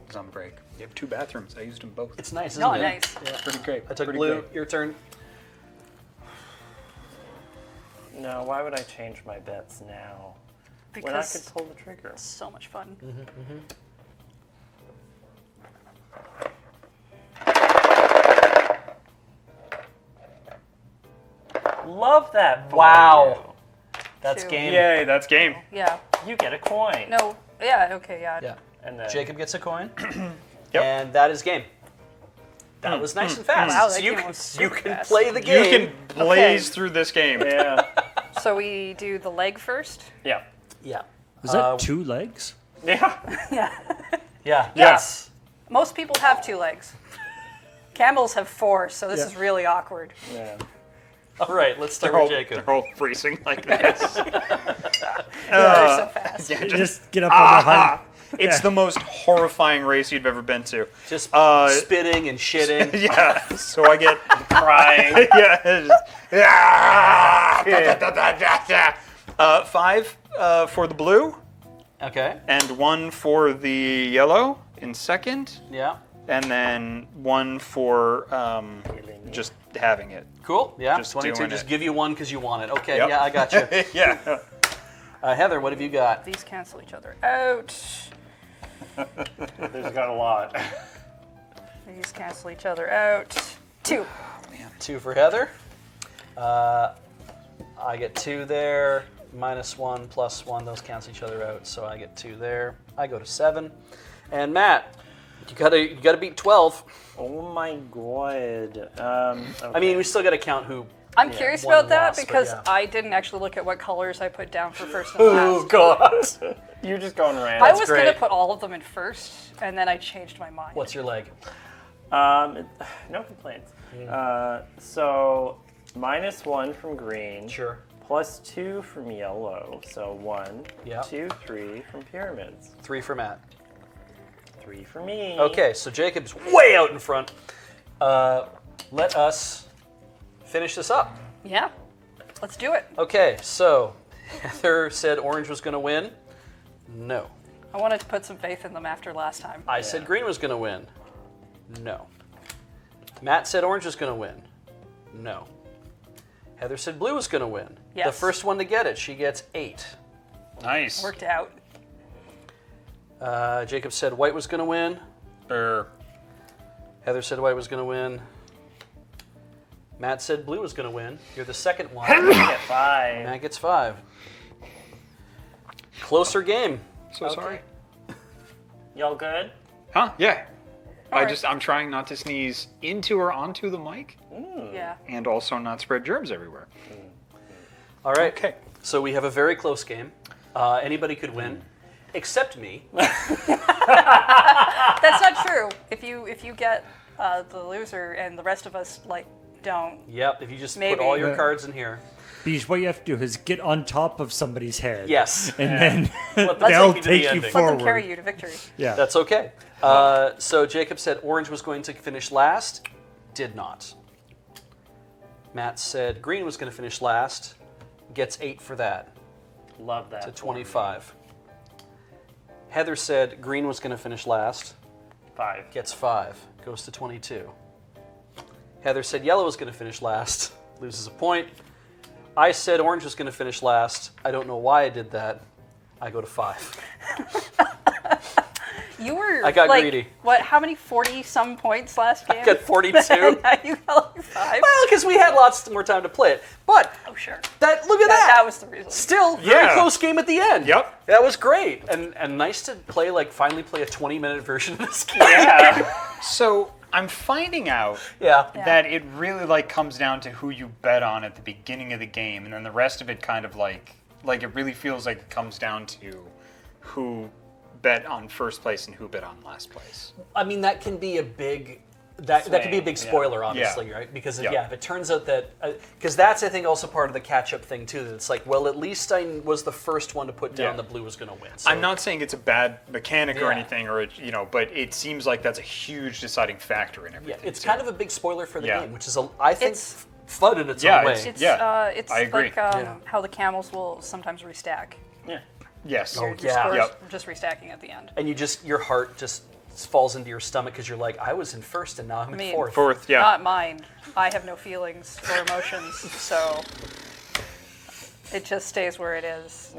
It's on break. You have 2 bathrooms. I used them both. It's nice, isn't No, it? nice. Yeah. Pretty great. I took Pretty blue. great. Your turn. No, why would I change my bets now when I could Because pull the trigger? it's so much fun. Love that. For Wow. That's Two. game. Yay, that's game. Yeah. You get a coin. No. Yeah. Okay. Yeah. Yeah. And then Jacob gets a coin. Yep. And that is game. That was nice and fast. Wow, so that you game can, was you super can fast. play the You game. can blaze through this game. Yeah. So we do the leg first. Yeah. Yeah. Is that 2 legs? Yeah. Yeah. Yes. Most people have 2 legs. Camels have 4, so this Yeah. is really awkward. Yeah. All right. Let's start They're with all, Jacob. they're all racing like this. They're so fast. Yeah, Just get up on the hind. it's the most horrifying race you've ever been to. Just spitting and shitting. Yeah, so I get Crying. yeah. 5 for the blue, Okay. and 1 for the yellow in second, Yeah. and then 1 for just having it. Cool. Yeah. Just 22. doing Just it. give you 1 because you want it. Okay. Yep. Yeah, I got you. Yeah. Heather, what have you got? These cancel each other out. There's got a lot. These cancel each other out. 2. 2 for Heather. I get 2 there. -1, +1. Those cancel each other out. So I get 2 there. I go to 7. And Matt, you gotta beat 12. Oh my god. I mean, we still gotta count who. I'm curious won about and that lost, but because yeah. I didn't actually look at what colors I put down for first and Oh last. God. You're just going random. I was going to great. put all of them in first, and then I changed my mind. What's your leg? No complaints. So -1 from green. Sure. +2 from yellow. So 1, Yeah. 2, 3 from pyramids. 3 for Matt. 3 for me. Okay, so Jacob's way out in front. Let us finish this up. Yeah, let's do it. Okay, so Heather said orange was going to win. No. I wanted to put some faith in them after last time. I said green was going to win. No. Matt said orange was going to win. No. Heather said blue was going to win. Yes. The first one to get it, she gets 8. Nice. Worked out. Jacob said white was going to win. Heather said white was going to win. Matt said blue was going to win. You're the second one. I get 5. Matt gets 5. Closer game. So sorry. Y'all good? Huh? Yeah. right. I'm trying not to sneeze into or onto the mic, Yeah. and also not spread germs everywhere. All right. Okay. So we have a very close game. Anybody could win, except me. That's not true. If you get the loser and the rest of us don't. Yep. If you just Maybe. put all your cards in here. Because what you have to do is get on top of somebody's head. Yes. And then Let's they'll take me to the take you ending. Let them forward. carry you to victory. Yeah. That's okay. So Jacob said orange was going to finish last. Did not. Matt said green was going to finish last. Gets 8 for that. Love that. To 25. Heather said green was going to finish last. 5. Gets 5. Goes to 22. Heather said yellow was going to finish last. Loses a point. I said orange was going to finish last. I don't know why I did that. I go to 5. You were I got like, greedy. What? How many 40-some points last game? I got 42. Now you got like 5. Well, because we had lots more time to play it. But Oh, sure. look at that. That was the reason. Still, very Yeah. close game at the end. Yep. That was great. And nice to finally play a 20-minute version of this game. Yeah. So I'm finding out Yeah. that it really like comes down to who you bet on at the beginning of the game, and then the rest of it kind of like it really feels like it comes down to who bet on first place and who bet on last place. I mean, that can be a big... That could be a big Swing, spoiler, obviously, right? Because, Yeah. if it turns out that... Because that's, I think, also part of the catch-up thing, too. That it's like, well, at least I was the first one to put down Yeah. the blue was going to win. So. I'm not saying it's a bad mechanic or Yeah. anything, or but it seems like that's a huge deciding factor in Yeah, everything. it's too. kind of a big spoiler for the Yeah. game, which is, I think, It's- fun in its Yeah, own way. it's- It's Yeah, I agree. like Yeah. how the camels will sometimes restack. Yeah. Yes. Oh, Your yeah. scores Yep. just restacking at the end. And your heart just falls into your stomach because you're like, I was in first and now I'm in mean, fourth. Fourth, yeah. Not mine. I have no feelings or emotions, so it just stays where it is,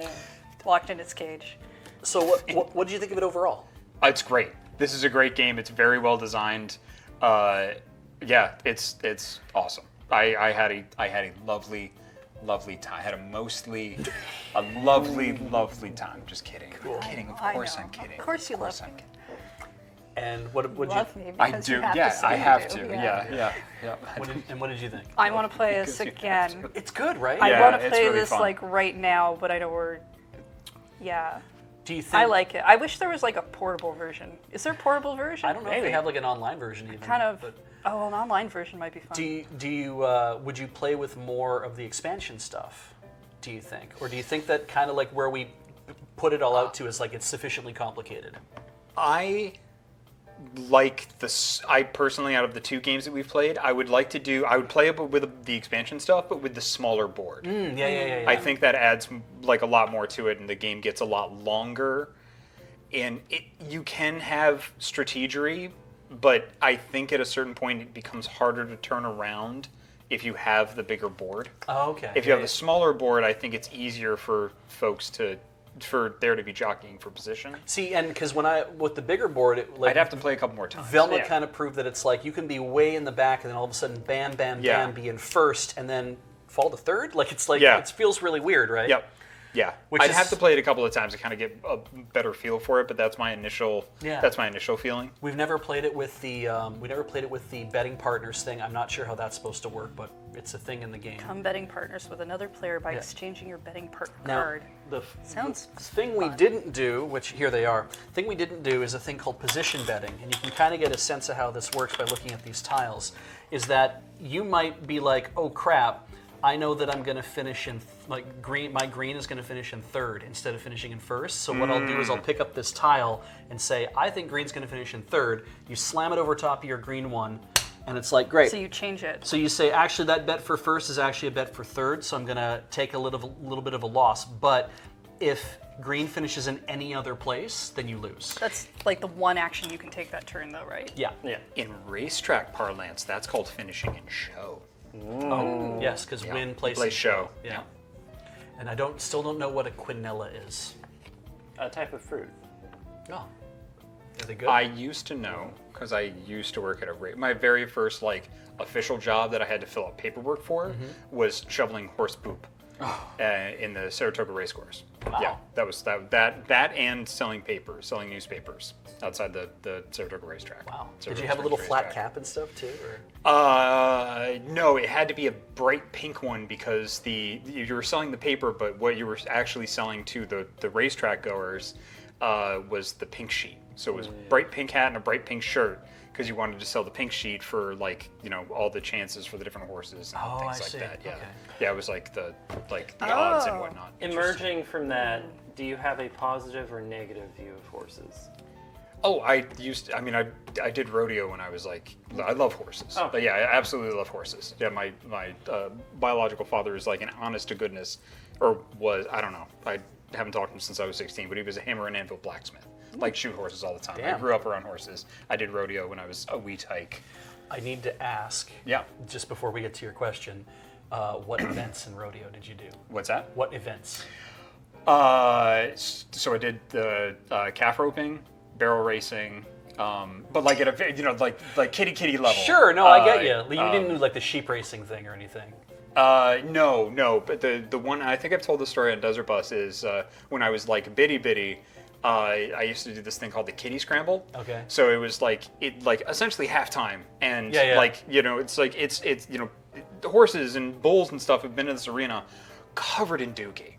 locked in its cage. So what did you think of it overall? It's great. This is a great game. It's very well designed. Yeah, it's awesome. I had a lovely time. I had a lovely time. Just kidding. I'm kidding. Of I course know. I'm kidding. Of course you Of course love I'm kidding. And what did you Love me I because do. you have Yeah, to say I you have do. to. Yeah. Yeah. what did you think? I want to play this Because you have again. It's good, right? I Yeah, want to it's play really this fun. like right now, but I know we're. Yeah, Do you think? I like it. I wish there was like a portable version. Is there a portable version? I don't know if they have like an online version even. Kind of. But Oh, an online version might be fun. would you play with more of the expansion stuff? Do you think, or do you think that kind of like where we put it all out to is like it's sufficiently complicated? I like this. I personally, out of the 2 games that we've played, I would play it with the expansion stuff, but with the smaller board. Yeah. I think that adds like a lot more to it, and the game gets a lot longer. And you can have strategery, but I think at a certain point it becomes harder to turn around if you have the bigger board. Oh, okay. If you have the smaller board, I think it's easier for folks for there to be jockeying for position. See, and because with the bigger board, I'd have to play a couple more times. Velma Yeah. kind of proved that it's like you can be way in the back and then all of a sudden, bam, Yeah. be in first and then fall to third. Like it's like Yeah. it feels really weird, right? Yep. Yeah. Which I'd is- have to play it a couple of times to kind of get a better feel for it, but that's my initial Yeah. that's my initial feeling. We've never played it with the betting partners thing. I'm not sure how that's supposed to work, but it's a thing in the game. Become betting partners with another player by Yeah. exchanging your betting partner Now, card. the Sounds thing we fun. didn't do, which here they are, thing we didn't do is a thing called position betting, and you can kind of get a sense of how this works by looking at these tiles, is that you might be like, oh crap, I know that I'm going to finish in, my green is going to finish in third instead of finishing in first, so what I'll do is I'll pick up this tile and say, I think green's going to finish in third, you slam it over top of your green one, and it's like, great. So you change it. So you say, actually, that bet for first is actually a bet for third, so I'm going to take a little bit of a loss. But if green finishes in any other place, then you lose. That's like the one action you can take that turn, though, right? Yeah. Yeah. In racetrack parlance, that's called finishing in show. Oh, yes, because Yeah. win places Play show. Yeah. And I still don't know what a quinella is. A type of fruit. Oh. Are they good? I used to know because I used to work at my very first like official job that I had to fill out paperwork for was shoveling horse poop in the Saratoga race course. Wow. Yeah, that was that and selling newspapers outside the Saratoga racetrack. Wow. Did Saratoga you have a little Springs flat racetrack. cap and stuff too? Or? No, it had to be a bright pink one because you were selling the paper, but what you were actually selling to the racetrack goers was the pink sheet. So it was bright pink hat and a bright pink shirt because you wanted to sell the pink sheet for all the chances for the different horses and Oh, things I like see. that. Yeah, Okay. yeah, it was like the odds and Oh. whatnot. Emerging from that, do you have a positive or negative view of horses? Oh, I did rodeo when I was like, I love horses. Oh. But yeah, I absolutely love horses. Yeah, my biological father is like an honest to goodness, or was, I don't know. I haven't talked to him since I was 16, but he was a hammer and anvil blacksmith. Like shoot horses all the time. Damn. I grew up around horses. I did rodeo when I was a wee tyke. I need to ask, Yeah. just before we get to your question, what events in rodeo did you do? What's that? What events? So I did the calf roping, barrel racing, but like at a like kitty level. Sure, no, I get you. You didn't do like the sheep racing thing or anything. No. But the one I think I've told the story on Desert Bus is when I was like bitty. I used to do this thing called the kitty scramble. Okay. So it was like essentially halftime, and Yeah. like it's like it's the horses and bulls and stuff have been in this arena covered in dookie.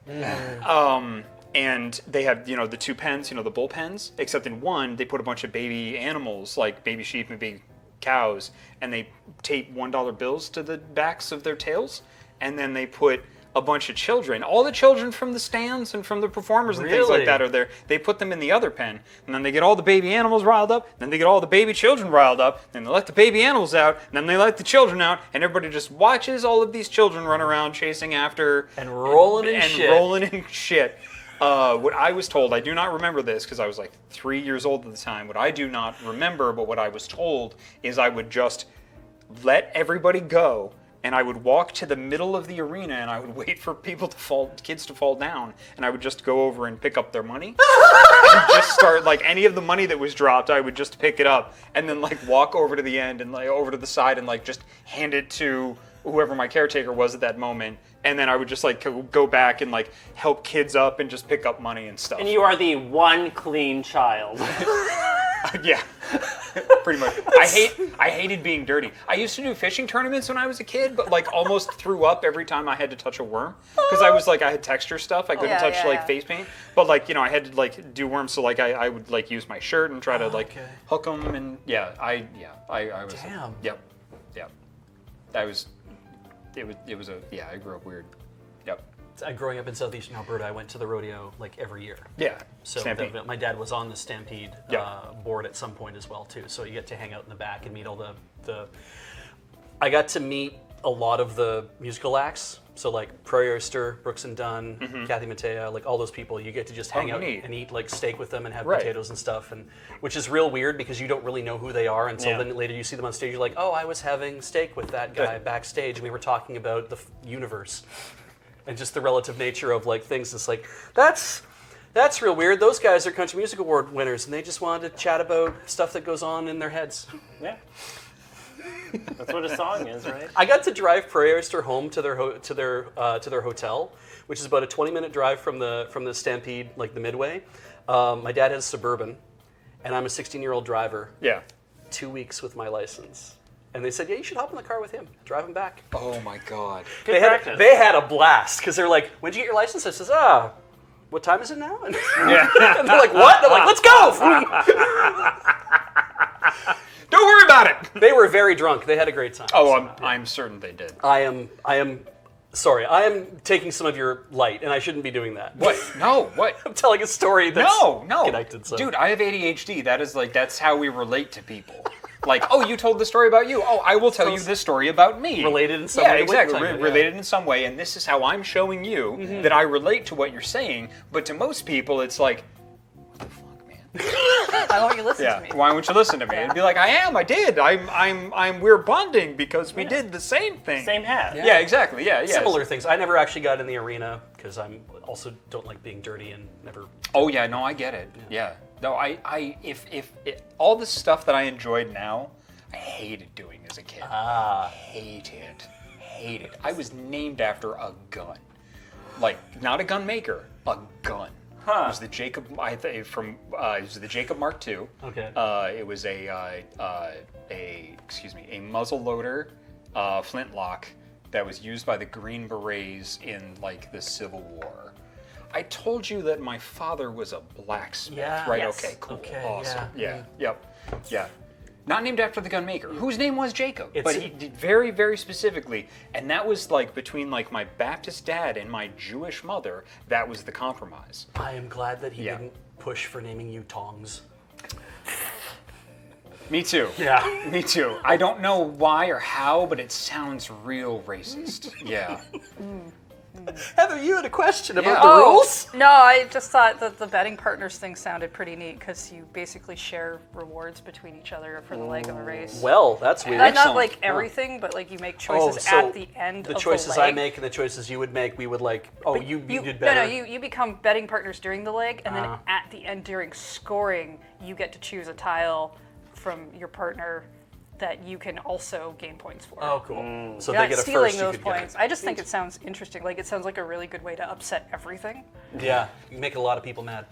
And they have the two pens, the bull pens, except in one they put a bunch of baby animals like baby sheep and baby cows, and they tape $1 bills to the backs of their tails, and then they put a bunch of children, all the children from the stands and from the performers and things like that are there. They put them in the other pen, and then they get all the baby animals riled up, then they get all the baby children riled up, then they let the baby animals out, and then they let the children out, and everybody just watches all of these children run around chasing after And rolling in shit. rolling in shit. What I was told, I do not remember this because I was like 3 years old at the time. What I do not remember, but what I was told is I would just let everybody go, and I would walk to the middle of the arena, and I would wait for kids to fall down, and I would just go over and pick up their money. And just start, like, any of the money that was dropped, I would just pick it up, and then, like, walk over to the end and, like, over to the side and, like, just hand it to whoever my caretaker was at that moment. And then I would just, like, go back and, like, help kids up and just pick up money and stuff. And you are the one clean child. Yeah, pretty much. I hated being dirty. I used to do fishing tournaments when I was a kid, but like almost threw up every time I had to touch a worm because I had texture stuff. I couldn't touch face paint, but like I had to like do worms. So like I would like use my shirt and try to like hook them, and I was. Damn. Yep. I grew up weird. Yep. Growing up in southeastern Alberta, I went to the rodeo like every year. Yeah. So my dad was on the Stampede board at some point as well too. So you get to hang out in the back and meet all the. I got to meet a lot of the musical acts. So like Prairie Oyster, Brooks and Dunn, Kathy Mattea, like all those people. You get to just hang out and eat like steak with them and have potatoes and stuff, and which is real weird because you don't really know who they are until then later you see them on stage. You're like, oh, I was having steak with that guy backstage, and we were talking about the universe. And just the relative nature of like things. It's like that's real weird. Those guys are Country Music Award winners, and they just wanted to chat about stuff that goes on in their heads. Yeah. That's what a song is, right? I got to drive Prairie Oyster home to their hotel, which is about a 20-minute drive from the Stampede, like the Midway. My dad has Suburban, and I'm a 16-year-old driver. Yeah. 2 weeks with my license. And they said, yeah, you should hop in the car with him. Drive him back. Oh, my God. They had a blast because they're like, when'd you get your license? I says, what time is it now? And, and they're like, what? They're like, let's go. Don't worry about it. They were very drunk. They had a great time. Oh, I'm certain they did. I am sorry. I am taking some of your light, and I shouldn't be doing that. What? No, what? I'm telling a story that's no. connected. So. Dude, I have ADHD. That's how we relate to people. Like, oh, you told the story about you. Oh, I will tell you this story about me. Related in some way. Yeah, exactly. Related in some way, and this is how I'm showing you that I relate to what you're saying. But to most people, it's like, what the fuck, man? Why won't you listen to me? Why won't you listen to me? And be like, I did. We're bonding because we did the same thing. Same hat. Yeah, exactly. Yeah. Similar things. I never actually got in the arena because I'm also don't like being dirty and never. Oh yeah, no, I get it. Yeah. No, if all the stuff that I enjoyed now, I hated doing as a kid. Hate it. I was named after a gun, like not a gun maker, a gun. It was the Jacob. It was the Jacob Mark II. Okay. It was a muzzle loader, flintlock that was used by the Green Berets in like the Civil War. I told you that my father was a blacksmith, right? Yes. Okay, cool, Okay, awesome. Yeah. Not named after the gun maker, whose name was Jacob, but he did very, very specifically, and that was like between like my Baptist dad and my Jewish mother. That was the compromise. I am glad that he didn't push for naming you Tongs. Me too. Yeah. Me too. I don't know why or how, but it sounds real racist. Yeah. Heather, you had a question about Yeah. the Oh, rules? no, I just thought that the betting partners thing sounded pretty neat because you basically share rewards between each other for the leg of a race. Well, that's weird. Not excellent. like everything, but like you make Oh, choices so at the end the of choices the leg. I make and the choices you would make, we would like. Oh, But you did better. No, you become betting partners during the leg, and then Ah. at the end during scoring, you get to choose a tile from your partner that you can also gain points for. Oh, cool. So You're they not get a stealing first. You those could get points. I just think it sounds interesting. Like it sounds like a really good way to upset everything. Yeah, you make a lot of people mad.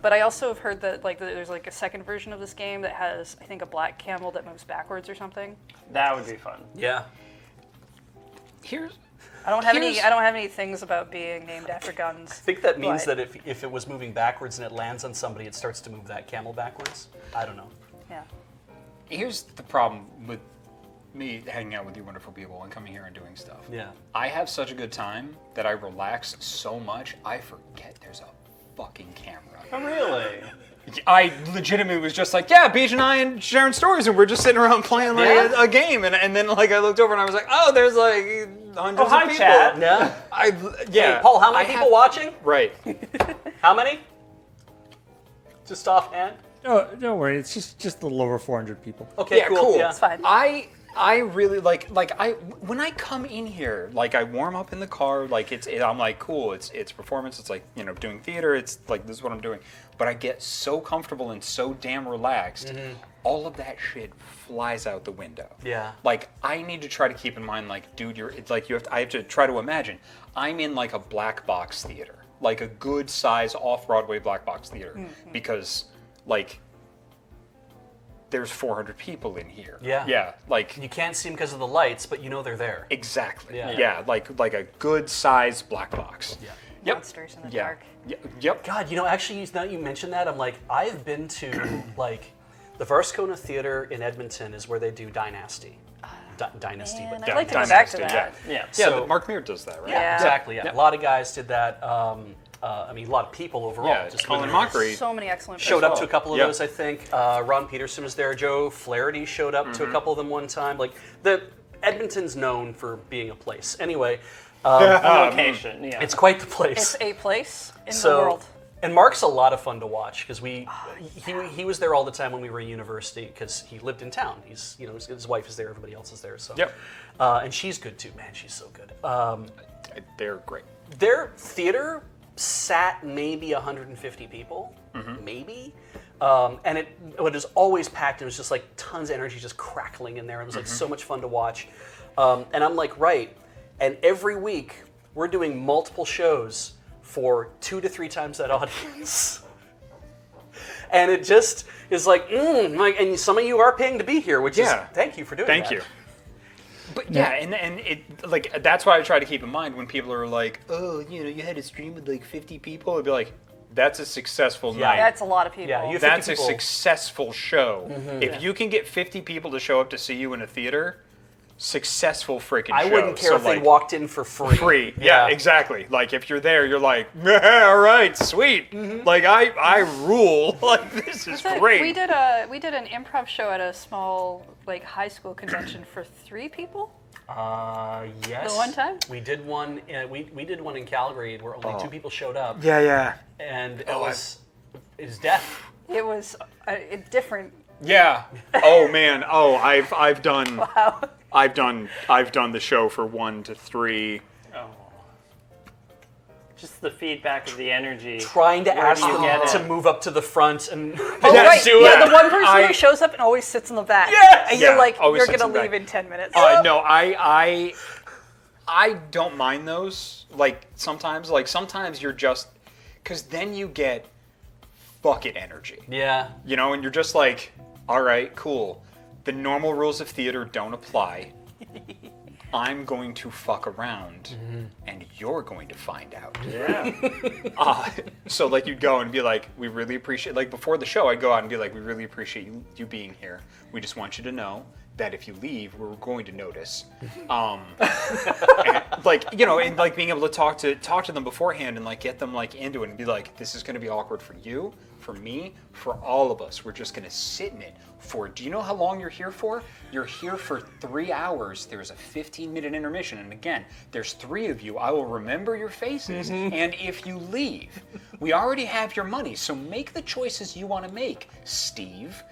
But I also have heard that like there's like a second version of this game that has I think a black camel that moves backwards or something. That would be fun. Yeah. Here's I don't have Here's- any things about being named after guns. I think that means But- that if it was moving backwards and it lands on somebody, it starts to move that camel backwards. I don't know. Yeah. here's the problem with me hanging out with you wonderful people and coming here and doing stuff. Yeah. I have such a good time that I relax so much, I forget there's a fucking camera. Oh, really? I legitimately was just like, yeah, Beach and I and sharing stories, and we're just sitting around playing like Yeah. a game, and then like I looked over and I was like, oh, there's like hundreds Oh, hi, of people. chat. Yeah. Yeah. Hey, Paul, how many I people have- watching? Right. How many? Just offhand. Oh, don't worry. It's just a little over 400 people. Okay, Yeah, cool. cool. Yeah. It's fine. I really like when I come in here, like I warm up in the car, like I'm like cool, it's performance, it's like, you know, doing theater, it's like this is what I'm doing. But I get so comfortable and so damn relaxed, all of that shit flies out the window. Yeah. Like I need to try to keep in mind, like, dude, it's like I have to try to imagine I'm in like a black box theater, like a good size off-Broadway black box theater, because like there's 400 people in here. Yeah. Yeah. Like You can't see them because of the lights, but you know they're there. exactly. Yeah. Yeah. Like a good size black box. Yeah. Yep. Monsters in the Yeah. dark. Yep. God, you know, actually, now that you mentioned that, I'm like, I've been to, like, the Varscona Theater in Edmonton is where they do Dynasty. Dynasty, Man, but I'd like to go back to that. Yeah. Yeah. Yeah. So- Mark Meir does that, right? Yeah. Exactly, yeah. Yep. A lot of guys did that. I mean, a lot of people overall. Yeah. just Colin with- Mockery. So many excellent Showed up people. to a couple of Yeah. those, I think. Ron Peterson was there. Joe Flaherty showed up to a couple of them one time. Like, Edmonton's known for being a place. Anyway, Location, yeah. it's quite the place. It's a place in So, the world. and Mark's a lot of fun to watch because he was there all the time when we were at university because he lived in town. He's, you know, his wife is there, everybody else is there. So Yep. and she's good too, man. She's so good. They're great. Their theater sat maybe 150 people, maybe. And it was always packed. It was just like tons of energy just crackling in there. It was like so much fun to watch. And I'm like, right. And every week we're doing multiple shows for 2 to 3 times that audience. And it just is like, and some of you are paying to be here, which is, thank you for doing that. Thank you. But yeah, and it like that's why I try to keep in mind when people are like, oh, you know, you had a stream with like 50 people. I'd be like, that's a successful night. That's a lot of people. Yeah, you have That's 50 a people. successful show. If you can get 50 people to show up to see you in a theater, successful freaking show. I wouldn't care So, if like, they walked in for free. free. Yeah, exactly. Like if you're there, you're like, yeah, all right, sweet. Like I rule. Like this is great. We did an improv show at a small like high school convention for 3 people. Yes. The one time? we did one. We did one in Calgary where only 2 people showed up, Yeah. and it was death. It was different. Yeah. Oh man. Oh, I've done. Wow. I've done the show for 1 to 3. Just the feedback of the energy. Trying to ask do you them get to it? move up to the front and Oh, Yes, right. do Yeah, it. the one person I- who shows up and always sits in the back. Yes! And you're Yeah, like, always you're sits gonna in the leave back. in 10 minutes. No, I don't mind those. Like sometimes you're just, because then you get bucket energy. yeah. You know, and you're just like, all right, cool. The normal rules of theater don't apply. I'm going to fuck around, and you're going to find out. Yeah. So like you'd go and be like, we really appreciate, like before the show, I'd go out and be like, we really appreciate you being here. We just want you to know that if you leave, we're going to notice. And, like, you know, and like being able to talk to them beforehand and like get them like into it and be like, this is going to be awkward for you, for me, for all of us. We're just going to sit in it for, do you know how long you're here for? You're here for 3 hours. There's a 15-minute intermission. And again, there's 3 of you. I will remember your faces. And if you leave, we already have your money. So make the choices you want to make, Steve.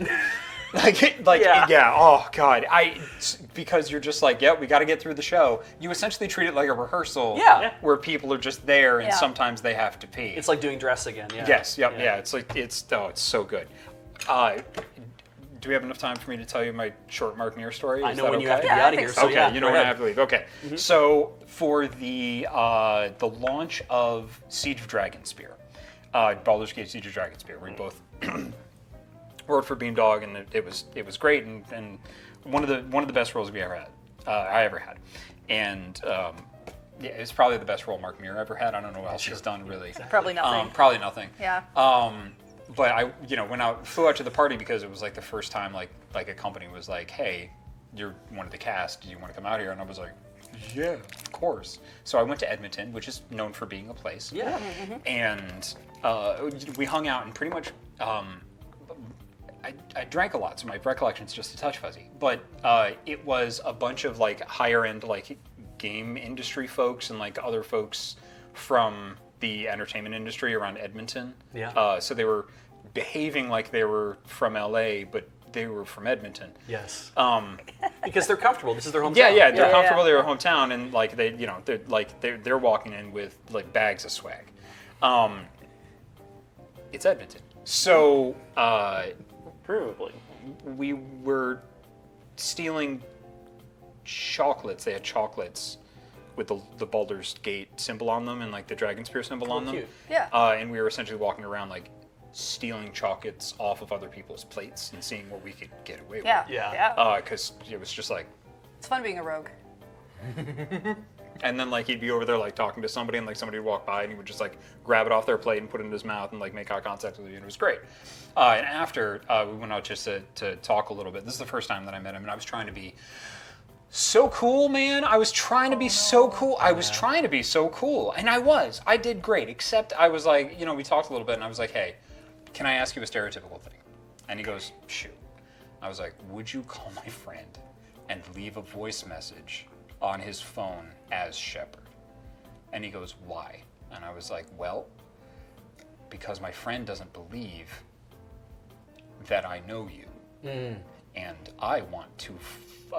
Yeah. Oh God, because you're just like, we got to get through the show. You essentially treat it like a rehearsal, where people are just there and sometimes they have to pee. It's like doing dress again. Yeah. Yes. Yep. Yeah. It's like it's so good. Do we have enough time for me to tell you my short Mark Muir story? I know when you have to be out of here. So okay, you know when I have to leave. Okay. So for the launch of Siege of Dragonspear, Baldur's Gate Siege of Dragonspear, we both wrote for Beamdog, and it was great, and one of the best roles we ever had. I ever had, and it's probably the best role Mark Muir ever had. I don't know what else he's done really. Probably nothing. Probably nothing. Yeah. But I, when I flew out to the party because it was like the first time like a company was like, hey, you're one of the cast. Do you want to come out here? And I was like, yeah, of course. So I went to Edmonton, which is known for being a place. Yeah. And we hung out and pretty much. I drank a lot, so my recollection's just a touch fuzzy. But it was a bunch of like higher end like game industry folks and like other folks from the entertainment industry around Edmonton. Yeah. So they were behaving like they were from LA, but they were from Edmonton. Yes. Because they're comfortable. This is their hometown. Yeah, they're comfortable. They're hometown, and like they're walking in with like bags of swag. It's Edmonton, so Provably. we were stealing chocolates. They had chocolates with the Baldur's Gate symbol on them and like the Dragonspear symbol on them. Cute. Yeah. And we were essentially walking around like stealing chocolates off of other people's plates and seeing what we could get away with. Yeah. Because it was just like. It's fun being a rogue. And then like he'd be over there like talking to somebody, and like somebody would walk by and he would just like grab it off their plate and put it in his mouth and like make eye contact with you, and it was great. And after we went out just to talk a little bit. This is the first time that I met him, and I was trying to be so cool, man. I was trying to be so cool. I was trying to be so cool, and I did great. Except I was like, we talked a little bit, and I was like, hey, can I ask you a stereotypical thing? And he goes, shoot. I was like, would you call my friend and leave a voice message on his phone as Shepard? And he goes, why? And I was like, well, because my friend doesn't believe that I know you. And I want to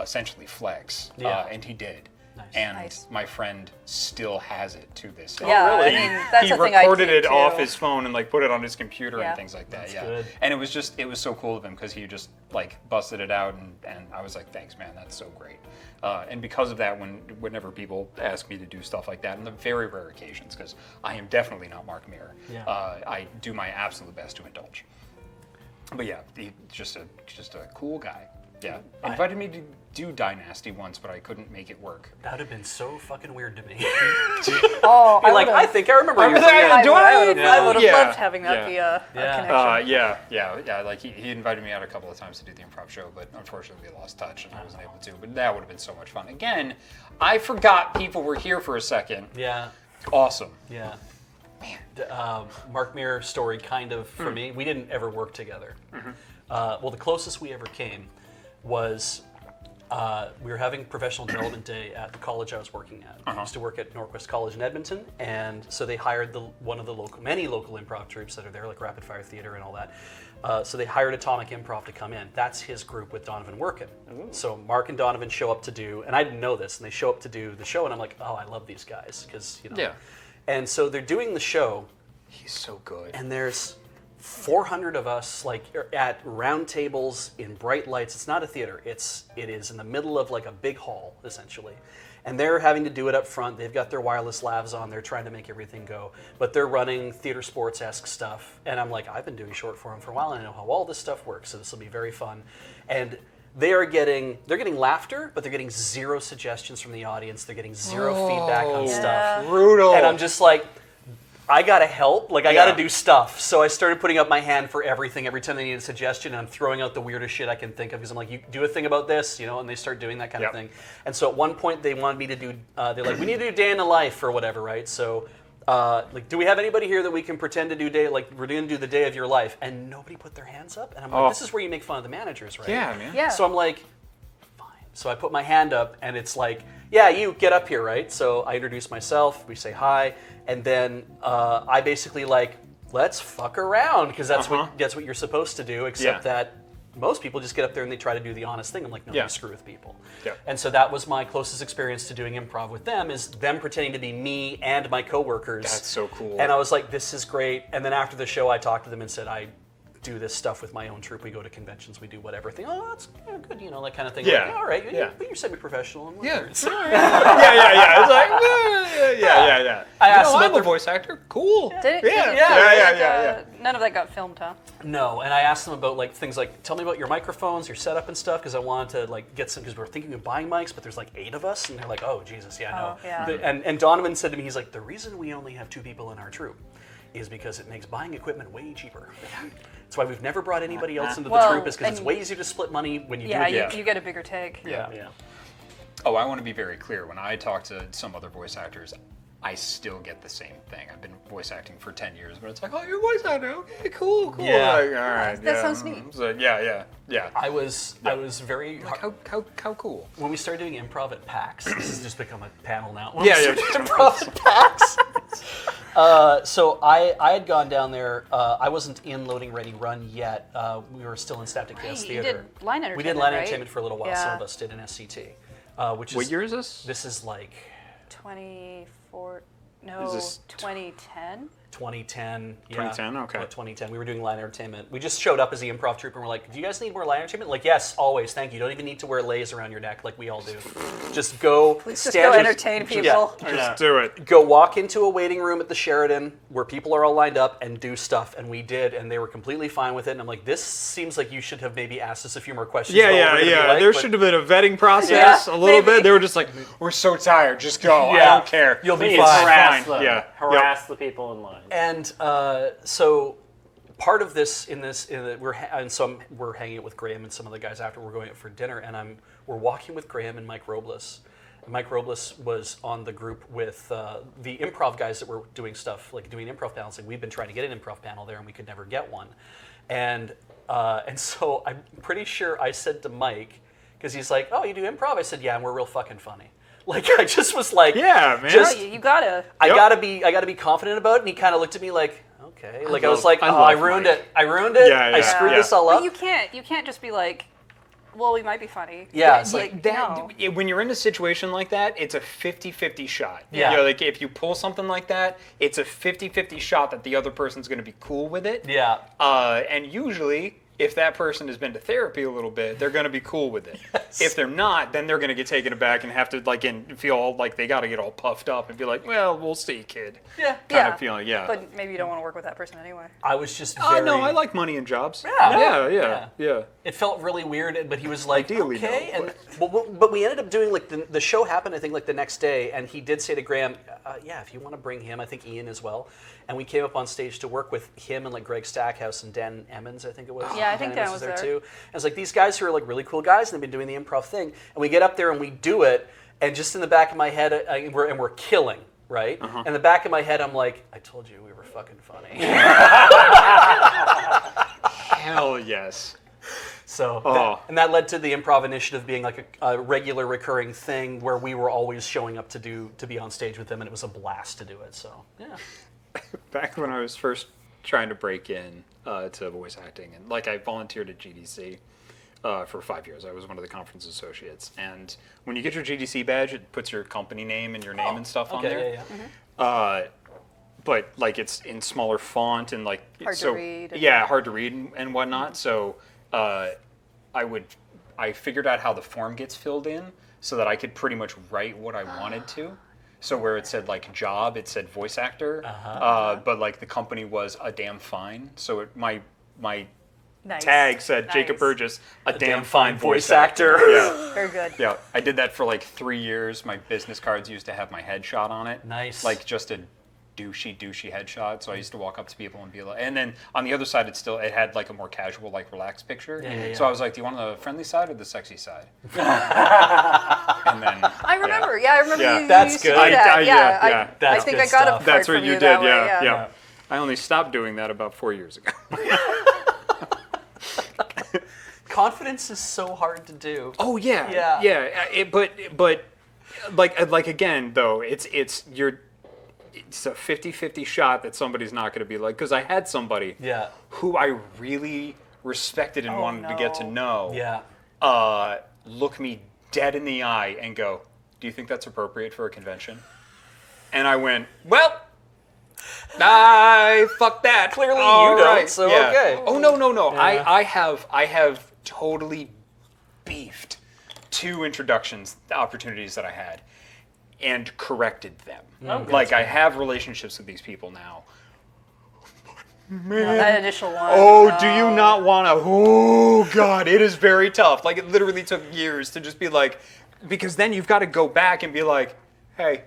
essentially flex. Yeah. And he did. Nice. And Nice. my friend still has it to this day. Yeah, really? I mean, that's He the thing I recorded do it off too. his phone and like put it on his computer Yeah. and things like that. That's yeah. good. And it was so cool of him because he just like busted it out, and I was like, thanks, man, that's so great. And because of that, whenever people ask me to do stuff like that, on the very rare occasions, because I am definitely not Mark Muir, Yeah. I do my absolute best to indulge. But yeah, he's just a cool guy. Yeah, invited me to do Dynasty once, but I couldn't make it work. That would have been so fucking weird to me. Oh, Be like, I think I remember you. I would have Yeah. loved having that be a connection. Yeah. Like he invited me out a couple of times to do the improv show, but unfortunately we lost touch and I wasn't able to. But that would have been so much fun. Again, I forgot people were here for a second. Yeah. Awesome. Yeah. Mark Muir story kind of for me. We didn't ever work together. Well, the closest we ever came was we were having professional development day at the college I was working at. I used to work at Northwest College in Edmonton, and so they hired one of the many local improv troupes that are there, like Rapid Fire Theater and all that. So they hired Atomic Improv to come in. That's his group with Donovan working. So Mark and Donovan show up to do, and I didn't know this, and they show up to do the show, and I'm like, oh, I love these guys because Yeah. And so they're doing the show, He's so good. and there's 400 of us like at round tables in bright lights. It's not a theater. It is in the middle of like a big hall essentially, and they're having to do it up front. They've got their wireless lavs on. They're trying to make everything go, but they're running theater sports-esque stuff. And I'm like, I've been doing short form for a while, and I know how all this stuff works. So this will be very fun. And they're getting laughter, but they're getting zero suggestions from the audience. They're getting zero feedback on stuff. Brutal. And I'm just like, I gotta help. Like, I gotta do stuff. So I started putting up my hand for everything every time they need a suggestion, and I'm throwing out the weirdest shit I can think of because I'm like, you do a thing about this, and they start doing that kind of thing. And so at one point they wanted me to do, they're like, we need to do day in the life or whatever, right? So like, do we have anybody here that we can pretend to do we're going to do the day of your life? And nobody put their hands up. And I'm like, this is where you make fun of the managers, right? Yeah, man. Yeah. So I'm like, fine. So I put my hand up, and it's like, yeah, you get up here, right? So I introduce myself, we say hi, and then I basically like, let's fuck around, because that's what you're supposed to do, except that most people just get up there and they try to do the honest thing. I'm like, no, you screw with people. Yeah. And so that was my closest experience to doing improv with them, is them pretending to be me and my coworkers. That's so cool. And I was like, this is great. And then after the show, I talked to them and said, I do this stuff with my own troupe. We go to conventions, we do whatever thing. Oh, that's good, that kind of thing. Yeah. Like, all right, Yeah. but you're semi-professional. And Yeah. whatever. It's like, yeah. I asked them I'm about a their voice actor. Cool. Did it? Yeah. None of that got filmed, huh? No, and I asked them about like things like, tell me about your microphones, your setup and stuff, because I wanted to like get some, because we're thinking of buying mics, but there's like 8 of us, and they're like, oh Jesus, yeah, no. yeah. And Donovan said to me, he's like, the reason we only have 2 people in our troupe is because it makes buying equipment way cheaper. That's why we've never brought anybody else into the Well, troupe, is because it's and- way easier to split money when you Yeah, do it. you get a bigger take. Yeah. Oh, I want to be very clear. When I talk to some other voice actors, I still get the same thing. I've been voice acting for 10 years, but it's like, oh, you're a voice actor. Okay, cool. Yeah. Like, all right. That sounds neat. So, yeah. I was very Like, how cool. when we started doing improv at PAX. This has just become a panel now. When Yeah, we yeah. started improv at PAX. So I had gone down there. I wasn't in Loading Ready Run yet. We were still in Static Chaos Right, you Theater. did line We did entertainment, line right? entertainment for a little while. Yeah. Some of us did in SCT. Which is What year is this? This is like 24, no, Is this 2010? 2010. Yeah. 2010, okay. About 2010. We were doing line entertainment. We just showed up as the improv troupe and we're like, do you guys need more line entertainment? Like, yes, always. Thank you. You don't even need to wear lays around your neck like we all do. Just go. Please just go entertain people. Just do it. Go walk into a waiting room at the Sheridan where people are all lined up and do stuff. And we did, and they were completely fine with it. And I'm like, this seems like you should have maybe asked us a few more questions. about what we're gonna be like, There but- should have been a vetting process a little maybe. bit. They were just like, we're so tired. Just go. I Yeah. don't care. You'll be Please fine. harass Fine. them. Yeah. Harass the people in line. And so part of this we're hanging out with Graham and some of the guys after. We're going out for dinner, and we're walking with Graham and Mike Robles. And Mike Robles was on the group with the improv guys that were doing stuff like doing improv panels. And we've been trying to get an improv panel there, and we could never get one. And so I'm pretty sure I said to Mike, because he's like, "Oh, you do improv?" I said, "Yeah, and we're real fucking funny." Like I just was like, Yeah, man. just- You gotta. I Yep. gotta be confident about it. And he kind of looked at me like, okay. Like I was love- like, I oh, love I ruined Mike. it. I ruined it. Yeah, I yeah, screwed yeah. this all But up. you can't just be like, well, we might be funny. Yeah, it's like, no. When you're in a situation like that, it's a 50-50 shot. Yeah. You know, like if you pull something like that, it's a 50-50 shot that the other person's going to be cool with it. yeah. And usually, if that person has been to therapy a little bit, they're going to be cool with it. Yes. If they're not, then they're going to get taken aback and have to feel all like they got to get all puffed up and be like, "Well, we'll see, kid." Yeah. Kind of feeling, yeah. But maybe you don't want to work with that person anyway. I was just Oh very. no, I like money and jobs. Yeah. Yeah. It felt really weird, but he was like, Ideally, okay. no, And but we ended up doing like the show happened, I think, like the next day, and he did say to Graham, yeah, if you want to bring him, I think Ian as well. And we came up on stage to work with him and like Greg Stackhouse and Dan Emmons, I think it was. Yeah, I think Dan was there. too. And it's like these guys who are like really cool guys, and they've been doing the improv thing. And we get up there and we do it, and just in the back of my head, we're killing, right? In the back of my head, I'm like, I told you we were fucking funny. Hell yes. So, Oh. that led to the improv initiative being like a regular recurring thing where we were always showing up to be on stage with them, and it was a blast to do it. So, yeah. Back when I was first trying to break in to voice acting, and like I volunteered at GDC for 5 years. I was one of the conference associates, and when you get your GDC badge, it puts your company name and your name and stuff on there. Yeah. But like it's in smaller font and like Hard to read and- Yeah, hard to read and whatnot. So I figured out how the form gets filled in so that I could pretty much write what I wanted to. So where it said like job, it said voice actor, but like the company was a damn fine. So my Nice. tag said Jacob Nice. Burgess, a damn fine fine voice voice actor. Yeah. Very good. Yeah, I did that for like 3 years. My business cards used to have my headshot on it. Nice. Like just a douchey headshot. So I used to walk up to people and be like, and then on the other side, it had like a more casual, like relaxed picture. Yeah. So I was like, do you want the friendly side or the sexy side? And then I remember. Yeah, I remember Yeah. you That's used to good. do that. yeah. I That's think good I got stuff. a That's part what from you did, that way, yeah. I only stopped doing that about 4 years ago. Confidence is so hard to do. Oh yeah, Yeah. But like again though, it's a 50-50 shot that somebody's not going to be like, because I had somebody Yeah. who I really respected and wanted to get to know. Yeah. Look me dead in the eye and go, "Do you think that's appropriate for a convention?" And I went, "Well, fuck that. Clearly All you don't, right." so okay. Oh no. Yeah. I have totally beefed 2 introductions, the opportunities that I had, and corrected them. Like I have relationships with these people now. Man. That initial one. Oh, do you not want to? Oh, God, it is very tough. Like, it literally took years to just be like, because then you've got to go back and be like, hey.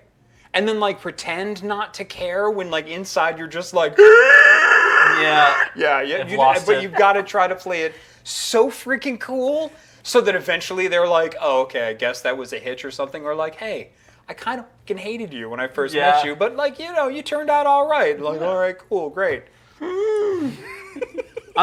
And then, like, pretend not to care when, like, inside you're just like, Yeah. yeah. lost But it. you've got to try to play it so freaking cool so that eventually they're like, oh, okay, I guess that was a hitch or something. Or like, hey, I kind of fucking hated you when I first met you, but, like, you turned out all right. Like, all right, cool, great. I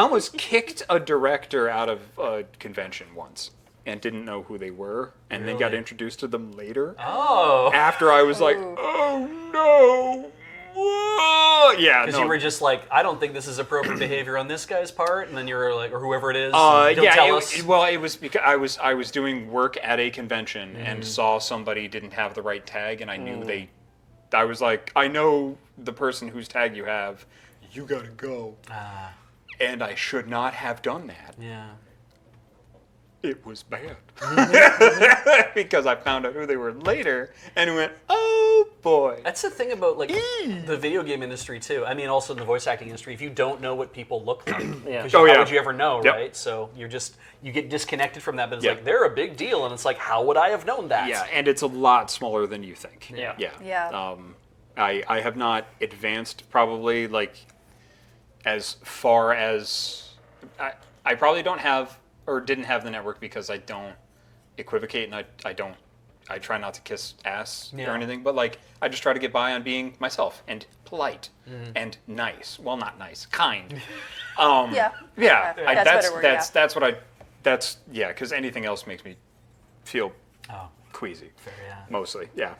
almost kicked a director out of a convention once and didn't know who they were, and then got Really? introduced to them later. Oh. After I was like, oh no. Whoa. Yeah, Because no. you were just like, I don't think this is appropriate behavior on this guy's part, and then you were like, or whoever it is, don't tell us. Well, it was because I was doing work at a convention and saw somebody didn't have the right tag, and I knew I was like, I know the person whose tag you have. You gotta go. And I should not have done that. Yeah. It was bad. Because I found out who they were later and went, oh boy. That's the thing about like the video game industry too. I mean, also in the voice acting industry. If you don't know what people look like, Yeah. how yeah. would you ever know, Yep. right? So you get disconnected from that. But it's Yeah. like they're a big deal, and it's like, how would I have known that? Yeah, and it's a lot smaller than you think. Yeah. Yeah. I have not advanced probably like as far as I probably don't have or didn't have the network because I don't equivocate and I try not to kiss ass Yeah. or anything, but like I just try to get by on being myself and polite and nice. Well, not nice, kind. Yeah. Yeah, That's better word, that's because anything else makes me feel Oh, queasy. fair, yeah. Mostly, yeah.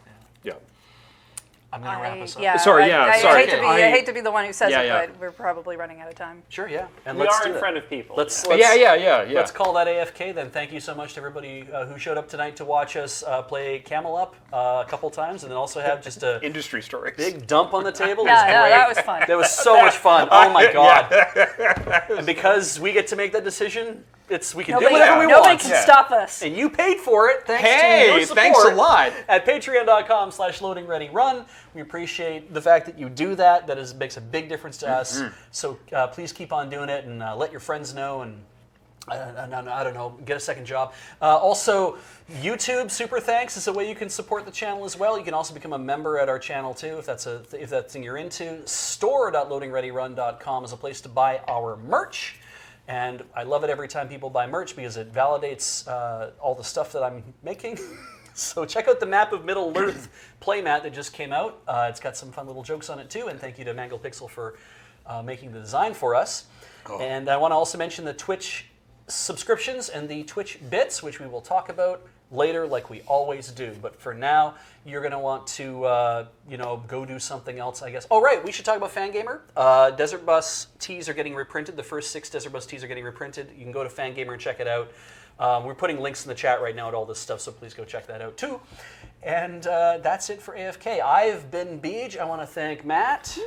I'm gonna wrap us up. Yeah, Sorry, yeah, I sorry. I hate to be the one who says Yeah, it, yeah. but we're probably running out of time. Sure, yeah. And We let's are do in that. front of people. Let's Yeah. Let's call that AFK then. Thank you so much to everybody who showed up tonight to watch us play Camel Up a couple times, and then also have just a Industry stories. big dump on the table. It was Yeah, great. that was fun. That was so much fun. Oh my god! And because we get to make that decision, we can do whatever we Nobody want. can stop us. And you paid for it, thanks to Hey, your support thanks a lot. at patreon.com/loadingreadyrun. We appreciate the fact that you do that. That makes a big difference to us. So please keep on doing it and let your friends know and I don't know, get a second job. Also, YouTube super thanks is a way you can support the channel as well. You can also become a member at our channel too if that's thing you're into. Store.loadingreadyrun.com is a place to buy our merch. And I love it every time people buy merch because it validates all the stuff that I'm making. So check out the Map of Middle-earth playmat that just came out. It's got some fun little jokes on it too. And thank you to Mangle Pixel for making the design for us. And I want to also mention the Twitch subscriptions and the Twitch bits, which we will talk about later like we always do. But for now, you're going to want to go do something else, I guess. Oh, right, we should talk about Fangamer. Desert Bus tees are getting reprinted. The first 6 Desert Bus tees are getting reprinted. You can go to Fangamer and check it out. We're putting links in the chat right now at all this stuff, so please go check that out too. And that's it for AFK. I've been Beej. I want to thank Matt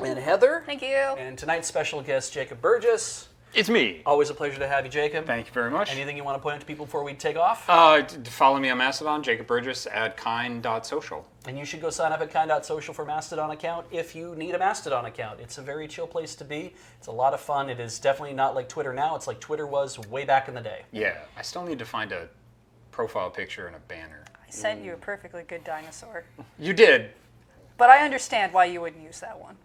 and Heather. Thank you. And tonight's special guest, Jacob Burgess. It's me. Always a pleasure to have you, Jacob. Thank you very much. Anything you want to point out to people before we take off? Follow me on Mastodon, Jacob Burgess at kind.social. And you should go sign up at kind.social for a Mastodon account if you need a Mastodon account. It's a very chill place to be. It's a lot of fun. It is definitely not like Twitter now. It's like Twitter was way back in the day. Yeah, I still need to find a profile picture and a banner. I sent you a perfectly good dinosaur. You did. But I understand why you wouldn't use that one.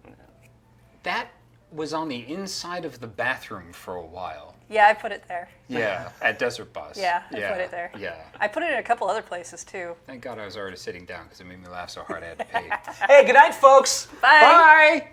That was on the inside of the bathroom for a while. Yeah, I put it there. Yeah, at Desert Bus. Yeah, I put it there. Yeah. I put it in a couple other places too. Thank God I was already sitting down because it made me laugh so hard I had to pee. Hey, good night, folks. Bye. Bye!